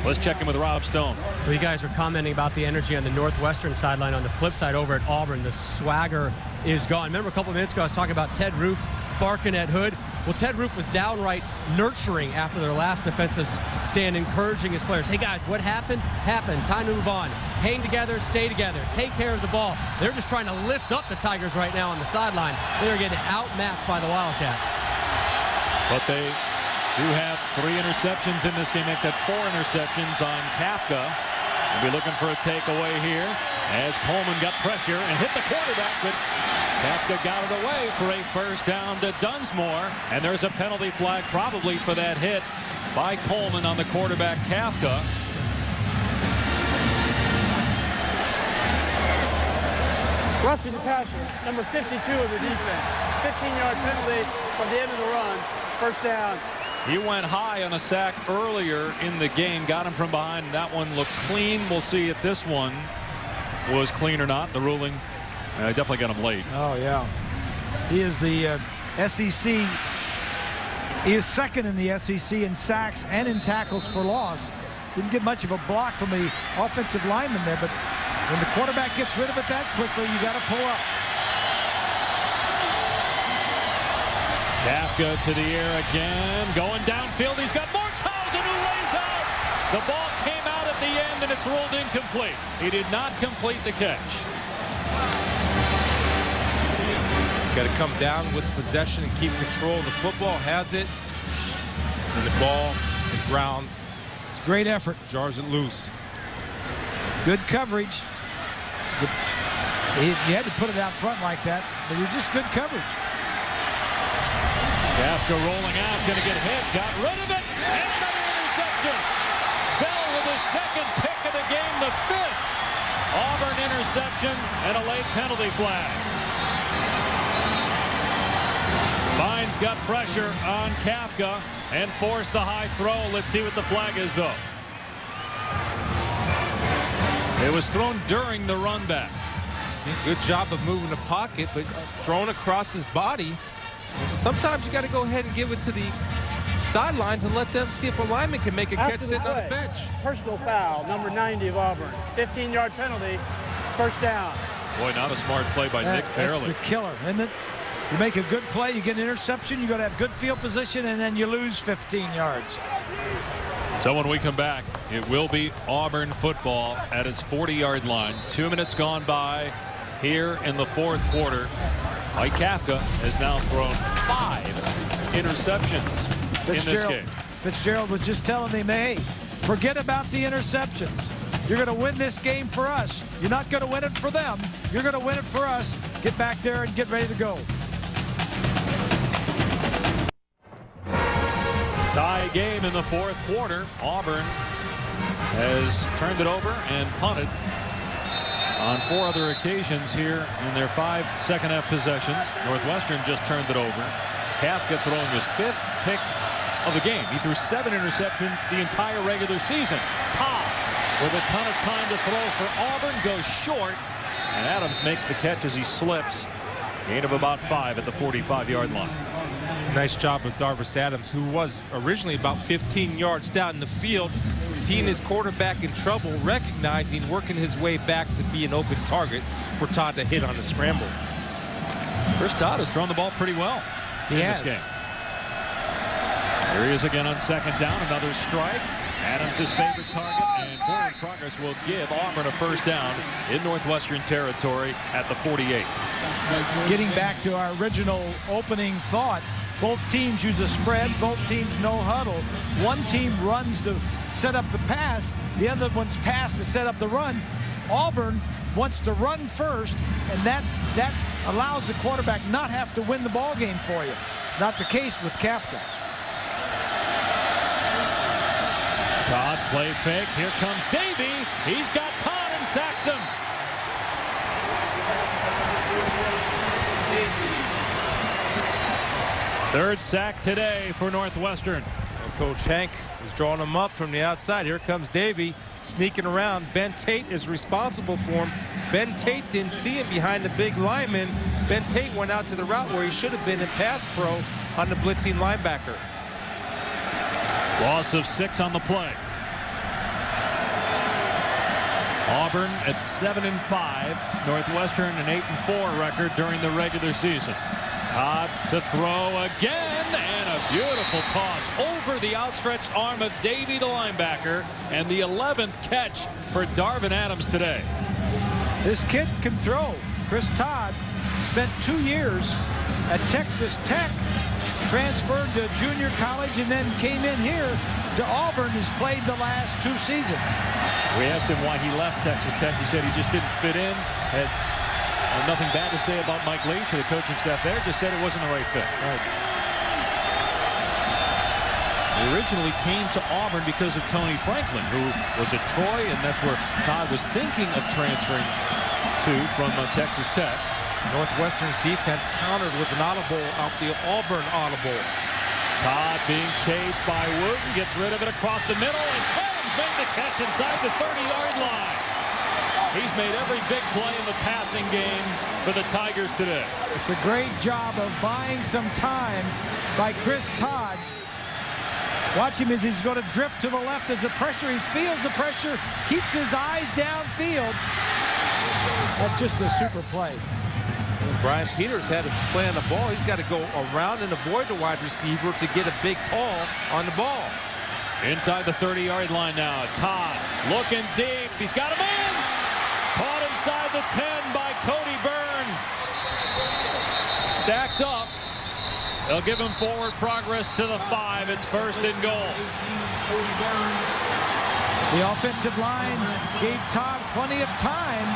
Let's check in with Rob Stone. Well, you guys were commenting about the energy on the Northwestern sideline. On the flip side over at Auburn, the swagger is gone. Remember a couple of minutes ago I was talking about Ted Roof barking at Hood. Well, Ted Roof was downright nurturing after their last defensive stand, encouraging his players. Hey, guys, what happened? Happened. Time to move on. Hang together, stay together, take care of the ball. They're just trying to lift up the Tigers right now on the sideline. They're getting outmatched by the Wildcats. But they do have 3 interceptions in this game. Make that 4 interceptions on Kafka. We'll be looking for a takeaway here as Coleman got pressure and hit the quarterback, but Kafka got it away for a first down to Dunsmore, and there's a penalty flag probably for that hit by Coleman on the quarterback, Kafka. Roughing the passer, number 52 of the defense. 15-yard penalty from the end of the run. First down. He went high on a sack earlier in the game, got him from behind. That one looked clean. We'll see if this one was clean or not. The ruling definitely got him late. Oh, yeah. He is the SEC. He is second in the SEC in sacks and in tackles for loss. Didn't get much of a block from the offensive lineman there, but when the quarterback gets rid of it that quickly, you got to pull up. Kafka to the air again, going downfield. He's got Markshausen who lays out. The ball came out at the end, and it's ruled incomplete. He did not complete the catch. Got to come down with possession and keep control of the football. Has it, and the ball, the ground. It's a great effort. Jars it loose. Good coverage. You had to put it out front like that, but it was just good coverage. Kafka rolling out, going to get hit, got rid of it, and another interception. Bell with his second pick of the game, the 5th. Auburn interception and a late penalty flag. Vines got pressure on Kafka and forced the high throw. Let's see what the flag is, though. It was thrown during the run back. Good job of moving the pocket, but thrown across his body. Sometimes you got to go ahead and give it to the sidelines and let them see if a lineman can make a catch sitting on the bench. Personal foul, number 90 of Auburn. 15-yard penalty, first down. Boy, not a smart play by Nick Fairley. That's a killer, isn't it? You make a good play, you get an interception, you got to have good field position, and then you lose 15 yards. So when we come back, it will be Auburn football at its 40-yard line. 2 minutes gone by here in the fourth quarter. Mike Kafka has now thrown 5 interceptions in this game. Fitzgerald was just telling him, hey, forget about the interceptions. You're going to win this game for us. You're not going to win it for them. You're going to win it for us. Get back there and get ready to go. Tie game in the fourth quarter. Auburn has turned it over and punted on 4 other occasions here in their 5 second-half possessions. Northwestern just turned it over. Kafka throwing his 5th pick of the game. He threw 7 interceptions the entire regular season. Todd with a ton of time to throw for Auburn goes short, and Adams makes the catch as he slips. Gain of about 5 at the 45-yard line. Nice job of Darvis Adams, who was originally about 15 yards down the field, seeing his quarterback in trouble, recognizing, working his way back to be an open target for Todd to hit on the scramble. Chris Todd has thrown the ball pretty well in this game. Here he is again on second down. Another strike. Adams his favorite target, and forward progress will give Auburn a first down in Northwestern territory at the 48. Getting back to our original opening thought, both teams use a spread, both teams no huddle. One team runs to set up the pass, the other one's pass to set up the run. Auburn wants to run first, and that allows the quarterback not have to win the ball game for you. It's not the case with Kafka. Todd play fake. Here comes Davey. He's got Todd and sacks him. Third sack today for Northwestern. And Coach Hank is drawing him up from the outside. Here comes Davey sneaking around. Ben Tate is responsible for him. Ben Tate didn't see him behind the big lineman. Ben Tate went out to the route where he should have been in pass pro on the blitzing linebacker. Loss of 6 on the play. Auburn at 7-5. Northwestern an 8-4 record during the regular season. Todd to throw again, and a beautiful toss over the outstretched arm of Davey, the linebacker, and the 11th catch for Darvin Adams today. This kid can throw. Chris Todd spent 2 years at Texas Tech, transferred to junior college, and then came in here to Auburn. Has played the last 2 seasons. We asked him why he left Texas Tech. He said he just didn't fit in. Had nothing bad to say about Mike Leach or the coaching staff there. Just said it wasn't the right fit. Right. He originally came to Auburn because of Tony Franklin, who was at Troy, and that's where Todd was thinking of transferring to from Texas Tech. Northwestern's defense countered with an audible off the Auburn audible. Todd being chased by Wooten, gets rid of it across the middle, and Adams made the catch inside the 30-yard line. He's made every big play in the passing game for the Tigers today. It's a great job of buying some time by Chris Todd. Watch him as he's going to drift to the left as the pressure. He feels the pressure, keeps his eyes downfield. That's just a super play. Brian Peters had to play on the ball. He's got to go around and avoid the wide receiver to get a big paw on the ball. Inside the 30-yard line now. Todd looking deep. He's got him in. Caught inside the 10 by Cody Burns. Stacked up. They'll give him forward progress to the 5. It's 1st and goal. The offensive line gave Todd plenty of time.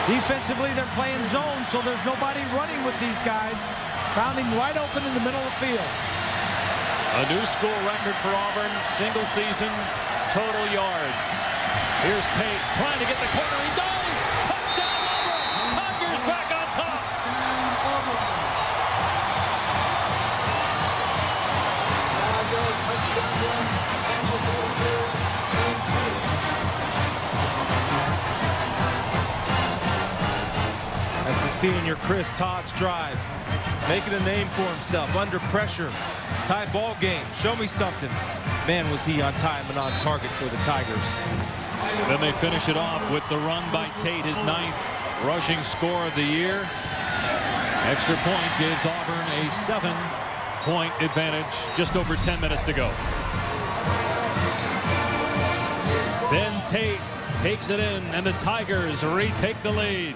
Defensively, they're playing zone, so there's nobody running with these guys. Found him wide open in the middle of the field. A new school record for Auburn, single season total yards. Here's Tate trying to get the corner. He does! Touchdown Auburn! Tigers back on top! That's a senior Chris Todd's drive. Making a name for himself under pressure. Tie ball game. Show me something. Man, was he on time and on target for the Tigers. Then they finish it off with the run by Tate, his 9th rushing score of the year. Extra point gives Auburn a 7-point advantage. Just over 10 minutes to go. Then Tate takes it in, and the Tigers retake the lead.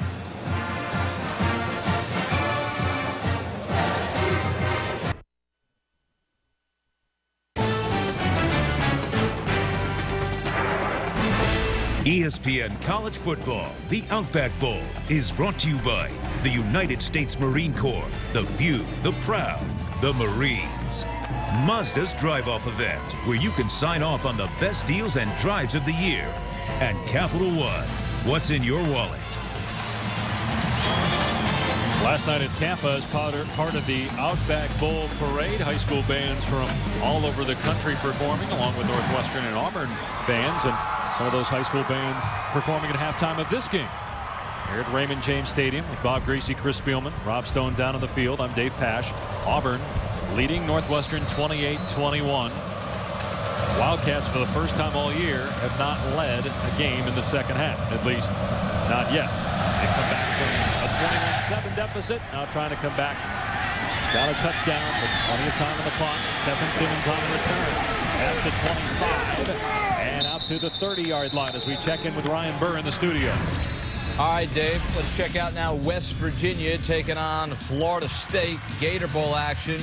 ESPN College Football, the Outback Bowl, is brought to you by the United States Marine Corps, the few, the proud, the Marines. Mazda's drive-off event, where you can sign off on the best deals and drives of the year. And Capital One, what's in your wallet? Last night in Tampa, as part of the Outback Bowl parade, high school bands from all over the country performing, along with Northwestern and Auburn bands, and some of those high school bands performing at halftime of this game here at Raymond James Stadium with Bob Greasy, Chris Spielman, Rob Stone down on the field. I'm Dave Pasch. Auburn leading Northwestern 28-21. Wildcats, for the first time all year, have not led a game in the second half, at least not yet. They come back from a 21-7 deficit, now trying to come back. Got a touchdown, but plenty of time on the clock. Stephen Simmons on the return. Past the 25 and out to the 30-yard line as we check in with Ryan Burr in the studio. All right, Dave, let's check out now West Virginia taking on Florida State. Gator Bowl action.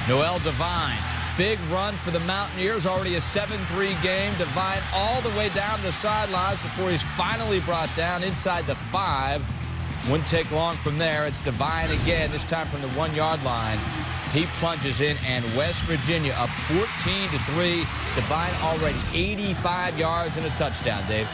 Noel Devine. Big run for the Mountaineers. Already a 7-3 game. Devine all the way down the sidelines before he's finally brought down inside the 5. Wouldn't take long from there. It's Devine again, this time from the 1-yard line. He plunges in, and West Virginia up 14-3. Devine already 85 yards and a touchdown, Dave.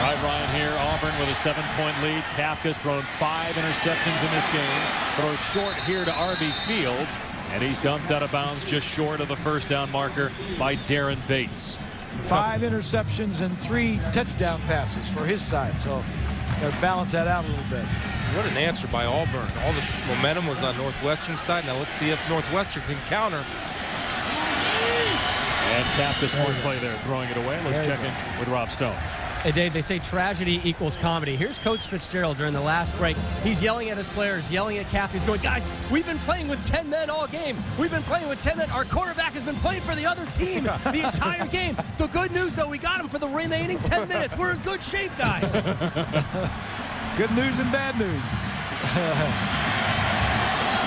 Right, Ryan, here. Auburn with a 7-point lead. Kafka's thrown 5 interceptions in this game. Throws short here to R.B. Fields, and he's dumped out of bounds just short of the first down marker by Darren Bates. 5 interceptions and 3 touchdown passes for his side, so they'll balance that out a little bit. What an answer by Auburn. All the momentum was on Northwestern's side. Now let's see if Northwestern can counter. And Kafka, smart play there, throwing it away. Let's check in with Rob Stone. Hey, Dave, they say tragedy equals comedy. Here's Coach Fitzgerald during the last break. He's yelling at his players, yelling at Kafka. He's going, guys, we've been playing with 10 men all game. We've been playing with 10 men. Our quarterback has been playing for the other team the entire game. The good news, though, we got him for the remaining 10 minutes. We're in good shape, guys. Good news and bad news.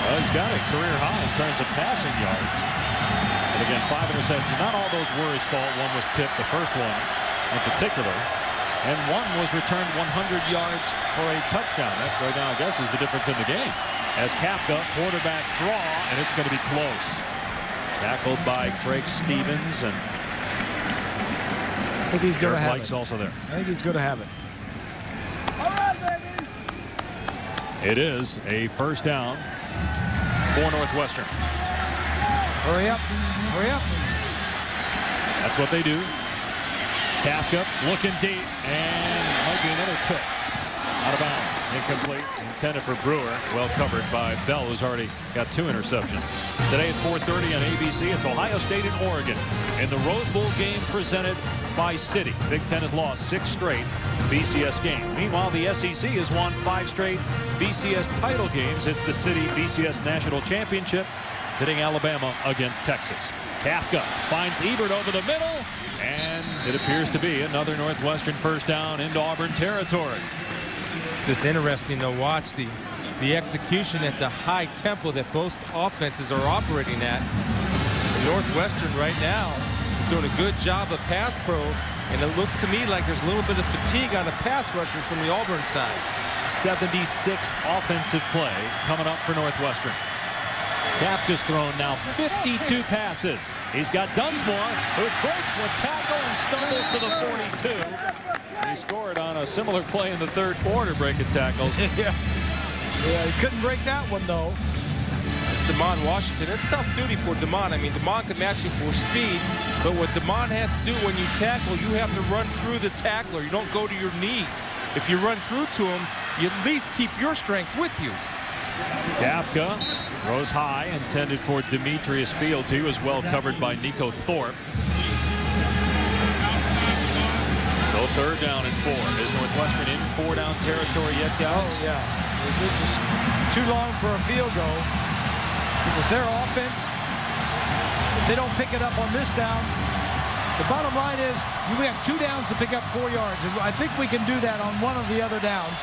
Well, he's got a career high in terms of passing yards. And again, 5 interceptions. Not all those were his fault. One was tipped, the first one in particular. And one was returned 100 yards for a touchdown. That right now, I guess, is the difference in the game. As Kafka, quarterback draw, and it's going to be close. Tackled by Craig Stevens, and I think he's going to have it. Also there. I think he's going to have it. All right, baby. It is a first down for Northwestern. Hurry up. Hurry up. That's what they do. Kafka looking deep, and might be another pick. Out of bounds. Incomplete. Intended for Brewer. Well covered by Bell, who's already got 2 interceptions. Today at 4:30 on ABC, it's Ohio State and Oregon in the Rose Bowl game presented by Citi. Big Ten has lost 6 straight BCS games. Meanwhile, the SEC has won 5 straight BCS title games. It's the Citi BCS National Championship, pitting Alabama against Texas. Kafka finds Ebert over the middle, and it appears to be another Northwestern first down into Auburn territory. It's just interesting to watch the execution at the high tempo that both offenses are operating at. Northwestern right now is doing a good job of pass pro, and it looks to me like there's a little bit of fatigue on the pass rushers from the Auburn side. 76 offensive play coming up for Northwestern. Kafka's thrown now 52 passes. He's got Dunsmore, who breaks one tackle and stumbles to the 42. He scored on a similar play in the third quarter, breaking tackles. Yeah, he couldn't break that one, though. It's DeMond Washington. It's tough duty for DeMond. I mean, DeMond can match him for speed, but what DeMond has to do when you tackle, you have to run through the tackler. You don't go to your knees. If you run through to him, you at least keep your strength with you. Kafka throws high, intended for Demetrius Fields. He was well covered by Nico Thorpe. So 3rd down and 4. Is Northwestern in 4-down territory yet, guys? Oh, yeah. This is too long for a field goal. With their offense, if they don't pick it up on this down, the bottom line is we have 2 downs to pick up 4 yards. And I think we can do that on one of the other downs.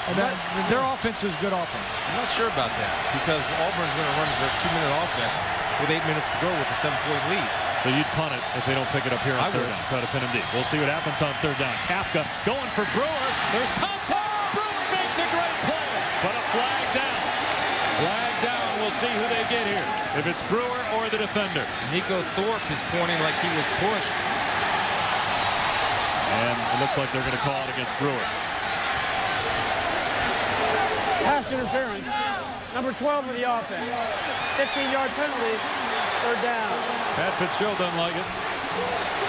And their offense is good offense. I'm not sure about that, because Auburn's going to run their 2-minute offense with 8 minutes to go with a 7-point lead. So you'd punt it if they don't pick it up here on third down. Try to pin him deep. We'll see what happens on third down. Kafka going for Brewer. There's contact. Brewer makes a great play, but a flag down. Flag down. We'll see who they get here. If it's Brewer or the defender. Nico Thorpe is pointing like he was pushed. And it looks like they're going to call it against Brewer. Pass interference. Number 12 of the offense. 15-yard penalty. Third down. Pat Fitzgerald doesn't like it.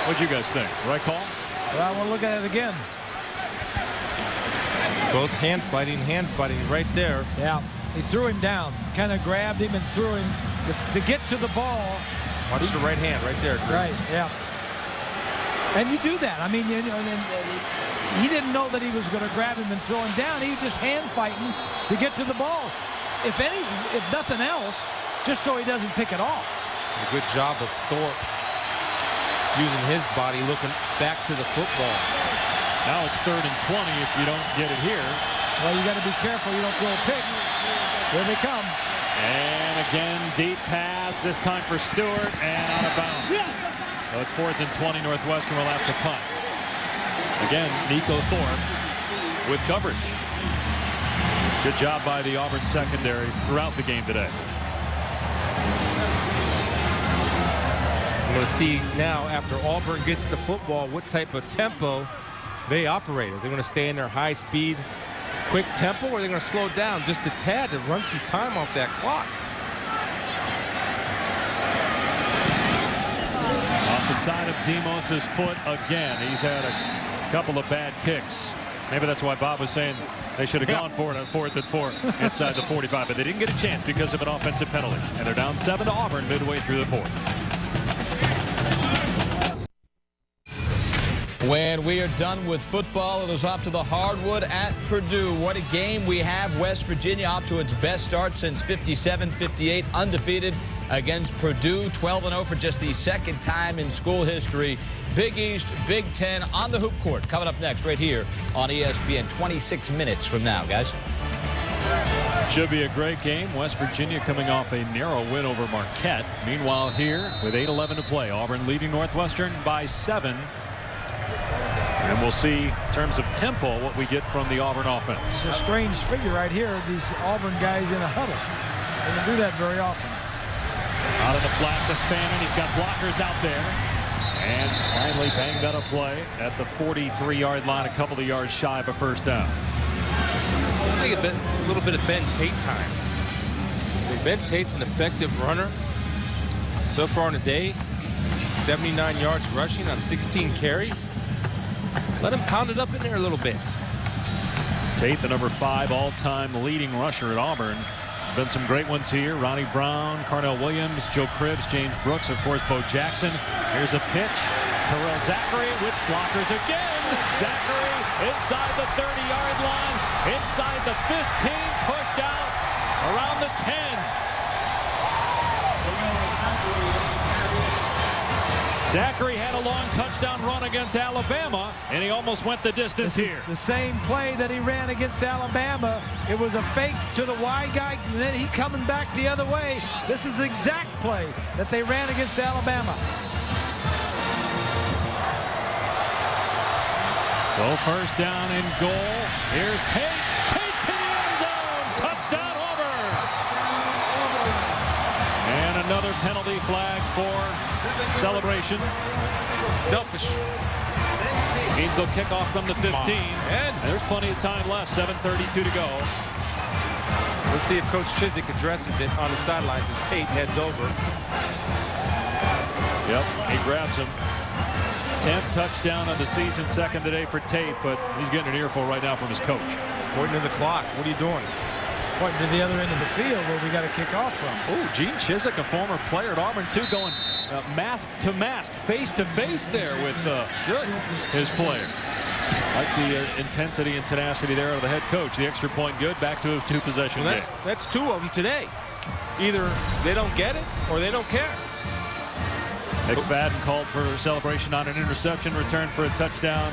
What'd you guys think? Right call? Well, I want to look at it again. Both hand fighting right there. Yeah, he threw him down, kind of grabbed him and threw him to get to the ball. Watch the right hand right there, Chris. Right, yeah. And you do that. I mean, you know, he didn't know that he was going to grab him and throw him down. He was just hand fighting to get to the ball. If nothing else, just so he doesn't pick it off. A good job of Thorpe using his body, looking back to the football. Now it's 3rd and 20 if you don't get it here. Well, you got to be careful you don't throw a pick. Here they come. And again, deep pass, this time for Stewart, and out of bounds. So it's 4th and 20. Northwestern will have to punt. Again, Nico Thorpe with coverage. Good job by the Auburn secondary throughout the game today. We're going to see now, after Auburn gets the football, what type of tempo they operate. They're going to stay in their high speed, quick tempo, or they're going to slow down just a tad to run some time off that clock. Off the side of Demos's foot again. He's had a couple of bad kicks. Maybe that's why Bob was saying they should have gone for it on 4th and 4 inside the 45, but they didn't get a chance because of an offensive penalty. And they're down 7 to Auburn midway through the 4th. When we are done with football, it is off to the hardwood at Purdue. What a game we have. West Virginia off to its best start since 57-58, undefeated against Purdue, 12-0 for just the second time in school history. Big East, Big Ten on the hoop court. Coming up next right here on ESPN 26 minutes from now, guys. Should be a great game. West Virginia coming off a narrow win over Marquette. Meanwhile here with 8:11 to play, Auburn leading Northwestern by 7. And we'll see, in terms of tempo, what we get from the Auburn offense. It's a strange figure right here, these Auburn guys in a huddle. They don't do that very often. Out of the flat to Fannin. He's got blockers out there. And finally banged out a play at the 43-yard line, a couple of yards shy of a first down. I think a little bit of Ben Tate time. Ben Tate's an effective runner. So far in the day, 79 yards rushing on 16 carries. Let him pound it up in there a little bit. Tate, the number 5 all-time leading rusher at Auburn. Been some great ones here. Ronnie Brown, Carnell Williams, Joe Cribbs, James Brooks, of course, Bo Jackson. Here's a pitch. Terrell Zachary with blockers again. Zachary inside the 30-yard line, inside the 15, pushed out around the 10. Zachary had a long touchdown run against Alabama, and he almost went the distance here. The same play that he ran against Alabama. It was a fake to the wide guy, and then he coming back the other way. This is the exact play that they ran against Alabama. So first down and goal. Here's Tate. Tate to the end zone. Touchdown, Auburn. And another penalty flag for celebration. Selfish. Means they'll kick off from the 15. And there's plenty of time left. 7:32 to go. Let's see if Coach Chizik addresses it on the sidelines as Tate heads over. Yep, he grabs him. 10th touchdown of the season, second today for Tate, but he's getting an earful right now from his coach. Pointing to the clock. What are you doing? Pointing to the other end of the field where we got to kick off from. Oh, Gene Chizik, a former player at Auburn, too, going mask to mask, face to face there with his player. Like the intensity and tenacity there of the head coach. The extra point good, back to a 2-possession game. That's 2 of them today. Either they don't get it or they don't care. McFadden called for a celebration on an interception, return for a touchdown.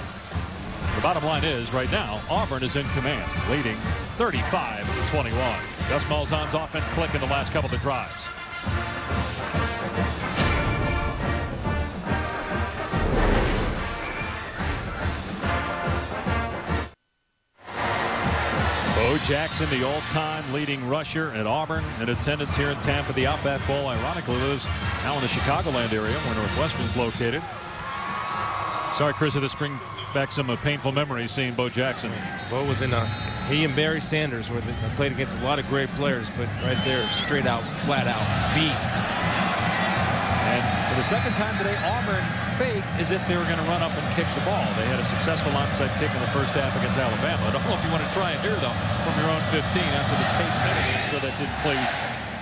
The bottom line is, right now, Auburn is in command, leading 35-21. Gus Malzahn's offense click in the last couple of drives. Bo Jackson, the all-time leading rusher at Auburn, in attendance here in Tampa. The Outback Bowl, ironically, lives now in the Chicagoland area where Northwestern is located. Sorry, Chris, this brings back some painful memories seeing Bo Jackson. Bo was in he and Barry Sanders where they played against a lot of great players, but right there, straight out, flat out, beast. And for the second time today, Auburn faked as if they were going to run up and kick the ball. They had a successful onside kick in the first half against Alabama. I don't know if you want to try it here, though, from your own 15 after the Tate penalty. I'm sure that didn't please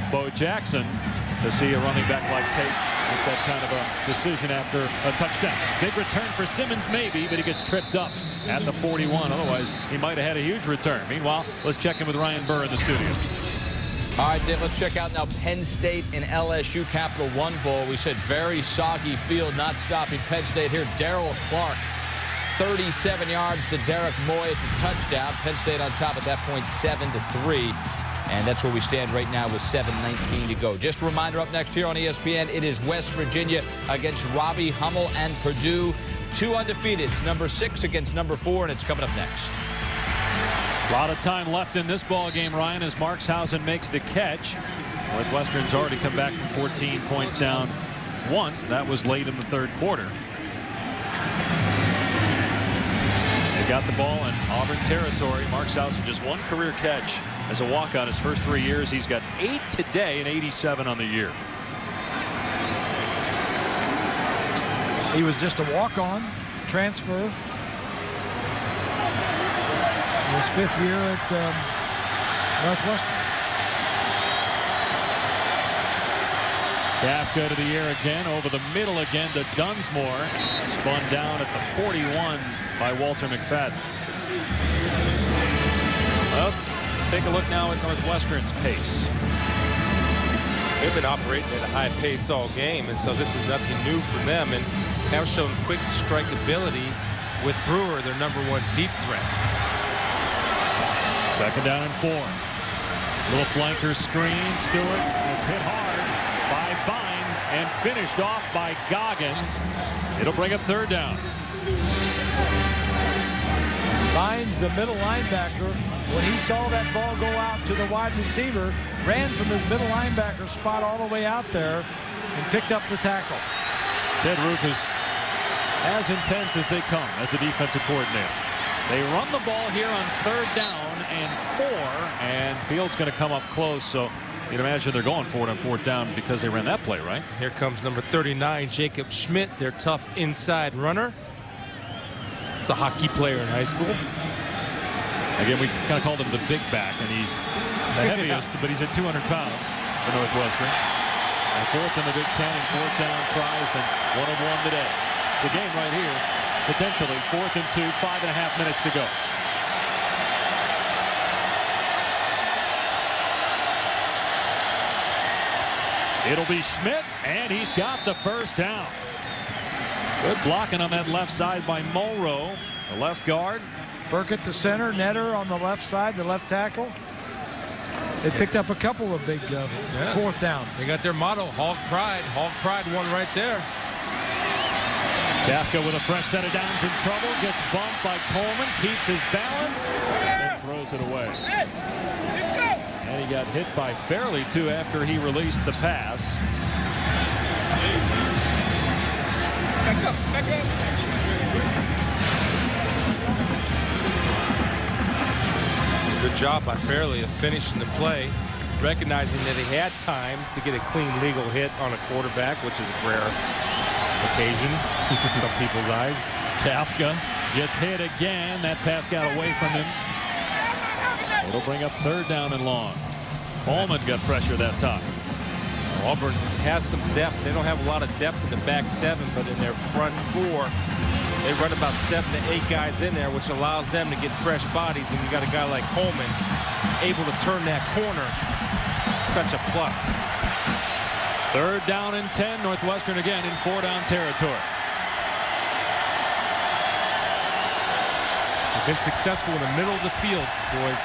Bo Jackson to see a running back like Tate with that kind of a decision after a touchdown. Big return for Simmons, maybe, but he gets tripped up at the 41. Otherwise, he might have had a huge return. Meanwhile, let's check in with Ryan Burr in the studio. All right, Dave, let's check out now Penn State and LSU Capital One Bowl. We said very soggy field, not stopping Penn State here. Darrell Clark, 37 yards to Derek Moy. It's a touchdown. Penn State on top at that point, 7-3. And that's where we stand right now with 7:19 to go. Just a reminder, up next here on ESPN, it is West Virginia against Robbie Hummel and Purdue. 2 undefeated. It's number 6 against number 4, and it's coming up next. A lot of time left in this ball game, Ryan, as Markshausen makes the catch. Northwestern's already come back from 14 points down once. That was late in the third quarter. They got the ball in Auburn territory. Markshausen just 1 career catch as a walkout his first 3 years. He's got 8 today and 87 on the year. He was just a walk-on transfer. His 5th year at Northwestern. Kafka to the air again, over the middle again to Dunsmore. Spun down at the 41 by Walter McFadden. Let's take a look now at Northwestern's pace. They've been operating at a high pace all game, and so this is nothing new for them, and have shown quick strike ability with Brewer, their #1 deep threat. 2nd down and 4. Little flanker screen. Stewart gets hit hard by Bynes and finished off by Goggins. It'll bring up 3rd down. Bynes, the middle linebacker, when he saw that ball go out to the wide receiver, ran from his middle linebacker spot all the way out there and picked up the tackle. Ted Roof is as intense as they come as a defensive coordinator. They run the ball here on 3rd down and 4, and Field's going to come up close, so you'd imagine they're going for it on 4th down because they ran that play, right? Here comes number 39, Jacob Schmidt, their tough inside runner. He's a hockey player in high school. Again, we kind of called him the big back, and he's the heaviest, but he's at 200 pounds for Northwestern. And 4th in the Big Ten and 4th down tries, and 1 of 1 today. It's a game right here. Potentially 4th and 2, 5.5 minutes to go. It'll be Schmidt, and he's got the 1st down. Good blocking on that left side by Mulrow, the left guard. Burkett, the center, Netter on the left side, the left tackle. They picked up a couple of big 4th downs. They got their motto, Hog Pride. Hog Pride won right there. Kafka with a fresh set of downs in trouble, gets bumped by Coleman, keeps his balance, and throws it away. And he got hit by Fairley, too, after he released the pass. Back up, back up. Good job by Fairley of finishing the play, recognizing that he had time to get a clean legal hit on a quarterback, which is a rare occasion in some people's eyes. Kafka gets hit again. That pass got away from him. It'll bring up 3rd down and long. Coleman got pressure that time. Auburn has some depth. They don't have a lot of depth in the back 7, but in their front 4, they run about 7 to 8 guys in there, which allows them to get fresh bodies. And you got a guy like Coleman able to turn that corner. Such a plus. 3rd down and 10. Northwestern again in 4-down territory. They've been successful in the middle of the field, boys.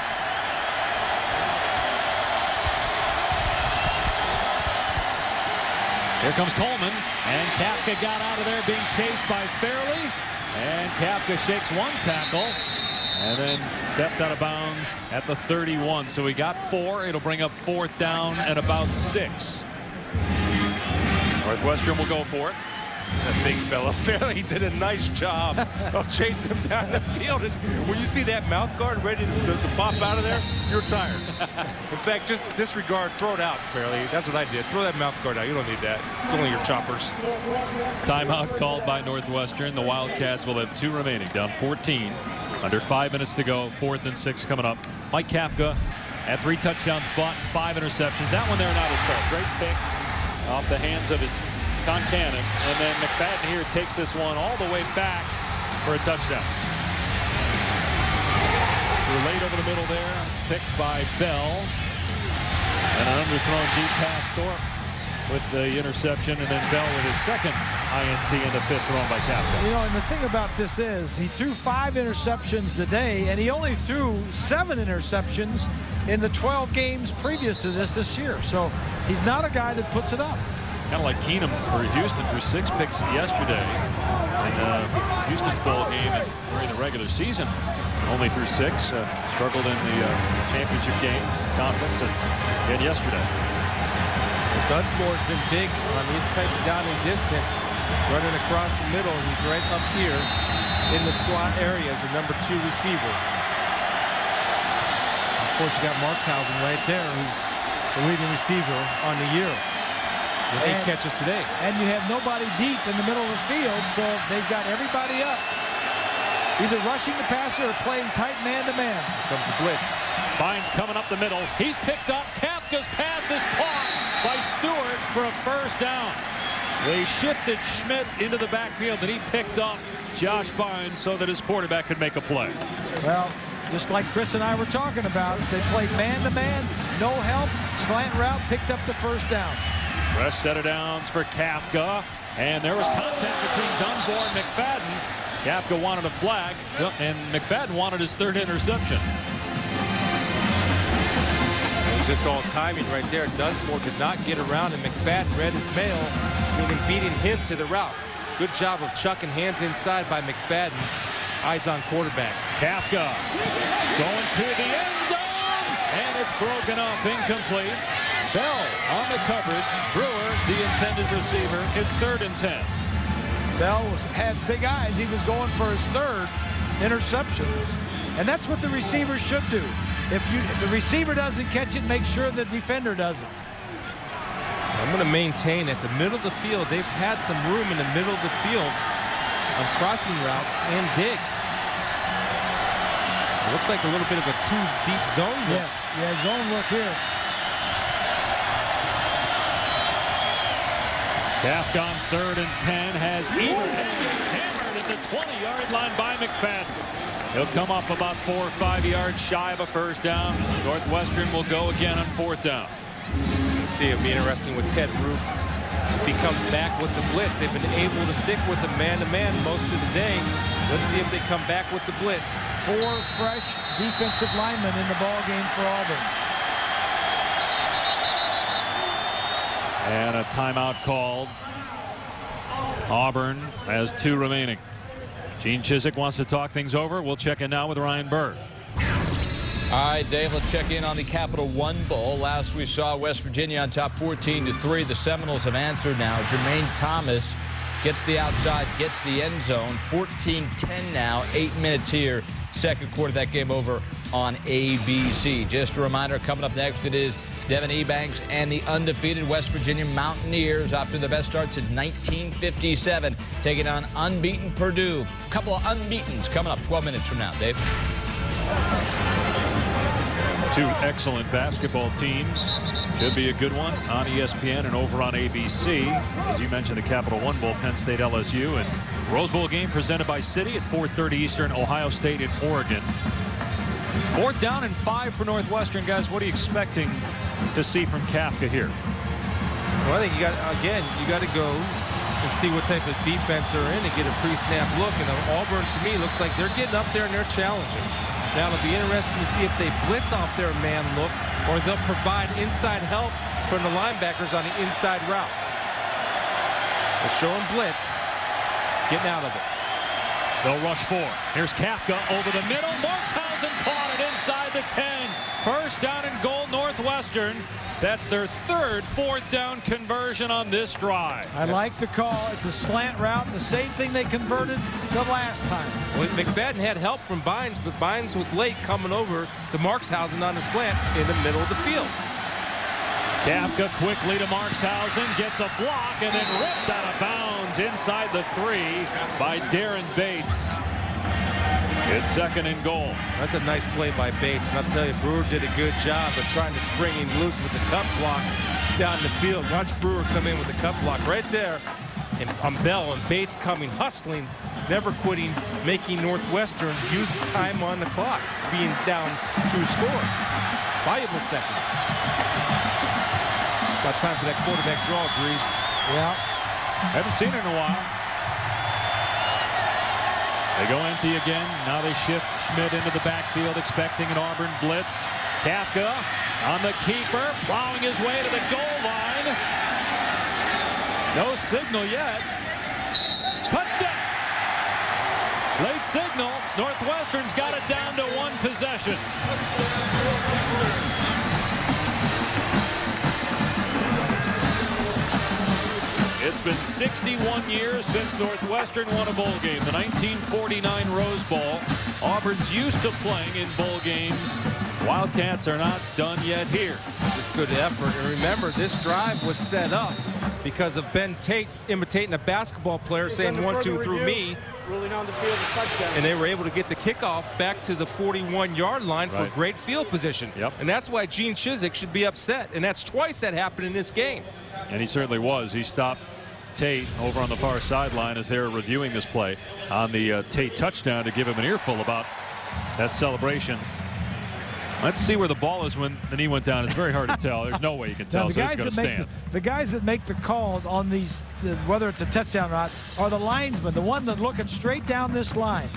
Here comes Coleman, and Kafka got out of there being chased by Fairley. And Kafka shakes 1 tackle, And then stepped out of bounds at the 31. So he got 4. It'll bring up 4th down and about 6. Northwestern will go for it. That big fella Fairley did a nice job of chasing him down the field. And when you see that mouth guard ready to pop out of there, you're tired. In fact, just disregard, throw it out, Fairley. That's what I did. Throw that mouth guard out. You don't need that. It's only your choppers. Timeout called by Northwestern. The Wildcats will have 2 remaining, down 14. Under 5 minutes to go. 4th and 6 coming up. Mike Kafka had 3 touchdowns, but 5 interceptions. That one there not his fault. Great pick off the hands of his Concannon, and then McFadden here takes this one all the way back for a touchdown. We're late over the middle there, picked by Bell, and an underthrown deep pass Thorpe with the interception, and then Bell with his second INT in the 5th thrown by Kafka. You know, and the thing about this is he threw 5 interceptions today, and he only threw 7 interceptions in the 12 games previous to this year. So he's not a guy that puts it up. Kind of like Keenum for Houston, threw 6 picks yesterday in Houston's bowl game and during the regular season. Only threw 6. Struggled in the championship game, conference, and again yesterday. Dunsmore's been big on this type of down and distance, running across the middle. He's right up here in the slot area as the number 2 receiver. Of course, you got Markshausen right there, who's the leading receiver on the year. With 8 catches today. And you have nobody deep in the middle of the field, so they've got everybody up, either rushing the passer or playing tight man-to-man. Comes the blitz. Bynes coming up the middle. He's picked up. Kafka's pass is caught by Stewart for a 1st down. They shifted Schmidt into the backfield, and he picked up Josh Bynes so that his quarterback could make a play. Well, just like Chris and I were talking about, they played man-to-man, no help, slant route, picked up the 1st down. Fresh set of downs for Kafka, and there was contact between Dunsmore and McFadden. Kafka wanted a flag, and McFadden wanted his 3rd interception. It was just all timing right there. Dunsmore did not get around, and McFadden read his mail, meaning beating him to the route. Good job of chucking hands inside by McFadden. Eyes on quarterback. Kafka going to the end zone, and it's broken up, incomplete. Bell on the coverage. Brewer, the intended receiver. It's 3rd and 10. Bell had big eyes. He was going for his 3rd interception. And that's what the receiver should do. If the receiver doesn't catch it, make sure the defender doesn't. I'm going to maintain at the middle of the field, they've had some room in the middle of the field on crossing routes and digs. It looks like a little bit of a 2-deep zone look. Yes, yeah, zone look here. Kafka on 3rd and 10 has eaten. He's hammered at the 20-yard line by McFadden. He'll come up about 4 or 5 yards shy of a 1st down. Northwestern will go again on 4th down. See, it'll be interesting with Ted Roof. If he comes back with the blitz, they've been able to stick with him man-to-man most of the day. Let's see if they come back with the blitz. 4 fresh defensive linemen in the ball game for Auburn. And a timeout called. Auburn has 2 remaining. Gene Chizik wants to talk things over. We'll check in now with Ryan Bird. All right, Dave, let's check in on the Capital One Bowl. Last we saw West Virginia on top 14-3. The Seminoles have answered now. Jermaine Thomas gets the outside, gets the end zone. 14-10 now, 8 minutes here. Second quarter, that game over on ABC. Just a reminder, coming up next, it is Devin Ebanks and the undefeated West Virginia Mountaineers after the best start since 1957, taking on unbeaten Purdue. A couple of unbeatens coming up 12 minutes from now, Dave. 2 excellent basketball teams. Should be a good one on ESPN and over on ABC. As you mentioned, the Capital One Bowl, Penn State, LSU, and Rose Bowl game presented by Citi at 4:30 Eastern, Ohio State and Oregon. 4th down and 5 for Northwestern. Guys, what are you expecting to see from Kafka here? Well, I think you got to go and see what type of defense they're in and get a pre-snap look. And Auburn, to me, looks like they're getting up there and they're challenging. Now, it'll be interesting to see if they blitz off their man look or they'll provide inside help from the linebackers on the inside routes. They're showing blitz, getting out of it. They'll rush 4. Here's Kafka over the middle. Markshausen caught it inside the 10. First down and goal, Northwestern. That's their third fourth down conversion on this drive. I like the call. It's a slant route, the same thing they converted the last time. Well, McFadden had help from Bynes, but Bynes was late coming over to Markshausen on the slant in the middle of the field. Kafka quickly to Markshausen, gets a block, and then ripped out of bounds inside the 3 by Darren Bates. It's second and goal. That's a nice play by Bates, and I'll tell you, Brewer did a good job of trying to spring him loose with the cut block down the field. Watch Brewer come in with the cut block right there, and on Bell, and Bates coming, hustling, never quitting, making Northwestern use time on the clock, being down 2 scores. Valuable seconds. Got time for that quarterback draw, Grease. Yeah. Haven't seen it in a while. They go empty again. Now they shift Schmidt into the backfield, expecting an Auburn blitz. Kafka on the keeper, plowing his way to the goal line. No signal yet. Touchdown! Late signal. Northwestern's got it down to 1 possession. It's been 61 years since Northwestern won a bowl game. The 1949 Rose Bowl. Auburn's used to playing in bowl games. Wildcats are not done yet here. Just good effort. And remember, this drive was set up because of Ben Tate imitating a basketball player, saying 1-2 through me. Ruling on the field, a touchdown. And they were able to get the kickoff back to the 41-yard line for great field position. Yep. And that's why Gene Chizik should be upset. And that's twice that happened in this game. And he certainly was. He stopped Tate over on the far sideline as they were reviewing this play on the Tate touchdown to give him an earful about that celebration. Let's see where the ball is when the knee went down. It's very hard to tell. There's no way you can tell. So it's going to stand. The guys that make the calls on these, whether it's a touchdown or not, are the linesmen, the one that's looking straight down this line.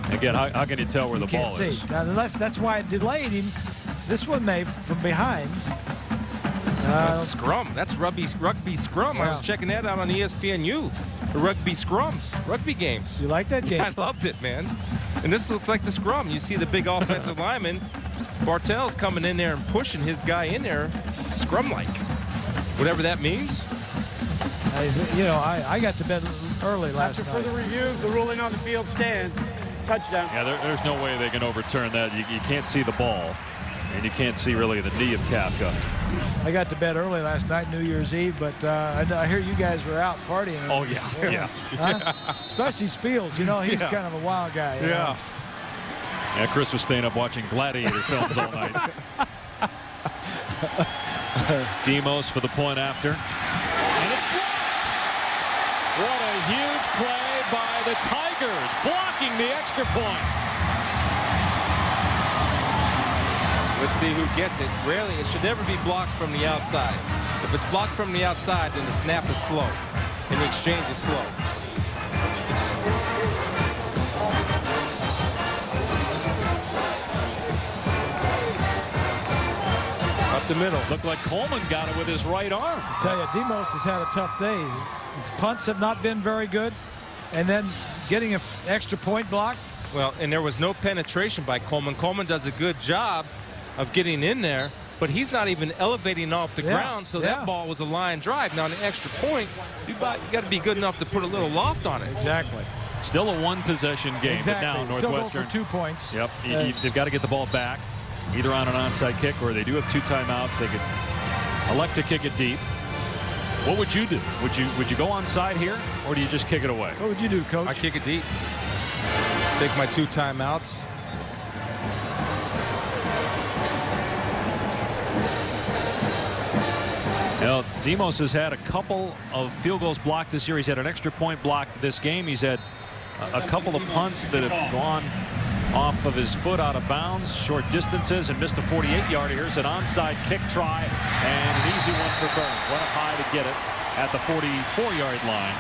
Again, how can you tell where the ball is? Now, unless that's why it delayed him. This one may from behind. Scrum. That's rugby scrum. Yeah. I was checking that out on ESPNU. The rugby scrums, rugby games. You like that game? I loved it, man. And this looks like the scrum. You see the big offensive lineman. Bartell's coming in there and pushing his guy in there, scrum-like. Whatever that means. I got to bed early last night. After further review, the ruling on the field stands. Touchdown. Yeah, there's no way they can overturn that. You can't see the ball, and you can't see really the knee of Kafka. I got to bed early last night, New Year's Eve, but I hear you guys were out partying. Oh, yeah. Huh? Especially Spiels. He's kind of a wild guy. Yeah. Yeah, Chris was staying up watching Gladiator films all night. Demos for the point after. And it's blocked! What a huge play by the Tigers, blocking the extra point. Let's see who gets it. Rarely, it should never be blocked from the outside. If it's blocked from the outside, then the snap is slow, and the exchange is slow. Up the middle. Looked like Coleman got it with his right arm. I tell you, Demos has had a tough day. His punts have not been very good, and then getting an extra point blocked. Well, and there was no penetration by Coleman. Coleman does a good job of getting in there, but he's not even elevating off the ground, so that ball was a line drive. Now, an extra point, you got to be good enough to put a little loft on it. Exactly. Still a one-possession game, exactly. But now Northwestern. Still go for 2 points. Yep, they've got to get the ball back, either on an onside kick or they do have 2 timeouts. They could elect to kick it deep. What would you do? Would you go onside here, or do you just kick it away? What would you do, Coach? I kick it deep. Take my 2 timeouts. Now, Demos has had a couple of field goals blocked this year. He's had an extra point blocked this game. He's had a couple of punts that have gone off of his foot out of bounds, short distances, and missed a 48-yarder. Here's an onside kick try, and an easy one for Burns. Went up high to get it at the 44-yard line.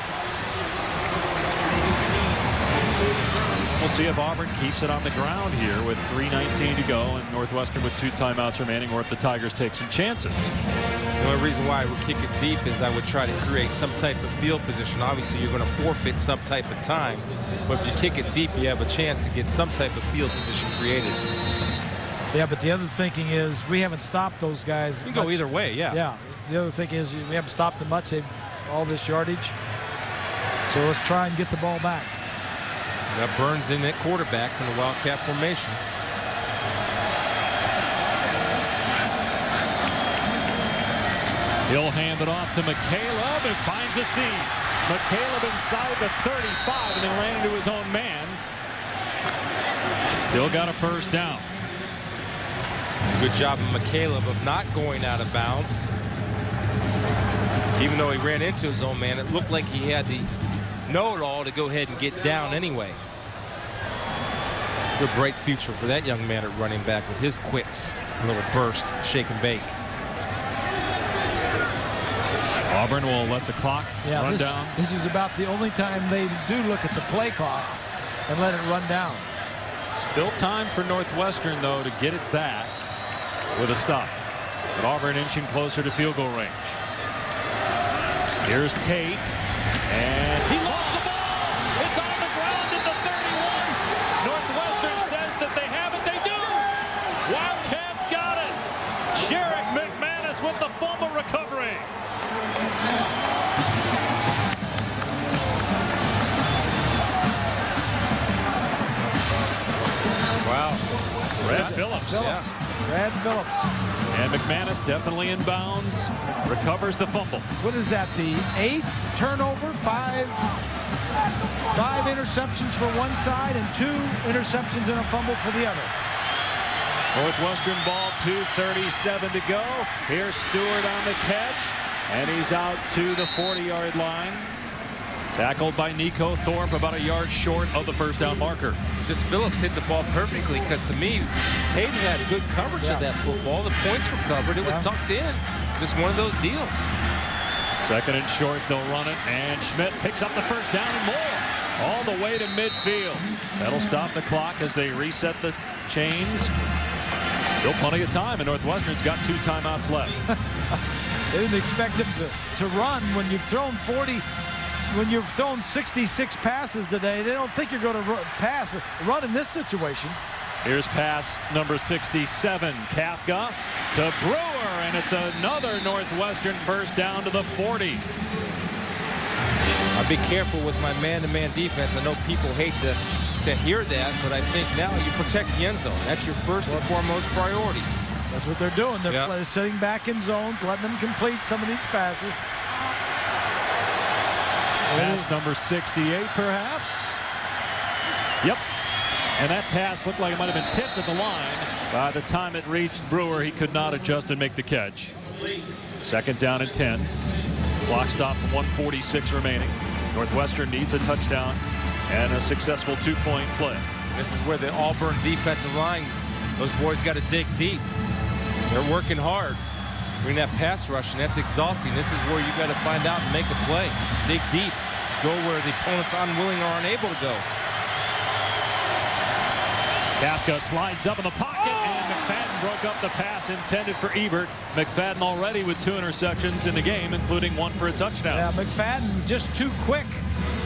We'll see if Auburn keeps it on the ground here with 3:19 to go and Northwestern with 2 timeouts remaining, or if the Tigers take some chances. The only reason why I would kick it deep is I would try to create some type of field position. Obviously, you're going to forfeit some type of time, but if you kick it deep, you have a chance to get some type of field position created. Yeah, but the other thinking is we haven't stopped those guys. You can go either way, yeah. Yeah. The other thing is we haven't stopped them much. They've all this yardage. So let's try and get the ball back. That Burns in at quarterback from the Wildcat formation. He'll hand it off to McCaleb and finds a seam. McCaleb inside the 35 and then ran into his own man. Still got a first down. Good job of McCaleb of not going out of bounds. Even though he ran into his own man, it looked like he had the know-it-all to go ahead and get down anyway. Good bright future for that young man at running back with his quicks. A little burst, shake and bake. Auburn will let the clock run down. This is about the only time they do look at the play clock and let it run down. Still time for Northwestern, though, to get it back with a stop. But Auburn inching closer to field goal range. Here's Tate. And he lost the ball. It's on the ground at the 31. Northwestern says that they have it. They do. Wildcats got it. Sherrick McManus with the fumble recovery. Wow. Brad Phillips. Brad Phillips. And McManus definitely in bounds. Recovers the fumble. What is that, the 8th turnover? Five interceptions for one side and 2 interceptions and a fumble for the other. Northwestern ball, 2:37 to go. Here's Stewart on the catch. And he's out to the 40-yard line. Tackled by Nico Thorpe, about a yard short of the first down marker. Just Phillips hit the ball perfectly, because to me, Tate had good coverage of that football. The points were covered. It was tucked in. Just one of those deals. Second and short, they'll run it. And Schmidt picks up the first down and more. All the way to midfield. That'll stop the clock as they reset the chains. Still plenty of time, and Northwestern's got 2 timeouts left. They didn't expect him to run when you've thrown 40. When you've thrown 66 passes today, they don't think you're going to run in this situation. Here's pass number 67, Kafka to Brewer, and it's another Northwestern first down to the 40. I'll be careful with my man-to-man defense. I know people hate to hear that, but I think now you protect the end zone. That's your first and foremost priority. That's what they're doing. They're sitting back in zone, letting them complete some of these passes. Pass number 68, perhaps. Yep. And that pass looked like it might have been tipped at the line. By the time it reached Brewer, he could not adjust and make the catch. Second down and 10. Clock stop, 1:46 remaining. Northwestern needs a touchdown and a successful 2-point play. This is where the Auburn defensive line, those boys got to dig deep. They're working hard. Bring that pass rush, and that's exhausting. This is where you got to find out and make a play. Dig deep. Go where the opponents unwilling or unable to go. Kafka slides up in the pocket, and McFadden broke up the pass intended for Ebert. McFadden already with 2 interceptions in the game, including 1 for a touchdown. Yeah, McFadden just too quick.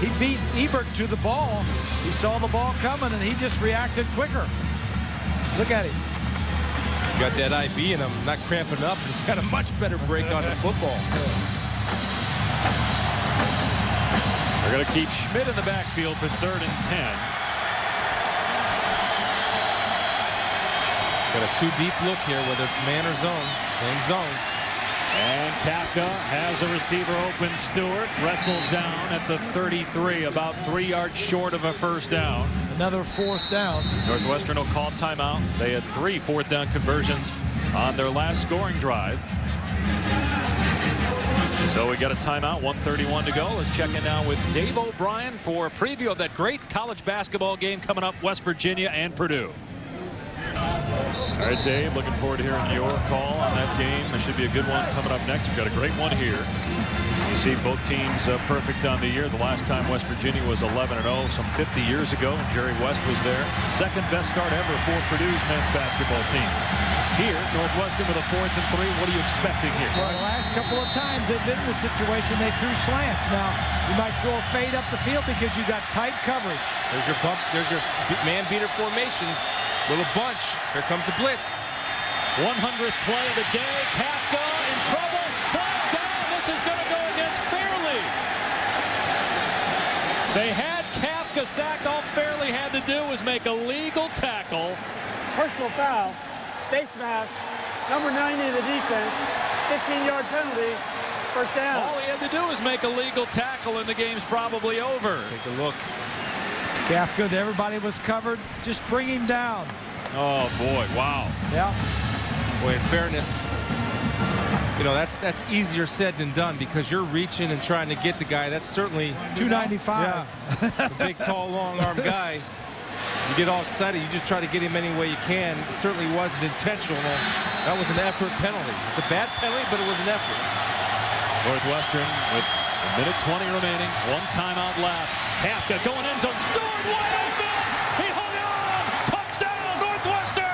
He beat Ebert to the ball. He saw the ball coming, and he just reacted quicker. Look at him. Got that IB in him, not cramping up. He's got a much better break on the football. They're going to keep Schmidt in the backfield for 3rd and 10. Got a 2-deep look here, whether it's man or zone. Playing zone. And Kafka has a receiver open. Stewart wrestled down at the 33, about 3 yards short of a first down. Another 4th down. Northwestern will call timeout. They had 3 4th down conversions on their last scoring drive. So we got a timeout, 1:31 to go. Let's check in now with Dave O'Brien for a preview of that great college basketball game coming up, West Virginia and Purdue. All right, Dave, looking forward to hearing your call on that game. There should be a good one coming up next. We've got a great one here You see both teams perfect on the year. The last time West Virginia was 11-0, some 50 years ago, and Jerry West was there. Second best start ever for Purdue's men's basketball team. Here, Northwestern with a 4th and 3. What are you expecting here? Well, the last couple of times they've been in the situation, they threw slants. Now, you might throw a fade up the field because you got tight coverage. There's your bump. There's your man beater formation. Little bunch. Here comes the blitz. 100th play of the day. Kafka in trouble. Flag down. This is going to go against Fairley. They had Kafka sacked. All Fairley had to do was make a legal tackle. Personal foul. Face mask. Number 90 of the defense. 15-yard penalty. First down. All he had to do was make a legal tackle, and the game's probably over. Take a look. Kafka, everybody was covered. Just bring him down. Oh, boy. Wow. Yeah. Boy, in fairness, you know, that's easier said than done because you're reaching and trying to get the guy. That's certainly 295. Yeah. A big, tall, long-armed guy. You get all excited. You just try to get him any way you can. It certainly wasn't intentional. That was an effort penalty. It's a bad penalty, but it was an effort. Northwestern with a minute 20 remaining. One timeout left. Kafka going end zone. Stored wide open. He hung on. Touchdown, Northwestern.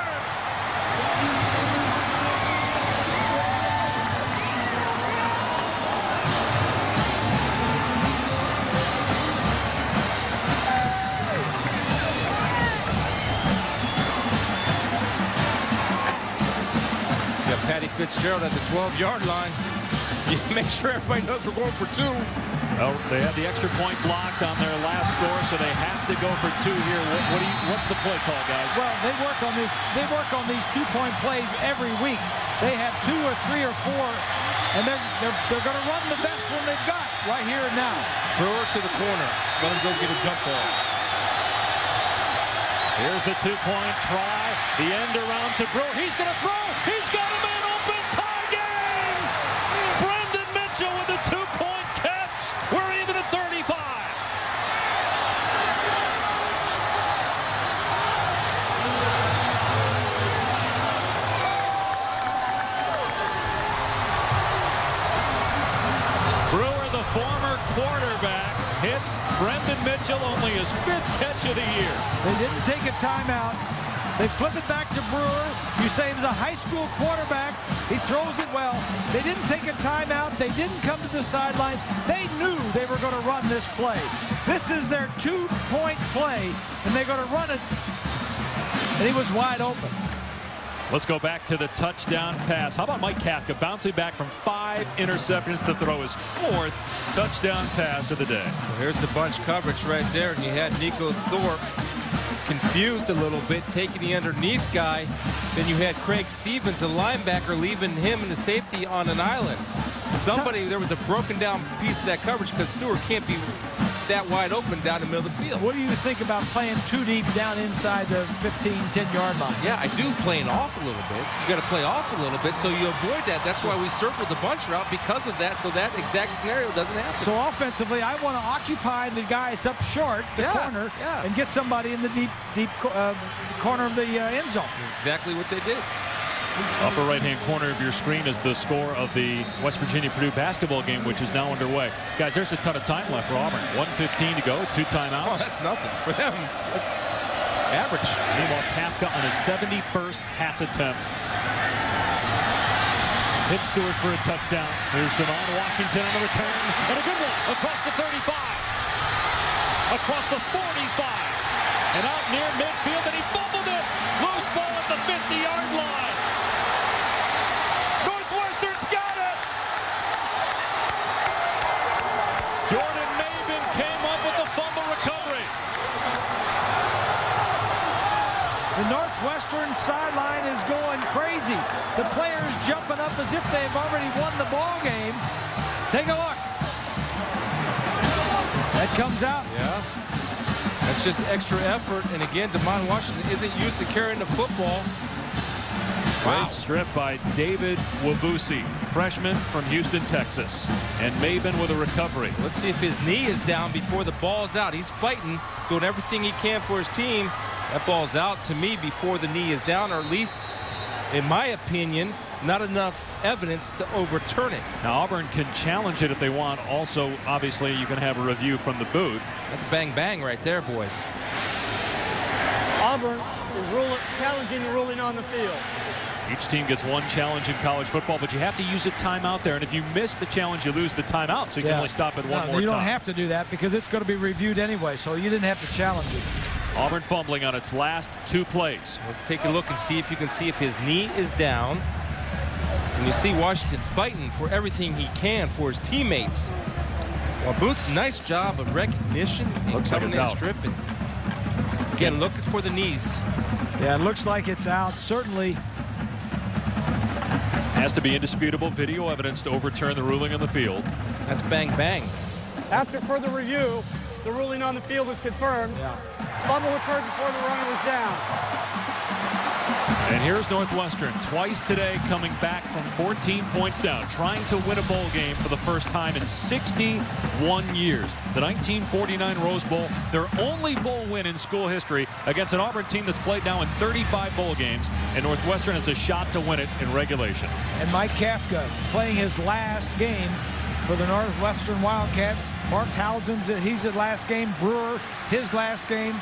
Patty Fitzgerald at the 12-yard line. You make sure everybody knows we're going for 2. Well, they had the extra point blocked on their last score, so they have to go for 2 here. What's the play call, guys? Well, they work on this. They work on these 2-point plays every week. They have 2 or 3 or 4, and they're going to run the best one they've got right here and now. Brewer to the corner. Let him go get a jump ball. Here's the 2-point try. The end around to Brewer. He's going to throw. He's got a man open. Tie game. Brendan Mitchell with a 2-point catch. We're even at 35. Brewer, the former quarterback, hits Brendan Mitchell, only his 5th catch of the year. They didn't take a timeout. They flip it back to Brewer. You say he was a high school quarterback. He throws it well. They didn't take a timeout. They didn't come to the sideline. They knew they were going to run this play. This is their 2-point play, and they're going to run it. And he was wide open. Let's go back to the touchdown pass. How about Mike Kafka bouncing back from 5 interceptions to throw his 4th touchdown pass of the day? Well, here's the bunch coverage right there, and you had Nico Thorpe confused a little bit, taking the underneath guy. Then you had Craig Stevens, a linebacker, leaving him and the safety on an island. There was a broken down piece of that coverage because Stewart can't be that wide open down the middle of the field. What do you think about playing 2 deep down inside the 15, 10-yard line? Yeah, I do, playing off a little bit. You got to play off a little bit so you avoid that. That's why we circled the bunch route because of that, so that exact scenario doesn't happen. So offensively, I want to occupy the guys up short, the corner, and get somebody in the deep corner of the end zone. That's exactly what they did. Upper right-hand corner of your screen is the score of the West Virginia-Purdue basketball game, which is now underway. Guys, there's a ton of time left for Auburn. 1:15 to go, 2 timeouts. Oh, that's nothing for them. That's average. Meanwhile, Kafka on his 71st pass attempt. Hits Stewart for a touchdown. Here's Devon Washington on the return, and a good one across the 35, across the 45, and out near midfield, and he fumbled it. Loose ball at the 50-yard line. Northwestern's got it. Jordan Maven came up with the fumble recovery. The Northwestern sideline is going crazy. The players jumping up as if they've already won the ball game. Take a look. That comes out. Yeah. That's just extra effort. And again, Devon Washington isn't used to carrying the football. Wow. Great strip by David Wabusi, freshman from Houston, Texas. And Maven with a recovery. Let's see if his knee is down before the ball's out. He's fighting, doing everything he can for his team. That ball's out to me before the knee is down, or at least, in my opinion, not enough evidence to overturn it. Now Auburn can challenge it if they want. Also, obviously, you can have a review from the booth. That's bang bang right there, boys. Auburn is challenging the ruling on the field. Each team gets one challenge in college football, but you have to use a timeout there. And if you miss the challenge, you lose the timeout, so you can only stop it one more time. You don't have to do that because it's going to be reviewed anyway, so you didn't have to challenge it. Auburn fumbling on its last 2 plays. Let's take a look and see if you can see if his knee is down. And you see Washington fighting for everything he can for his teammates. Well, Booth's nice job of recognition. Looks like it's out. Stripping. Again, looking for the knees. Yeah, it looks like it's out. Certainly. Has to be indisputable video evidence to overturn the ruling on the field. That's bang bang. After further review, the ruling on the field is confirmed. Fumble occurred before the runner was down. And here's Northwestern twice today coming back from 14 points down, trying to win a bowl game for the first time in 61 years. The 1949 Rose Bowl, their only bowl win in school history against an Auburn team that's played now in 35 bowl games, and Northwestern has a shot to win it in regulation. And Mike Kafka playing his last game for the Northwestern Wildcats. Markshausen's his last game. Brewer, his last game.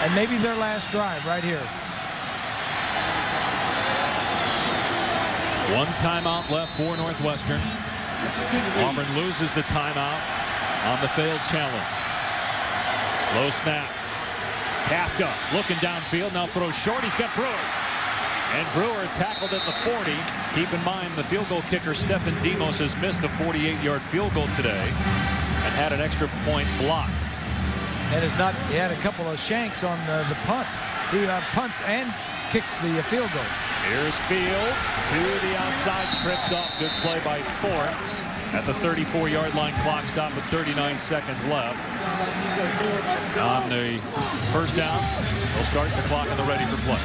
And maybe their last drive right here. One timeout left for Northwestern. Auburn loses the timeout on the failed challenge. Low snap. Kafka looking downfield, now throws short. He's got Brewer. And Brewer tackled at the 40. Keep in mind the field goal kicker Stephen Demos has missed a 48-yard field goal today and had an extra point blocked. And he had a couple of shanks on the punts. He punts and kicks the field goals. Here's Fields to the outside, tripped up. Good play by Thorpe at the 34-yard line. Clock stop with 39 seconds left. On the first down, they'll start the clock and they're ready for play.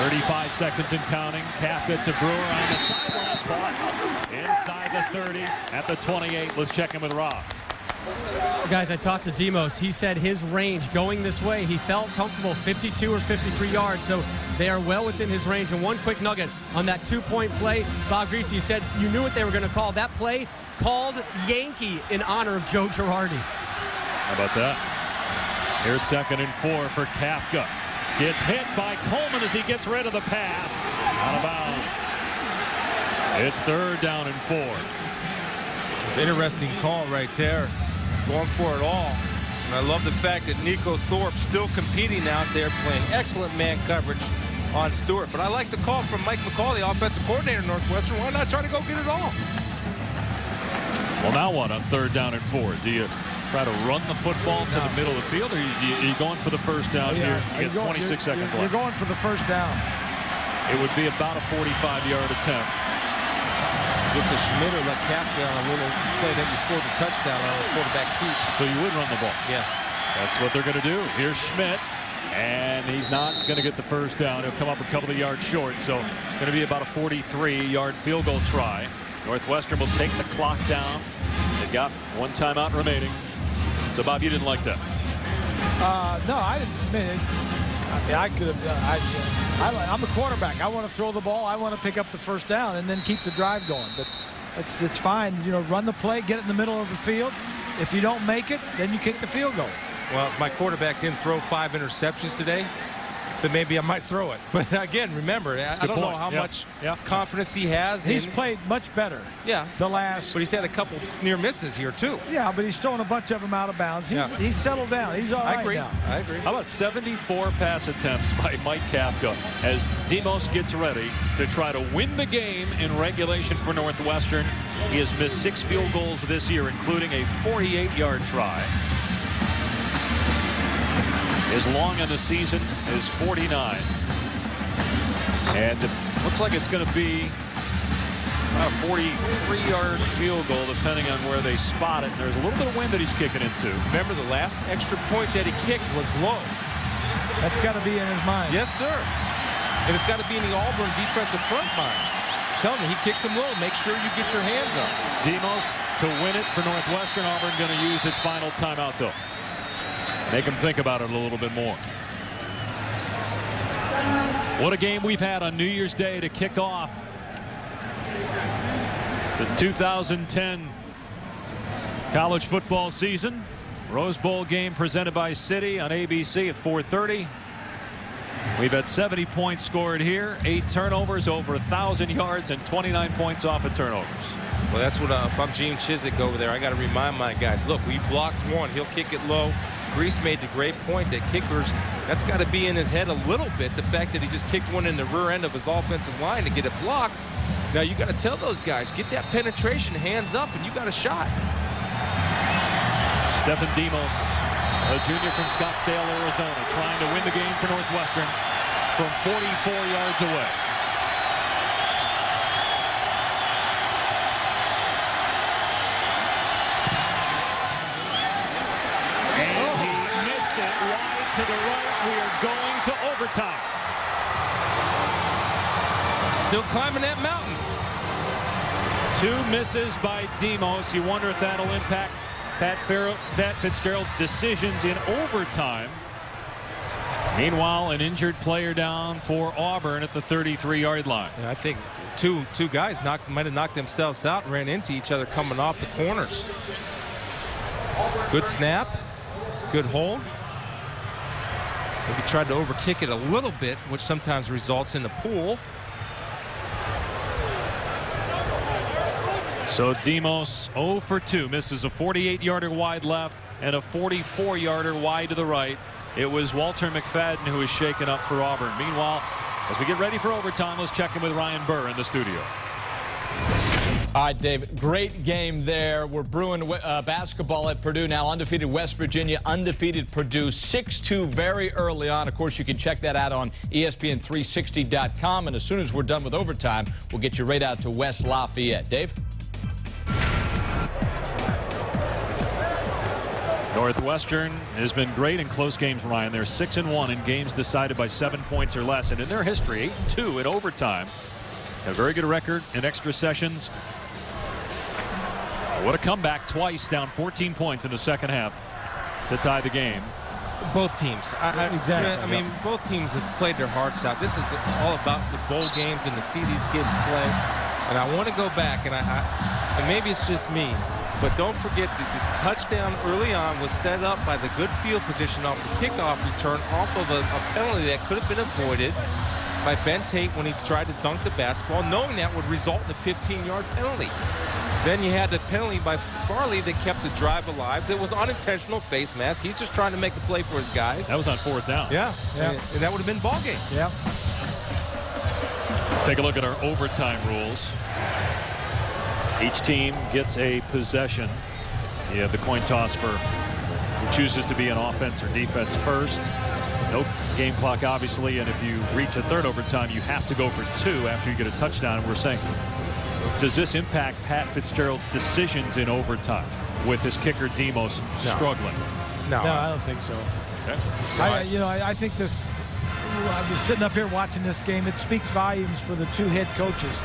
"35 seconds and counting. Kafka to Brewer on the sideline. Caught inside the 30 at the 28. Let's check in with Rob. Guys, I talked to Demos. He said his range going this way, he felt comfortable 52 or 53 yards, so they are well within his range. And one quick nugget on that 2-point play, Bob Greasy said you knew what they were going to call. That play called Yankee in honor of Joe Girardi. How about that? Here's 2nd and 4 for Kafka. Gets hit by Coleman as he gets rid of the pass. Out of bounds. It's 3rd down and 4. It's an interesting call right there. Going for it all. And I love the fact that Nico Thorpe still competing out there, playing excellent man coverage on Stewart. But I like the call from Mike McCall, the offensive coordinator of Northwestern. Why not try to go get it all? Well, now what on 3rd down and 4? Do you try to run the football to the middle of the field, or are you going for the first down here? You get 26 seconds left. You're going for the first down. It would be about a 45-yard attempt. Get the Schmidt or let Kafka on a little play, then you scored the touchdown on a quarterback keep. So you would run the ball. Yes. That's what they're going to do. Here's Schmidt, and he's not going to get the first down. He'll come up a couple of yards short, so it's going to be about a 43-yard field goal try. Northwestern will take the clock down. They've got one timeout remaining. So, Bob, you didn't like that? No, I didn't. I could have. I'm a quarterback. I want to throw the ball. I want to pick up the first down and then keep the drive going. But it's fine. You know, run the play, get it in the middle of the field. If you don't make it, then you kick the field goal. Well, my quarterback didn't throw 5 interceptions today, then maybe I might throw it. But again, remember, I don't know how much confidence he has. He's played much better. Yeah. But he's had a couple near misses here, too. Yeah, but he's thrown a bunch of them out of bounds. He's settled down. He's all right now. I agree. How about 74 pass attempts by Mike Kafka as Demos gets ready to try to win the game in regulation for Northwestern. He has missed 6 field goals this year, including a 48-yard try. His long in the season is 49. And it looks like it's going to be a 43-yard field goal, depending on where they spot it. And there's a little bit of wind that he's kicking into. Remember, the last extra point that he kicked was low. That's got to be in his mind. Yes, sir. And it's got to be in the Auburn defensive front mind. Tell me, he kicks him low. Make sure you get your hands up. Demos to win it for Northwestern. Auburn going to use its final timeout, though. Make him think about it a little bit more. What a game we've had on New Year's Day to kick off the 2010 college football season. Rose Bowl game presented by Citi on ABC at 4:30. We've had 70 points scored here, 8 turnovers, over 1,000 yards, and 29 points off of turnovers. Well, that's what if I'm Gene Chizik over there, I got to remind my guys, look, we blocked one. He'll kick it low. Grease made the great point that kickers, that's got to be in his head a little bit, the fact that he just kicked one in the rear end of his offensive line to get it blocked. Now, you got to tell those guys, get that penetration, hands up, and you got a shot. Stephen Demos, a junior from Scottsdale, Arizona, trying to win the game for Northwestern from 44 yards away. And he missed it wide to the right. We are going to overtime. Still climbing that mountain. 2 misses by Demos. You wonder if that'll impact Pat Fitzgerald's decisions in overtime. Meanwhile, an injured player down for Auburn at the 33-yard line. Yeah, I think two guys might have knocked themselves out and ran into each other coming off the corners. Good snap. Good hold. Maybe tried to overkick it a little bit, which sometimes results in the pool. So Demos 0 for 2, misses a 48-yarder wide left and a 44-yarder wide to the right. It was Walter McFadden who was shaken up for Auburn. Meanwhile, as we get ready for overtime, let's check in with Ryan Burr in the studio. All right, Dave, great game there. We're brewing basketball at Purdue now. Undefeated West Virginia, undefeated Purdue, 6-2 very early on. Of course, you can check that out on ESPN360.com. And as soon as we're done with overtime, we'll get you right out to West Lafayette. Dave? Northwestern has been great in close games, Ryan. They're 6-1 in games decided by 7 points or less. And in their history, 8-2 in overtime. A very good record in extra sessions. What a comeback, twice down 14 points in the second half to tie the game. Both teams. Exactly. I mean, both teams have played their hearts out. This is all about the bowl games and to see these kids play. And I want to go back, and and maybe it's just me, but don't forget that the touchdown early on was set up by the good field position off the kickoff return, off of a penalty that could have been avoided by Ben Tate when he tried to dunk the basketball, knowing that would result in a 15-yard penalty. Then you had the penalty by Farley that kept the drive alive. That was unintentional face mask. He's just trying to make a play for his guys. That was on 4th down. Yeah. And that would have been ball game. Yeah. Let's take a look at our overtime rules. Each team gets a possession. You have the coin toss for who chooses to be an offense or defense first. No game clock, obviously, and if you reach a third overtime, you have to go for 2 after you get a touchdown. And we're saying, does this impact Pat Fitzgerald's decisions in overtime with his kicker Demos struggling? No, I don't think so. Okay. I think this. I was sitting up here watching this game. It speaks volumes for the 2 head coaches,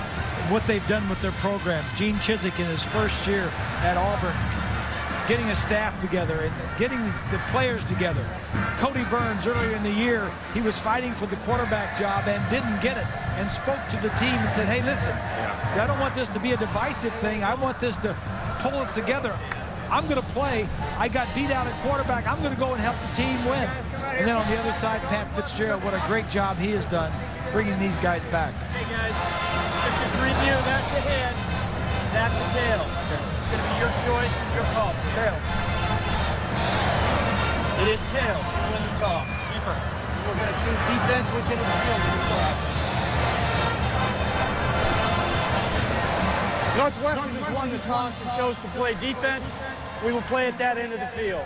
what they've done with their programs. Gene Chizik in his first year at Auburn, getting a staff together and getting the players together. Cody Burns, earlier in the year, he was fighting for the quarterback job and didn't get it, and spoke to the team and said, hey, listen, I don't want this to be a divisive thing. I want this to pull us together. I'm going to play. I got beat out at quarterback. I'm going to go and help the team win. And then on the other side, Pat Fitzgerald, what a great job he has done bringing these guys back. Hey, guys, this is review. That's a heads. That's a tail. It's going to be your choice and your call. Tail. It is tail. You win the toss. Defense. We're going to choose defense, which end of the field we will. Northwestern has won the toss and chose to play defense. We will play at that end of the field.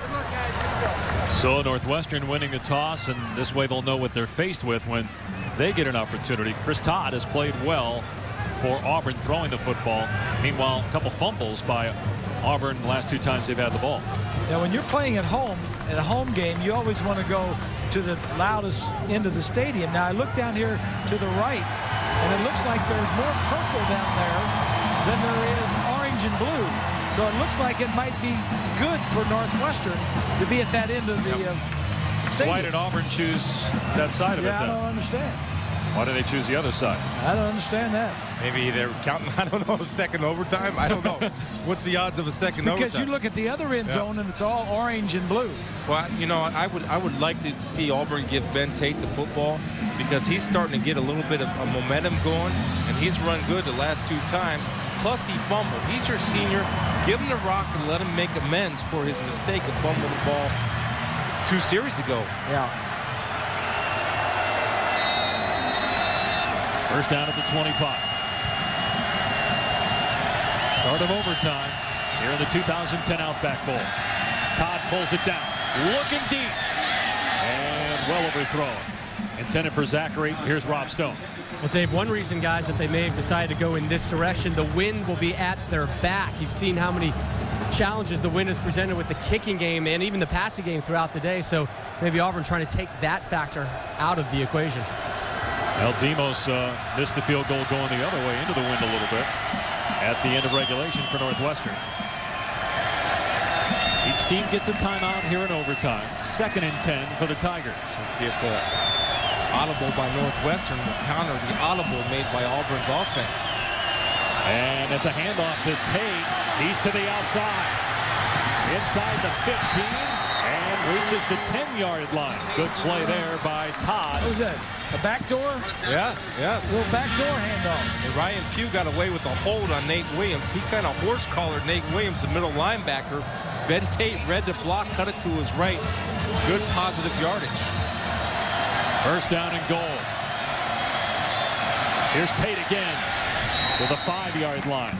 Good luck, guys. Here we go. So Northwestern winning the toss, and this way they'll know what they're faced with when they get an opportunity. Chris Todd has played well for Auburn throwing the football. Meanwhile, a couple fumbles by Auburn the last 2 times they've had the ball. Now, when you're playing at home, in a home game, you always want to go to the loudest end of the stadium. Now, I look down here to the right, and it looks like there's more purple down there than there is orange and blue. So it looks like it might be good for Northwestern to be at that end of the Why did Auburn choose that side of it then? I don't understand. Why do they choose the other side? I don't understand that. Maybe they're counting, I don't know, second overtime. I don't know. What's the odds of a second overtime? Because you look at the other end zone and it's all orange and blue. Well, you know, I would like to see Auburn give Ben Tate the football because he's starting to get a little bit of a momentum going, and he's run good the last 2 times. Plus, he fumbled. He's your senior. Give him the rock and let him make amends for his mistake of fumbling the ball 2 series ago. Yeah. First down at the 25. Start of overtime here in the 2010 OutBack Bowl. Todd pulls it down. Looking deep. And well overthrown. Intended for Zachary. Here's Rob Stone. Well, Dave, one reason, guys, that they may have decided to go in this direction, the wind will be at their back. You've seen how many challenges the wind has presented with the kicking game and even the passing game throughout the day. So maybe Auburn trying to take that factor out of the equation. Well, Demos missed the field goal going the other way into the wind a little bit at the end of regulation for Northwestern. Each team gets a timeout here in overtime. 2nd and 10 for the Tigers. Let's see if the audible by Northwestern will counter the audible made by Auburn's offense. And it's a handoff to Tate. He's to the outside. Inside the 15 and reaches the 10-yard line. Good play there by Todd. What was that? A backdoor? Yeah. A little backdoor handoff. And Ryan Pugh got away with a hold on Nate Williams. He kind of horse-collared Nate Williams, the middle linebacker. Ben Tate read the block, cut it to his right. Good positive yardage. First down and goal. Here's Tate again to the 5-yard line.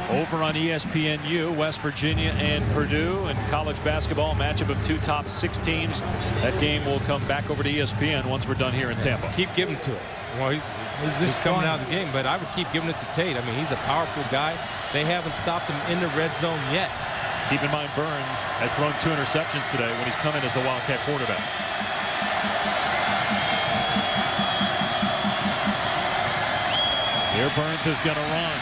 Over on ESPNU, West Virginia and Purdue, and college basketball matchup of 2 top 6 teams. That game will come back over to ESPN once we're done here in Tampa. Keep giving it to him. Well, he's coming out of the game, but I would keep giving it to Tate. I mean, he's a powerful guy. They haven't stopped him in the red zone yet. Keep in mind, Burns has thrown 2 interceptions today when he's come in as the Wildcat quarterback. Here Burns is going to run.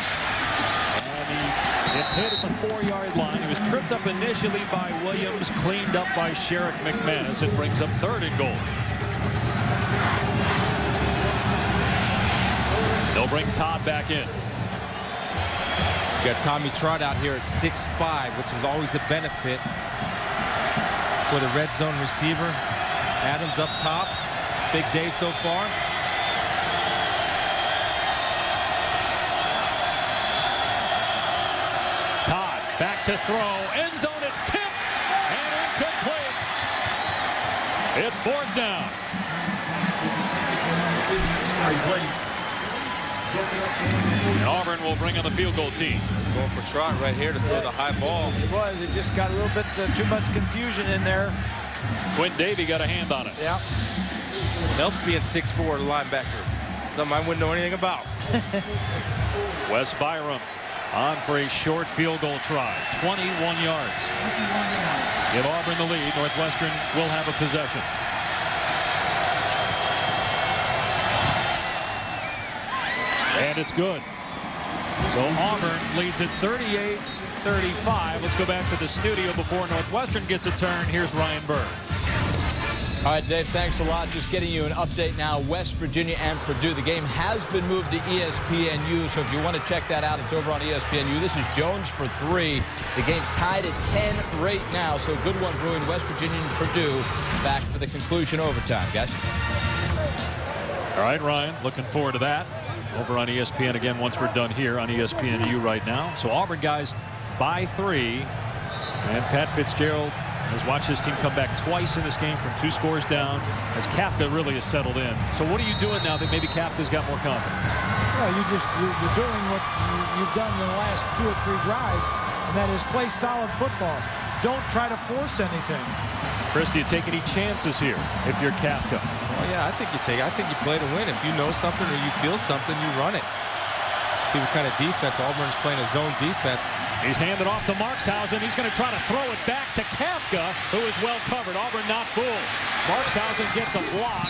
It's hit at the 4-yard line. He was tripped up initially by Williams, cleaned up by Sherrick McManus. It brings up 3rd and goal. They'll bring Todd back in. You got Tommy Trott out here at 6'5", which is always a benefit for the red zone receiver. Adams up top. Big day so far. Back to throw. End zone. It's tipped and incomplete. It's 4th down. And Auburn will bring on the field goal team. He's going for Trott right here to throw the high ball. It was. It just got a little bit too much confusion in there. Quinn Davey got a hand on it. Yeah. Helps being 6'4", linebacker. Something I wouldn't know anything about. Wes Byram on for a short field goal try. 21 yards. Give Auburn the lead. Northwestern will have a possession. And it's good. So Auburn leads at 38-35. Let's go back to the studio before Northwestern gets a turn. Here's Ryan Burns. All right, Dave, thanks a lot. Just getting you an update now. West Virginia and Purdue. The game has been moved to ESPNU, so if you want to check that out, it's over on ESPNU. This is Jones for 3. The game tied at 10 right now, so good one brewing. West Virginia and Purdue back for the conclusion overtime, guys. All right, Ryan, looking forward to that. Over on ESPN again once we're done here on ESPNU right now. So Auburn guys by 3, and Pat Fitzgerald has watched his team come back twice in this game from 2 scores down as Kafka really has settled in. So what are you doing now that maybe Kafka's got more confidence? Well, you're doing what you've done in the last 2 or 3 drives, and that is play solid football. Don't try to force anything. Chris, do you take any chances here if you're Kafka? Well, yeah, I think you play to win. If you know something or you feel something, you run it. See what kind of defense. Auburn's playing a zone defense. He's handed off to Markshausen. He's going to try to throw it back to Kafka, who is well covered. Auburn not fooled. Markshausen gets a block.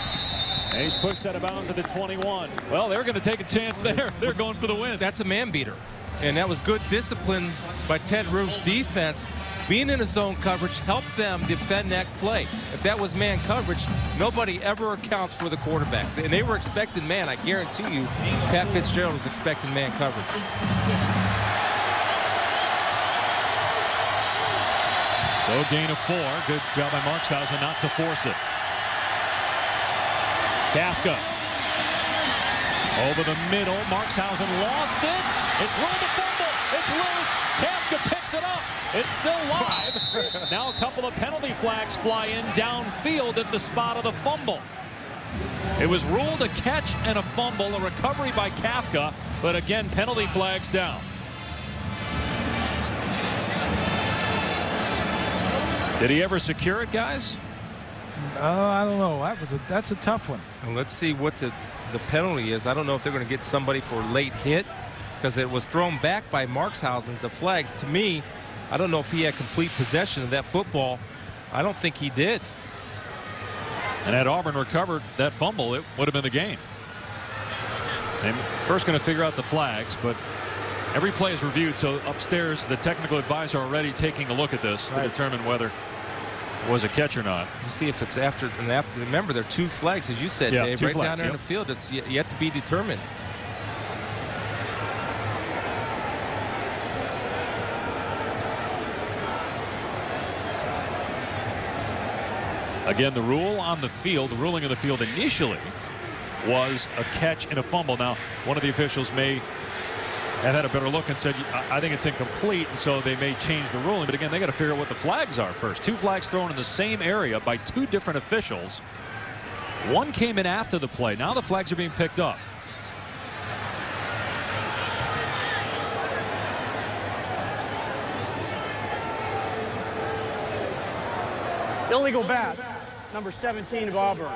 And he's pushed out of bounds at the 21. Well, they're going to take a chance there. They're going for the win. That's a man beater. And that was good discipline by Ted Roof's defense. being in a zone coverage helped them defend that play. If that was man coverage, nobody ever accounts for the quarterback. And they were expecting man. I guarantee you, Pat Fitzgerald was expecting man coverage. So gain of 4. Good job by Markshausen not to force it. Kafka over the middle. Markshausen lost it. It's ruled a fumble. It's loose. Kafka picks it up. It's still live. Now a couple of penalty flags fly in downfield at the spot of the fumble. It was ruled a catch and a fumble, a recovery by Kafka, but again, penalty flags down. Did he ever secure it, guys? I don't know. That's a tough one. And let's see what the penalty is. I don't know if they're going to get somebody for late hit because it was thrown back by Markshausen. The flags, to me, I don't know if he had complete possession of that football. I don't think he did. And had Auburn recovered that fumble, it would have been the game. And first going to figure out the flags, but every play is reviewed. So upstairs, the technical advisor already taking a look at this to determine whether it was a catch or not. You see if it's after. Remember, there are 2 flags, as you said, Dave, right down there in the field. It's yet to be determined. Again, the rule on the field, the ruling of the field initially was a catch and a fumble. Now, one of the officials may have had a better look and said, I think it's incomplete, so they may change the ruling. But again, they got to figure out what the flags are first. 2 flags thrown in the same area by 2 different officials. One came in after the play. Now the flags are being picked up. Illegal bat, number 17 of Auburn.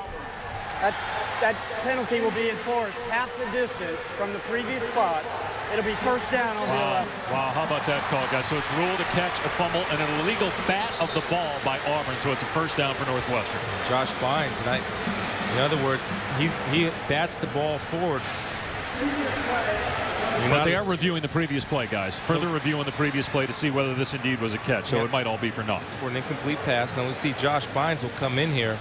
That penalty will be enforced half the distance from the previous spot. It'll be first down on the left. Wow, how about that call, guys? So it's ruled a catch, a fumble, and an illegal bat of the ball by Auburn. So it's a first down for Northwestern. Josh Bynes, and in other words, he bats the ball forward. But they are reviewing the previous play, guys. Further reviewing the previous play to see whether this indeed was a catch. So it might all be for naught. For an incomplete pass. Now we see Josh Bynes will come in here.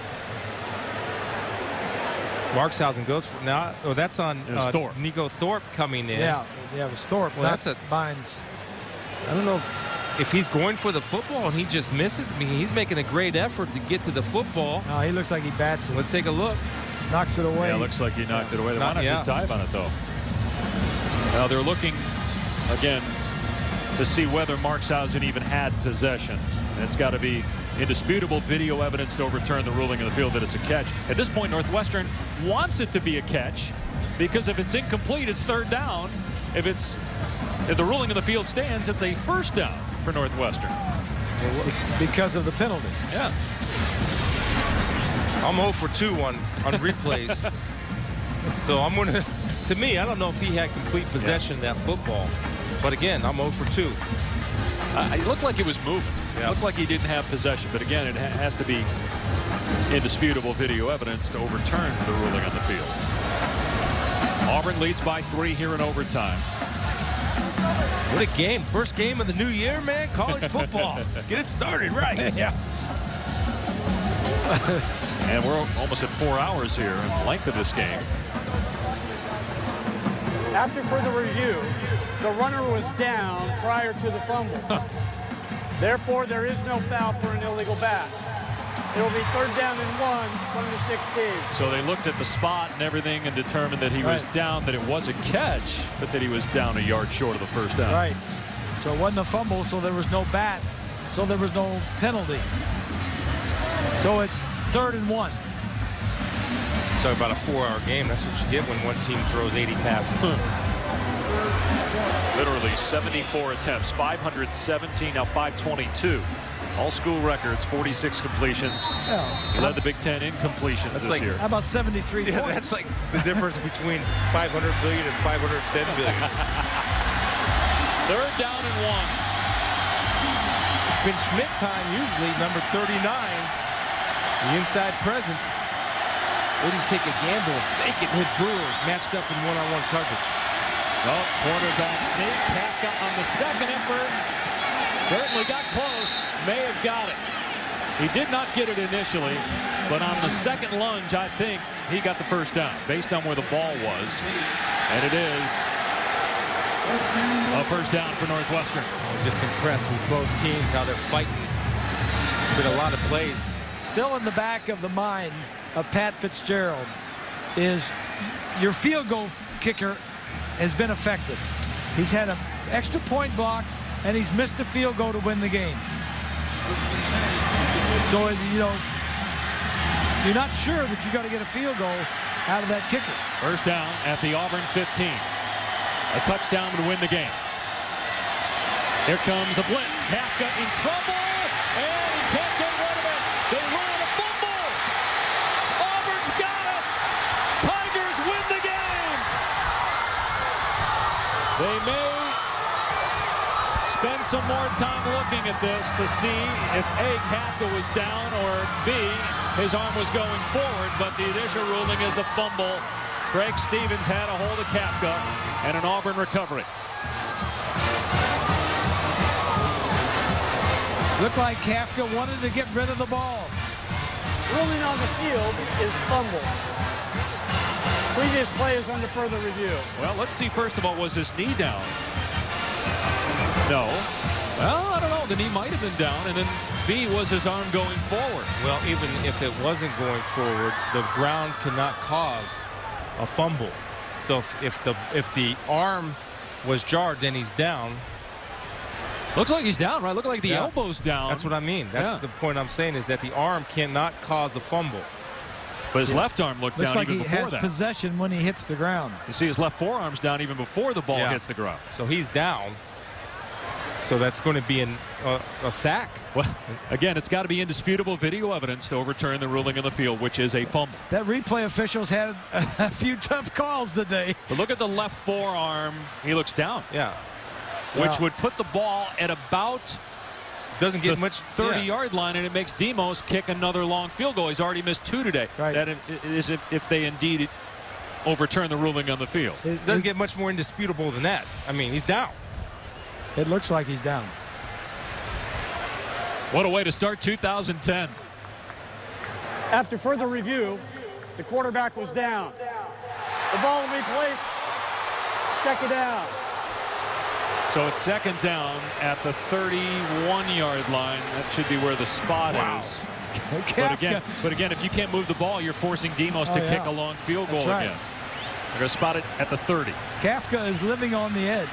Markshausen goes for now. Oh, that's on Nico Thorpe coming in. Yeah, it was Thorpe. Well, that's a Bynes. I don't know if he's going for the football and he just misses. I mean, he's making a great effort to get to the football. No, he looks like he bats it. Let's take a look. Knocks it away. Yeah, looks like he knocked it away. Why not just dive on it, though? Now they're looking again to see whether Markshausen even had possession. And it's got to be indisputable video evidence to overturn the ruling of the field that it's a catch. At this point, Northwestern wants it to be a catch because if it's incomplete, it's third down. If the ruling of the field stands, it's a first down for Northwestern. Because of the penalty. Yeah. I'm 0 for 2 on replays. So I'm going to me, I don't know if he had complete possession of that football. But again, I'm 0 for 2. It looked like it was moving. It looked like he didn't have possession. But again, it has to be indisputable video evidence to overturn the ruling on the field. Auburn leads by 3 here in overtime. What a game. First game of the new year, man. College football. Get it started right. Yeah. And we're almost at 4 hours here in the length of this game. After further review, the runner was down prior to the fumble. Therefore, there is no foul for an illegal bat. It will be third down and 1 from the 16. So they looked at the spot and everything and determined that he was down, that it was a catch, but that he was down a yard short of the first down. Right. So it wasn't a fumble, so there was no bat, so there was no penalty. So it's 3rd and 1. Talk about a 4-hour game. That's what you get when one team throws 80 passes. Literally 74 attempts, 517, now 522. All school records, 46 completions. He led the Big Ten in completions this year. How about 73 points? That's like the difference between 500 billion and 510 billion. Third down and 1. It's been Schmidt time usually, number 39. The inside presence. Wouldn't take a gamble and fake it and hit Brewer, matched up in one-on-one coverage. Well, quarterback sneak, Kafka on the second effort. Certainly got close. May have got it. He did not get it initially, but on the second lunge, I think he got the first down based on where the ball was. And it is a first down for Northwestern. I'm just impressed with both teams, how they're fighting with a lot of plays. Still in the back of the mind of Pat Fitzgerald is your field goal kicker has been effective. He's had an extra point blocked, and he's missed a field goal to win the game. So, you know, you're not sure that you're going to get a field goal out of that kicker. First down at the Auburn 15. A touchdown to win the game. Here comes a blitz. Kafka in trouble, and he can't get rid of it. They run a fumble. Auburn's got it. Tigers win the game. They may spend some more time looking at this to see if A, Kafka was down, or B, his arm was going forward, but the initial ruling is a fumble. Craig Stevens had a hold of Kafka, and an Auburn recovery. Looked like Kafka wanted to get rid of the ball. Ruling on the field is fumble. Previous play is under further review. Well, let's see, first of all, was his knee down? No. Well, I don't know. The knee might have been down, and then B, was his arm going forward? Well, even if it wasn't going forward, the ground cannot cause a fumble. So if the arm was jarred, then he's down. Looks like he's down, right? Look like the elbow's down. That's what I mean. That's the point I'm saying, is that the arm cannot cause a fumble. But his left arm looked down even before that. Looks like he has possession when he hits the ground. You see his left forearm's down even before the ball hits the ground. So he's down. So that's going to be a sack. Well, again, it's got to be indisputable video evidence to overturn the ruling on the field, which is a fumble. That replay official's had a few tough calls today. But look at the left forearm. He looks down. Yeah. Which would put the ball at about doesn't get much 30-yard line, and it makes Demos kick another long field goal. He's already missed 2 today. Right. That is if they indeed overturn the ruling on the field. It doesn't get much more indisputable than that. I mean, he's down. It looks like he's down. What a way to start 2010. After further review, the quarterback was down. The ball will be placed. Check it down. So it's second down at the 31-yard line. That should be where the spot is. But again, if you can't move the ball, you're forcing Demos to kick a long field goal again. They're going to spot it at the 30. Kafka is living on the edge.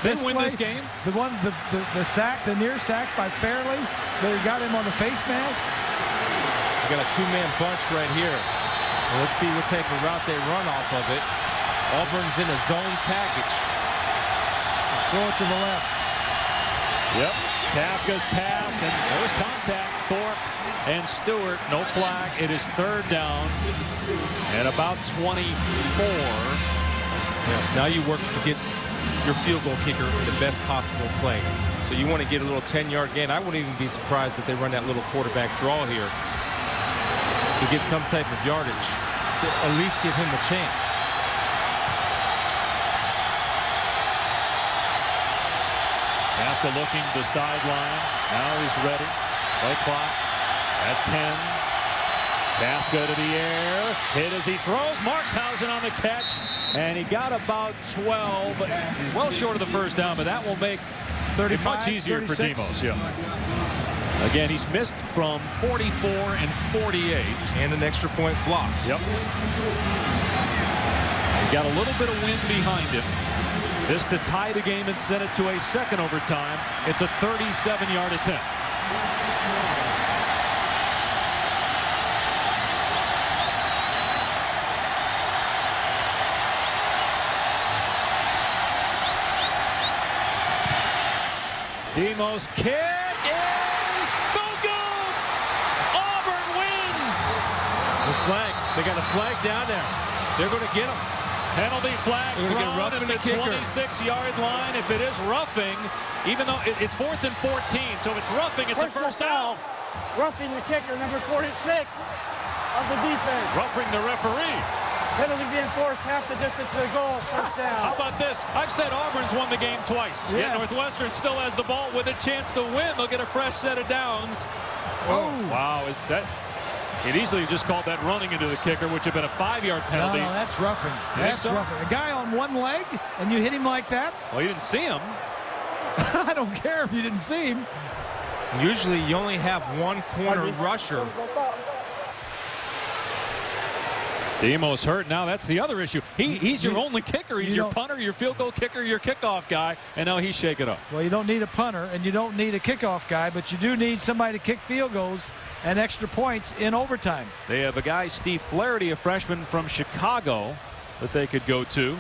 They win this game? The sack, the near sack by Fairley. They got him on the face mask. We got a two-man bunch right here. Well, let's see what type of route they run off of it. Auburn's in a zone package. Throw it to the left. Yep. Kafka's pass, and there's contact. Thorpe and Stewart. No flag. It is third down at about 24. Yeah, now you work to get your field goal kicker the best possible play. So you want to get a little 10-yard gain. I wouldn't even be surprised if they run that little quarterback draw here to get some type of yardage, to at least give him a chance. After looking to the sideline, now he's ready. Play clock at 10. Kafka to the air. Hit as he throws. Markshausen on the catch. And he got about 12. He's well short of the first down, but that will make it much easier 36. For Demos. Yeah. Again, he's missed from 44 and 48. And an extra point blocked. Yep. He got a little bit of wind behind him. This to tie the game and send it to a second overtime. It's a 37-yard attempt. Demos kick is no good. Auburn wins. The flag. They got a flag down there. They're going to get him. Penalty flag thrown at the kicker. 26-yard line. If it is roughing, even though it's 4th and 14, so if it's roughing, it's a first down. Roughing the kicker, number 46 of the defense. Roughing the referee. Penalty being forced half the distance to the goal. First down. How about this? I've said Auburn's won the game twice. Yes. Yet Northwestern still has the ball with a chance to win. They'll get a fresh set of downs. Oh. Wow, is that... It easily just called that running into the kicker, which had been a 5-yard penalty. No, that's roughing. That's roughing. A guy on one leg, and you hit him like that? Well, you didn't see him. I don't care if you didn't see him. Usually you only have one corner rusher. Demos hurt. Now that's the other issue. He's your only kicker. He's your punter, your field goal kicker, your kickoff guy, and now he's shaking up. Well, you don't need a punter, and you don't need a kickoff guy, but you do need somebody to kick field goals and extra points in overtime. They have a guy, Steve Flaherty, a freshman from Chicago, that they could go to.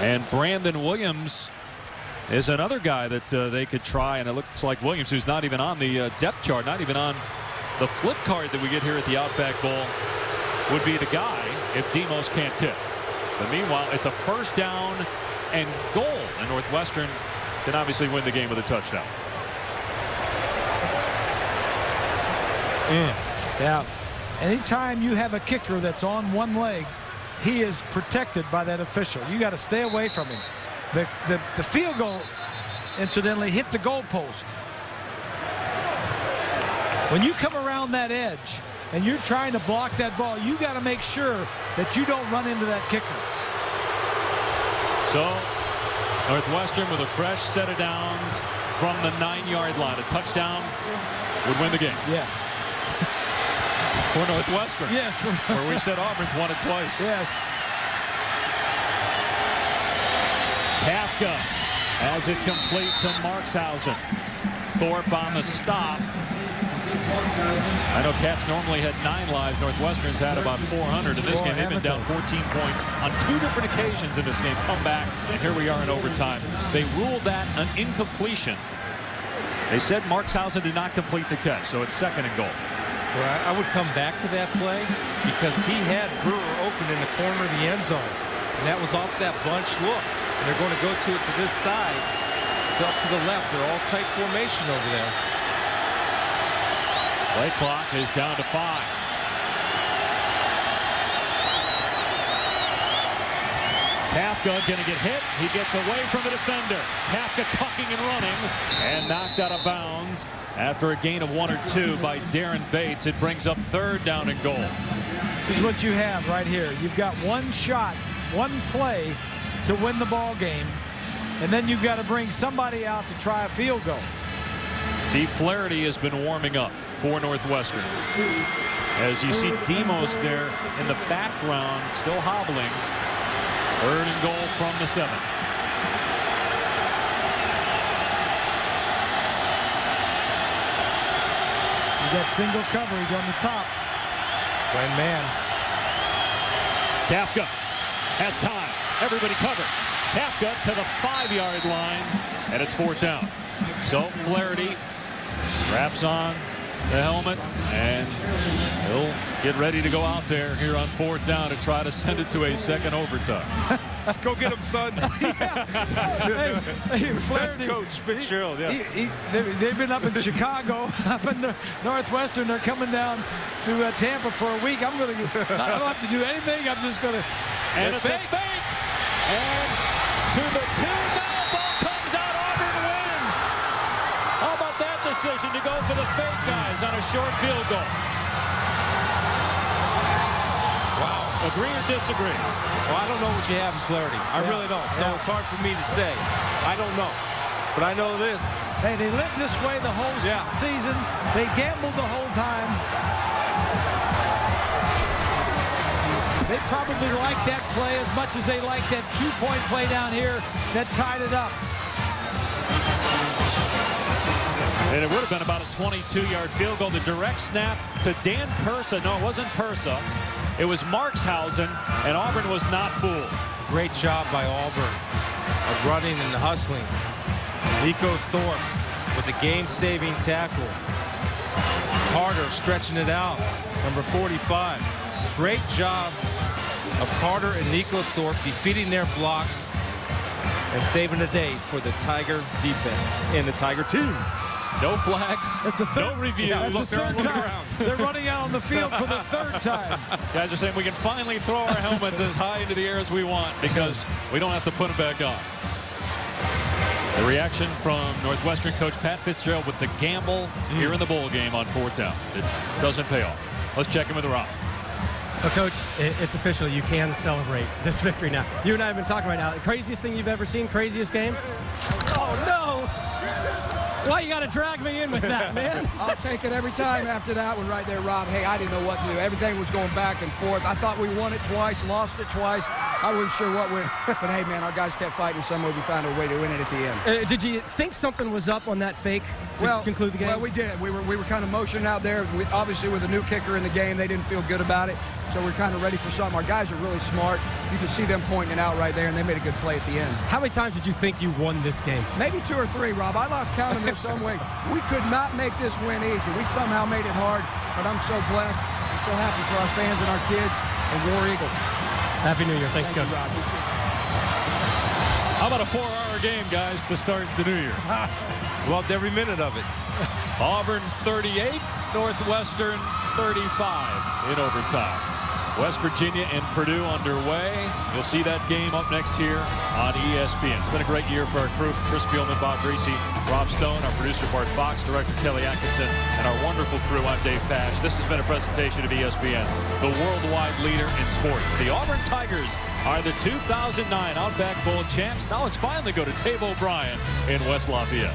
And Brandon Williams is another guy that they could try, and it looks like Williams, who's not even on the depth chart, not even on the flip card that we get here at the Outback Bowl, would be the guy if Demos can't kick. But meanwhile, it's a first down and goal, and Northwestern can obviously win the game with a touchdown. Yeah. Anytime you have a kicker that's on one leg, he is protected by that official. You got to stay away from him. The field goal, incidentally, hit the goalpost. When you come around that edge and you're trying to block that ball, you got to make sure that you don't run into that kicker. So Northwestern with a fresh set of downs from the 9-yard line. A touchdown would win the game. Yes. For Northwestern. Yes. Where we said Auburn's won it twice. Yes. Kafka has it complete to Markshausen. Thorpe on the stop. I know Cats normally had 9 lives. Northwestern's had about 400 in this game. They've been down 14 points on 2 different occasions in this game. Come back, and here we are in overtime. They ruled that an incompletion. They said Markshausen did not complete the catch, so it's second and goal. Well, I would come back to that play because he had Brewer open in the corner of the end zone, and that was off that bunch look. And they're going to go to it to this side, up to the left. They're all tight formation over there. Play clock is down to 5. Kafka going to get hit. He gets away from the defender. Kafka tucking and running and knocked out of bounds after a gain of 1 or 2 by Darren Bates. It brings up third down and goal. This is what you have right here. You've got one shot, one play to win the ball game, and then you've got to bring somebody out to try a field goal. Steve Flaherty has been warming up for Northwestern. As you see Demos there in the background, still hobbling. Third and goal from the 7. You got single coverage on the top. One man. Kafka has time. Everybody covered. Kafka to the 5-yard line, and it's 4th down. So Flaherty straps on the helmet, and he'll get ready to go out there here on 4th down to try to send it to a second overtime. Go get him, son. That's Coach Fitzgerald. Yeah. They've been up in Chicago, up in Northwestern. They're coming down to Tampa for a week. I don't have to do anything. I'm just going to. And it's a fake. And to the 2. Now ball comes out. Auburn wins. How about that decision to go for the fake guys on a short field goal? Wow. Agree or disagree? Well, I don't know what you have in Flaherty. I really don't. So it's hard for me to say. I don't know. But I know this. Hey, they lived this way the whole season. They gambled the whole time. They probably like that play as much as they like that 2-point play down here that tied it up. And it would have been about a 22-yard field goal. The direct snap to Dan Persa. No, it wasn't Persa. It was Markshausen, and Auburn was not fooled. Great job by Auburn of running and hustling. Nico Thorpe with a game-saving tackle. Carter stretching it out, number 45. Great job of Carter and Nico Thorpe defeating their blocks and saving the day for the Tiger defense and the Tiger team. No flags. It's the third, no review. Yeah, it's the third time. They're running out on the field for the third time. Guys are saying we can finally throw our helmets as high into the air as we want because we don't have to put them back on. The reaction from Northwestern coach Pat Fitzgerald with the gamble here in the bowl game on 4th down. It doesn't pay off. Let's check in with Rob. Well, Coach, it's official. You can celebrate this victory now. You and I have been talking right now. The craziest thing you've ever seen, craziest game? Oh, no! Why you got to drag me in with that, man? I'll take it every time after that one right there, Rob. Hey, I didn't know what to do. Everything was going back and forth. I thought we won it twice, lost it twice. I wasn't sure what went. But, hey, man, our guys kept fighting. Somewhere we found a way to win it at the end. Did you think something was up on that fake to conclude the game? Well, we did. We were kind of motioning out there. Obviously, with a new kicker in the game, they didn't feel good about it. So we're kind of ready for something. Our guys are really smart. You can see them pointing it out right there, and they made a good play at the end. How many times did you think you won this game? Maybe 2 or 3, Rob. I lost count of this some way. We could not make this win easy. We somehow made it hard, but I'm so blessed. I'm so happy for our fans and our kids and War Eagle. Happy New Year. Thanks, Coach. How about a 4-hour game, guys, to start the new year? Loved every minute of it. Auburn 38, Northwestern 35 in overtime. West Virginia and Purdue underway. You'll see that game up next here on ESPN. It's been a great year for our crew. Chris Spielman, Bob Greasy, Rob Stone, our producer Bart Fox, director Kelly Atkinson, and our wonderful crew. I'm Dave Pash. This has been a presentation of ESPN, the worldwide leader in sports. The Auburn Tigers are the 2009 Outback Bowl champs. Now let's finally go to Dave O'Brien in West Lafayette.